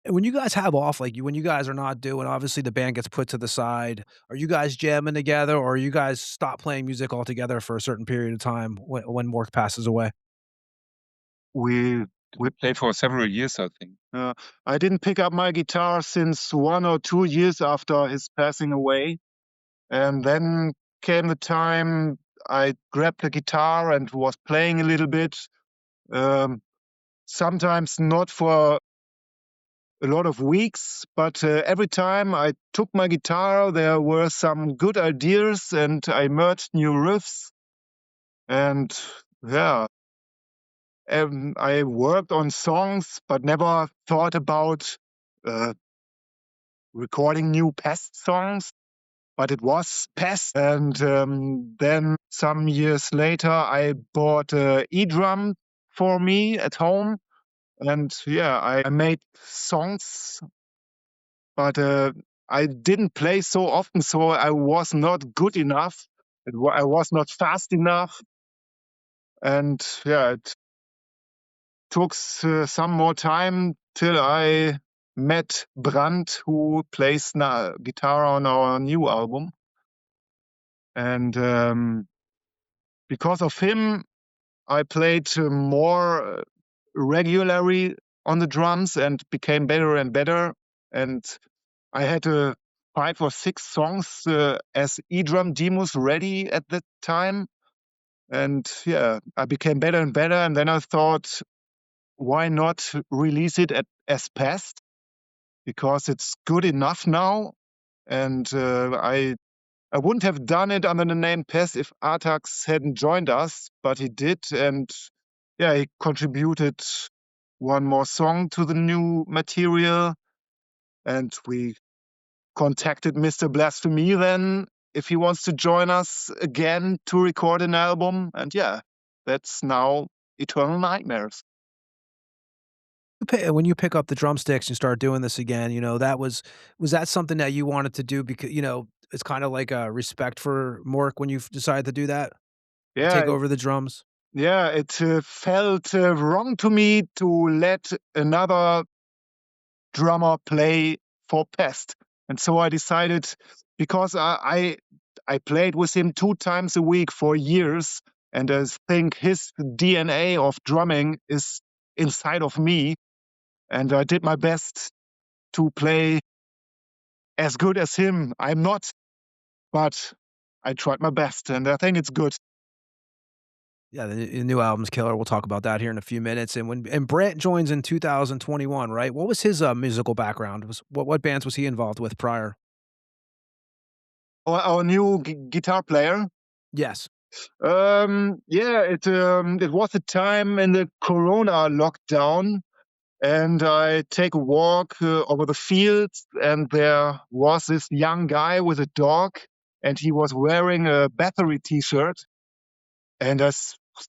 And when you guys have off, when you guys are not doing, obviously the band gets put to the side. Are you guys jamming together, or you guys stop playing music altogether for a certain period of time when Mork passes away? We played for several years, I think. I didn't pick up my guitar since 1 or 2 years after his passing away, and then came the time I grabbed the guitar and was playing a little bit. Sometimes not for a lot of weeks, but every time I took my guitar, there were some good ideas and I merged new riffs. And yeah, I worked on songs, but never thought about recording new Pest songs. But it was Pest. And then some years later, I bought an e-drum for me at home. And yeah, I made songs, but I didn't play so often, so I was not good enough. I was not fast enough. And yeah, it took some more time till I met Brandt, who plays guitar on our new album. And because of him, I played more regularly on the drums and became better and better. And I had a 5 or 6 songs as e-drum demos ready at that time. And yeah, I became better and better. And then I thought, why not release it as Pest? Because it's good enough now. And I wouldn't have done it under the name Pest if Atax hadn't joined us, but he did. And yeah, he contributed one more song to the new material. And we contacted Mr. Blasphemy then if he wants to join us again to record an album. And yeah, that's now Eternal Nightmares. When you pick up the drumsticks and start doing this again, was that something that you wanted to do because, it's kind of like a respect for Mork when you decided to do that? Yeah, Take over the drums? yeah, it felt wrong to me to let another drummer play for Pest. And so I decided, because I played with him 2 times a week for years, and I think his DNA of drumming is inside of me, and I did my best to play as good as him. I'm not, but I tried my best, and I think it's good. Yeah, the new album's killer. We'll talk about that here in a few minutes. And Brett joins in 2021, right? What was his musical background? What bands was he involved with prior? Our new guitar player. Yes. Yeah, it was a time in the Corona lockdown, and I take a walk over the fields, and there was this young guy with a dog, and he was wearing a Bathory t-shirt. And I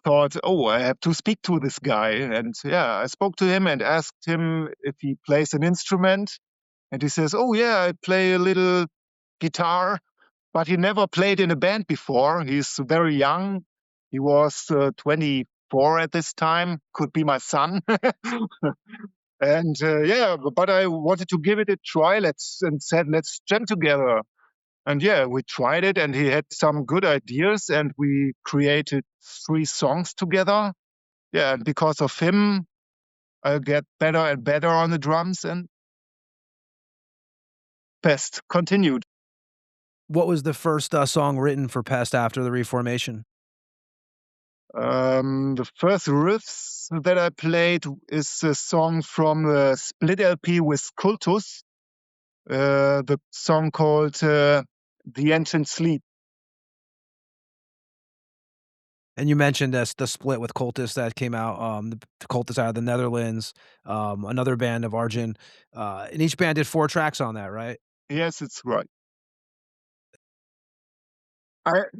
thought, oh, I have to speak to this guy. And yeah, I spoke to him and asked him if he plays an instrument. And he says, oh, yeah, I play a little guitar, but he never played in a band before. He's very young. He was 24 at this time, could be my son. And yeah, but I wanted to give it a try. And said, let's jam together. And yeah, we tried it, and he had some good ideas, and we created 3 songs together. Yeah, and because of him, I get better and better on the drums, and Pest continued. What was the first song written for Pest after the reformation? The first riffs that I played is a song from the split LP with Cultus, the song called The Ancient Sleep. And you mentioned the split with Cultus that came out, the Cultus out of the Netherlands, another band of Argent, and each band did 4 tracks on that, right? Yes, it's right.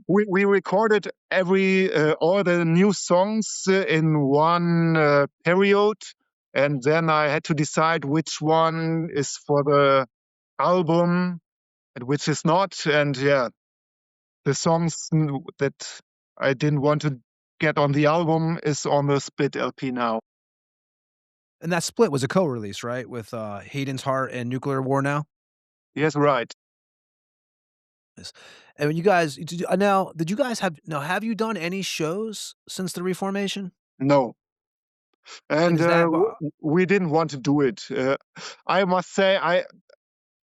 We recorded all the new songs in one period, and then I had to decide which one is for the album and which is not. And yeah, the songs that I didn't want to get on the album is on the split LP now. And that split was a co-release, right, with Hayden's Heart and Nuclear War Now? Yes, right. Yes. And when you guys did you guys have you done any shows since the reformation? No. And is that we didn't want to do it. I must say,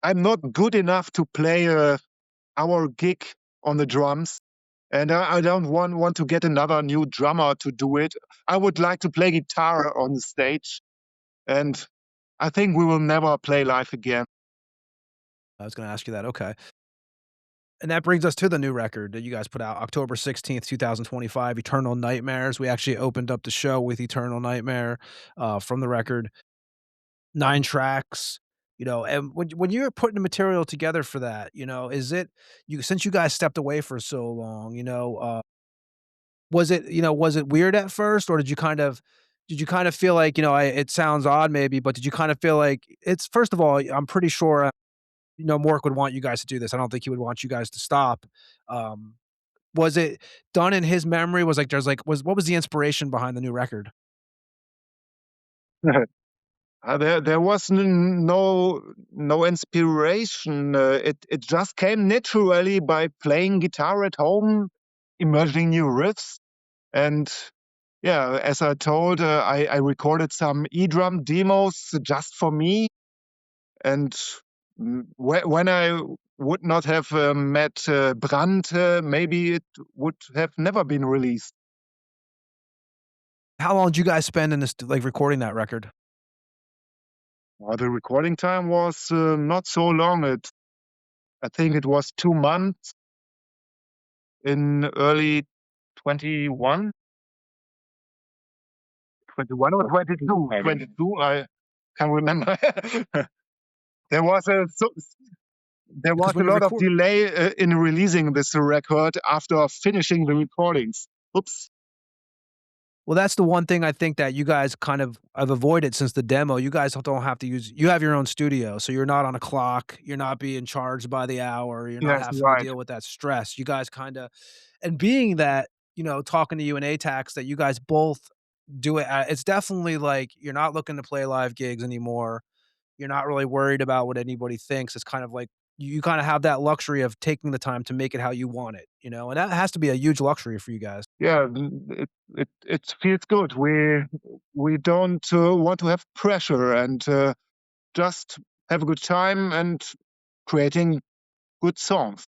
I'm not good enough to play our gig on the drums, and I don't want to get another new drummer to do it. I would like to play guitar on the stage, and I think we will never play live again. I was gonna ask you that, okay. And that brings us to the new record that you guys put out, October 16th, 2025, Eternal Nightmares. We actually opened up the show with Eternal Nightmare, from the record. 9 tracks, and when you're putting the material together for that, is it since you guys stepped away for so long, was it weird at first, or did you kind of feel like, it sounds odd maybe, but did you kind of feel like it's first of all, I'm pretty sure, Mork would want you guys to do this. I don't think he would want you guys to stop. Um, was it done in his memory? What was the inspiration behind the new record? There was no inspiration. It just came naturally by playing guitar at home, emerging new riffs, and yeah, as I told, I recorded some e-drum demos just for me, and when I would not have met Brandt, maybe it would have never been released. How long did you guys spend in this, like, recording that record? The recording time was not so long. I think it was 2 months in early 21. 21 or 22? 22, I can't remember. There was a when you lot of record- delay in releasing this record after finishing the recordings. Oops. Well, that's the one thing I think that you guys kind of have avoided since the demo. You guys don't have to you have your own studio, so you're not on a clock, you're not being charged by the hour, you're not Yes, having to right. deal with that stress. You guys kinda, and being that, talking to you and Atax, that you guys both do it at, it's definitely like you're not looking to play live gigs anymore. You're not really worried about what anybody thinks. It's kind of like you kinda have that luxury of taking the time to make it how you want it, and that has to be a huge luxury for you guys. Yeah, it feels good. We don't want to have pressure and just have a good time and creating good songs.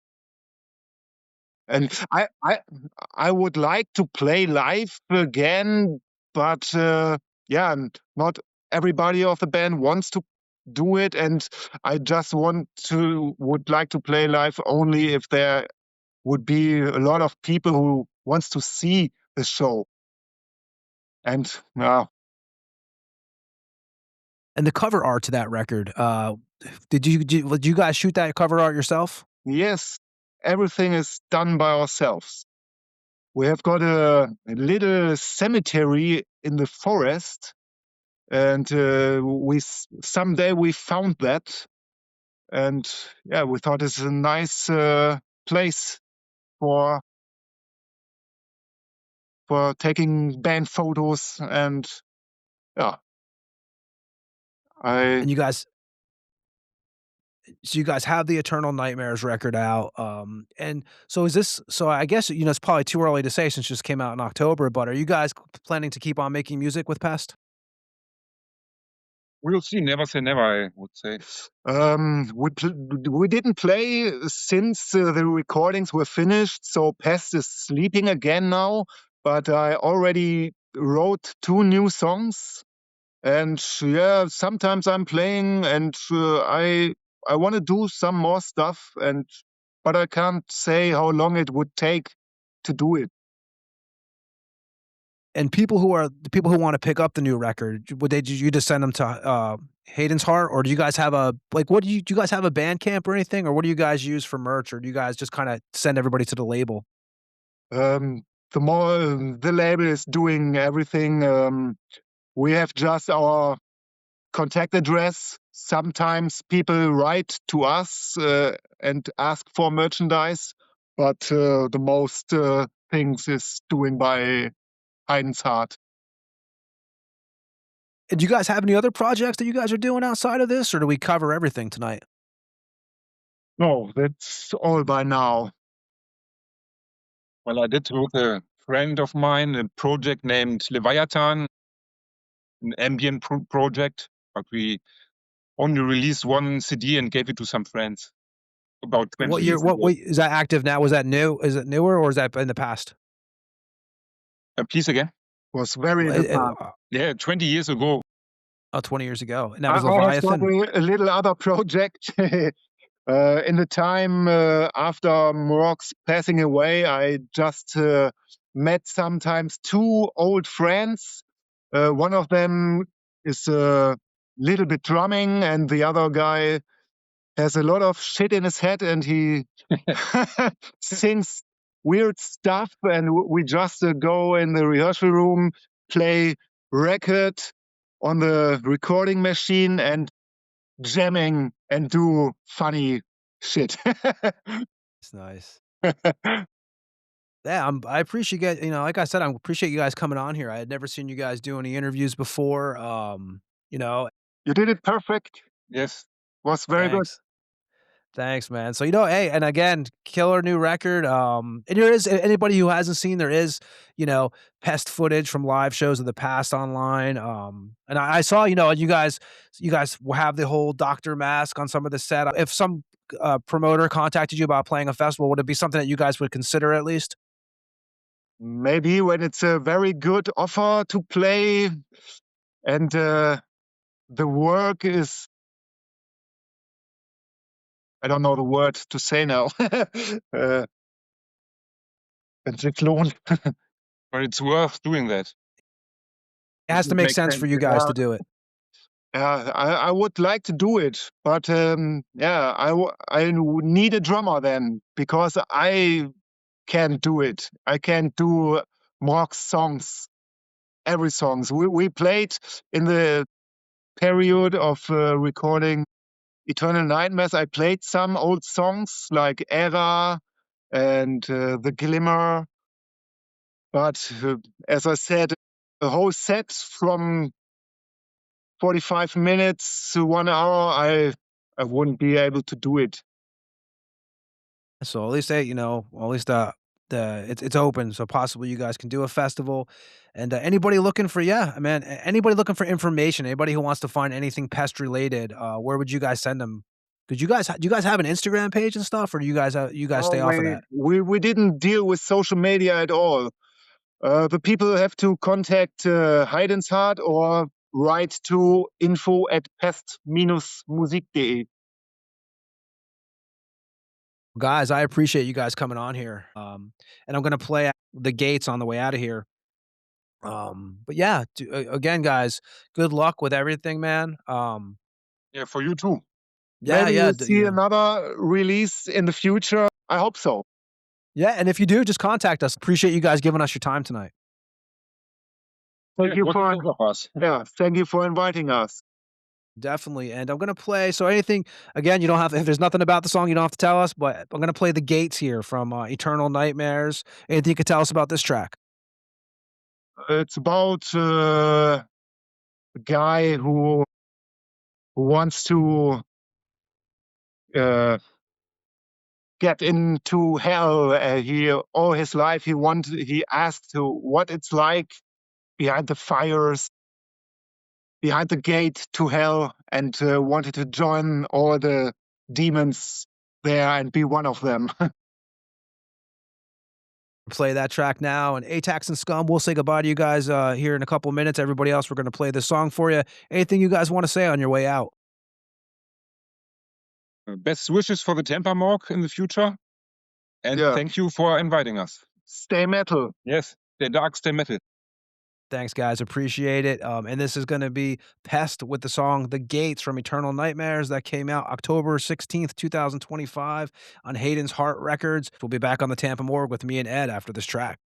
And I would like to play live again, but yeah, not everybody of the band wants to do it, and I just would like to play live only if there would be a lot of people who wants to see the show. And And the cover art to that record, did you guys shoot that cover art yourself? yes, everything is done by ourselves. We have got a little cemetery in the forest, and someday we found that, and yeah, we thought it's a nice place for taking band photos, and yeah, And you guys so you guys have the Eternal Nightmares record out, and so I guess, it's probably too early to say since it just came out in October, but are you guys planning to keep on making music with Pest? We'll see. Never say never, I would say. we didn't play since the recordings were finished, so Pest is sleeping again now. But I already wrote 2 new songs, and yeah, sometimes I'm playing, and I want to do some more stuff, but I can't say how long it would take to do it. And the people who wanna pick up the new record, did you just send them to, Hayden's Heart, or do you guys have what do you guys have a Bandcamp or anything, or what do you guys use for merch, or do you guys just kinda send everybody to the label? The label is doing everything. We have just our contact address. Sometimes people write to us and ask for merchandise, but the most things is doing by Hayden's Heart. And do you guys have any other projects that you guys are doing outside of this, or do we cover everything tonight? No, that's all by now. Well, I did with a friend of mine a project named Leviathan, an ambient project, but we only released 1 CD and gave it to some friends about 20 What year? years What ago. what is that active now? Was that new? Is it newer, or is that in the past? Please again? Was very in the past. Yeah, 20 years ago. 20 years ago, and that was I have got Leviathan? a little other project. In the time after Morgue's passing away, I just met sometimes 2 old friends. One of them is a little bit drumming, and the other guy has a lot of shit in his head, and he sings weird stuff. And we just go in the rehearsal room, play record on the recording machine, and jamming and do funny shit. It's nice. Yeah, I appreciate like I said, I appreciate you guys coming on here. I had never seen you guys do any interviews before. You know, You did it perfect. Yes. Was very good. thanks. Thanks, man. So, hey, and again, killer new record. And there is anybody who hasn't seen, there is, Pest footage from live shows of the past online. And I saw, you guys have the whole doctor mask on some of the set. If some promoter contacted you about playing a festival, would it be something that you guys would consider at least? Maybe when it's a very good offer to play and the work is, I don't know the word to say now. Wenn sich lohnt. But it's worth doing that. It has to make sense for you guys to do it. Yeah, I would like to do it, but I need a drummer then, because I can't do it. I can't do Morgue songs, every songs. We played in the period of recording Eternal Nightmares. I played some old songs like Era and The Glimmer. But as I said, a whole set from 45 minutes to 1 hour, I wouldn't be able to do it. So at least it's open, so possibly you guys can do a festival. And anybody looking for anybody looking for information, anybody who wants to find anything pest related, where would you guys send them? Do you guys have an Instagram page and stuff, or do you guys stay off of that? We didn't deal with social media at all. The people have to contact Heiden's Heart or write to info@pest-musik.de. Guys, I appreciate you guys coming on here. And I'm gonna play The Gates on the way out of here. But yeah, again, guys, good luck with everything, man. Yeah, for you too. Yeah, Maybe yeah. we'll see another release in the future. I hope so. Yeah, and if you do, just contact us. Appreciate you guys giving us your time tonight. Thank you for us. Yeah, thank you for inviting us. Definitely. And I'm gonna play. So anything, again, you don't have, if there's nothing about the song, you don't have to tell us. But I'm gonna play The Gates here from Eternal Nightmares. Anything you could tell us about this track? It's about a guy who wants to get into hell. All his life he asked what it's like behind the fires, behind the gate to hell, and wanted to join all the demons there and be one of them. Play that track now, and Atax and Scum, we'll say goodbye to you guys here in a couple minutes. Everybody else, we're going to play this song for you. Anything you guys want to say on your way out? Best wishes for the Tampa Morgue in the future. And thank you for inviting us. Stay metal. Yes, stay dark, stay metal. Thanks, guys. Appreciate it. And this is going to be Pest with the song The Gates from Eternal Nightmares that came out October 16th, 2025 on Hayden's Heart Records. We'll be back on the Tampa Morgue with me and Ed after this track.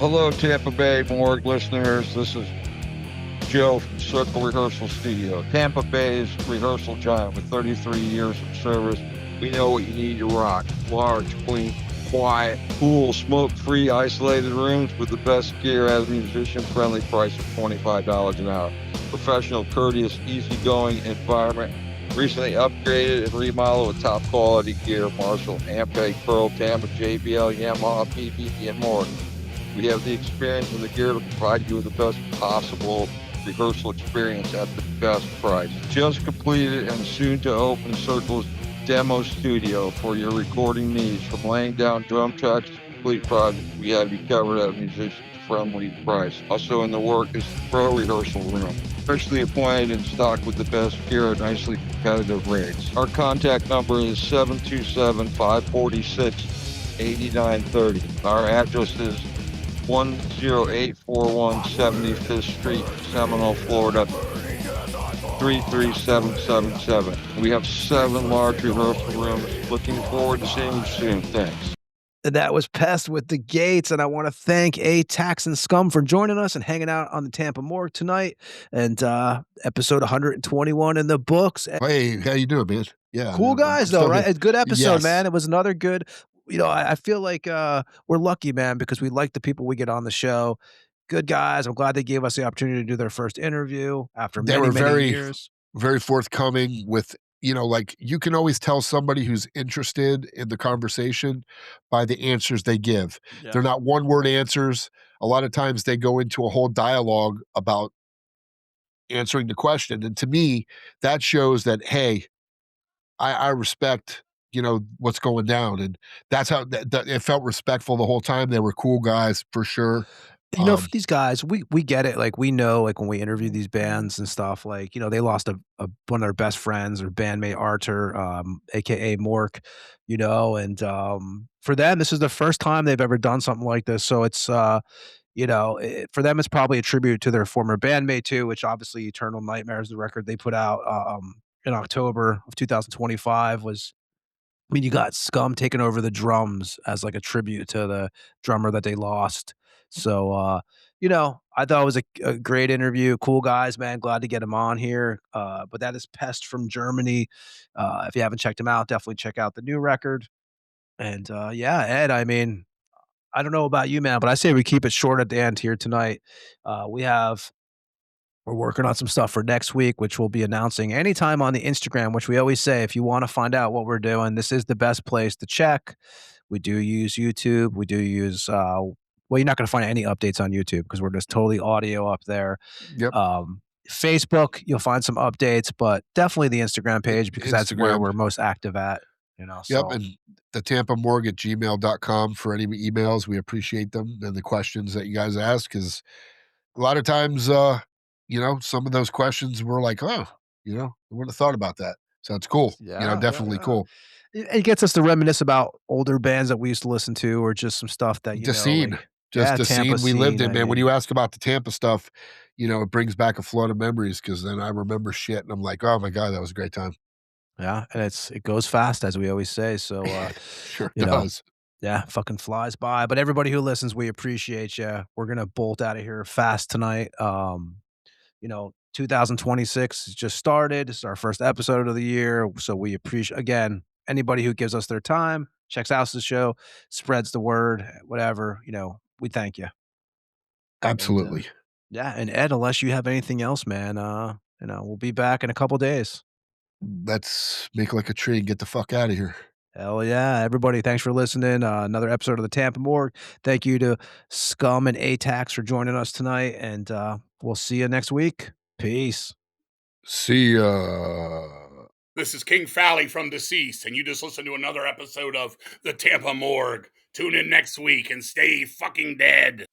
Hello, Tampa Bay Morgue listeners. This is Joe from Circle Rehearsal Studio, Tampa Bay's rehearsal giant with 33 years of service. We know what you need to rock. Large, clean, quiet, cool, smoke-free, isolated rooms with the best gear at a musician-friendly price of $25 an hour. Professional, courteous, easygoing environment. Recently upgraded and remodeled with top-quality gear, Marshall, Ampeg, Pearl, Tampa, JBL, Yamaha, PPE, and more. We have the experience and the gear to provide you with the best possible rehearsal experience at the best price. Just completed and soon to open Circle's demo studio for your recording needs. From laying down drum tracks to complete projects, we have you covered at a musician-friendly price. Also in the work is the pro rehearsal room, specially appointed and stocked with the best gear at nicely competitive rates. Our contact number is 727-546-8930. Our address is 10841 75th Street, Seminole, Florida, 33777. We have 7 large rehearsal rooms. Looking forward to seeing you soon. Thanks. That was Pest with the Gates, and I want to thank Atax and Scum for joining us and hanging out on the Tampa Morgue tonight. And episode 121 in the books. Hey, how you doing, man? Yeah, Cool guys, though, right? A good episode, Yes. man. It was another good. I feel like we're lucky, man, because we like the people we get on the show. Good guys. I'm glad they gave us the opportunity to do their first interview after They many, were many years. very forthcoming with, like you can always tell somebody who's interested in the conversation by the answers they give. Yeah. They're not one-word answers. A lot of times they go into a whole dialogue about answering the question. And to me, that shows that, hey, I respect, what's going down. And that's how that it felt respectful the whole time. They were cool guys for sure. For these guys, we get it. Like, we know, like, when we interview these bands and stuff, like, they lost one of their best friends or bandmate, Arthur, aka Mork, and for them, this is the first time they've ever done something like this. So it's for them, it's probably a tribute to their former bandmate too, which obviously Eternal Nightmare is the record they put out in October of 2025 was. I mean, you got Scum taking over the drums as like a tribute to the drummer that they lost. So, I thought it was a great interview. Cool guys, man. Glad to get them on here. But that is Pest from Germany. If you haven't checked them out, definitely check out the new record. And Ed, I mean, I don't know about you, man, but I say we keep it short at the end here tonight. We're working on some stuff for next week, which we'll be announcing anytime on the Instagram, which we always say, if you want to find out what we're doing, this is the best place to check. We do use YouTube. We do use, you're not going to find any updates on YouTube because we're just totally audio up there. Yep. Facebook, you'll find some updates, but definitely the Instagram page because that's where we're most active at. Yep. So. And the thetampamorgue at gmail.com for any emails. We appreciate them and the questions that you guys ask, because a lot of times, some of those questions were like, I wouldn't have thought about that. So it's cool. Definitely cool. It gets us to reminisce about older bands that we used to listen to, or just some stuff that, the scene. The scene we lived in, man. When you ask about the Tampa stuff, it brings back a flood of memories, because then I remember shit and I'm like, oh my God, that was a great time. Yeah, and it goes fast, as we always say. So sure does. Yeah, fucking flies by. But everybody who listens, we appreciate you. We're gonna bolt out of here fast tonight. 2026 has just started. It's our first episode of the year, so we appreciate, again, anybody who gives us their time, checks out the show, spreads the word, whatever. We thank you. Absolutely. And Ed, unless you have anything else, man, we'll be back in a couple days. Let's make like a tree and get the fuck out of here. Hell yeah. Everybody, thanks for listening. Another episode of the Tampa Morgue. Thank you to Scum and Atax for joining us tonight, and we'll see you next week. Peace. See ya. This is King Fally from Deceased, and you just listened to another episode of the Tampa Morgue. Tune in next week and stay fucking dead.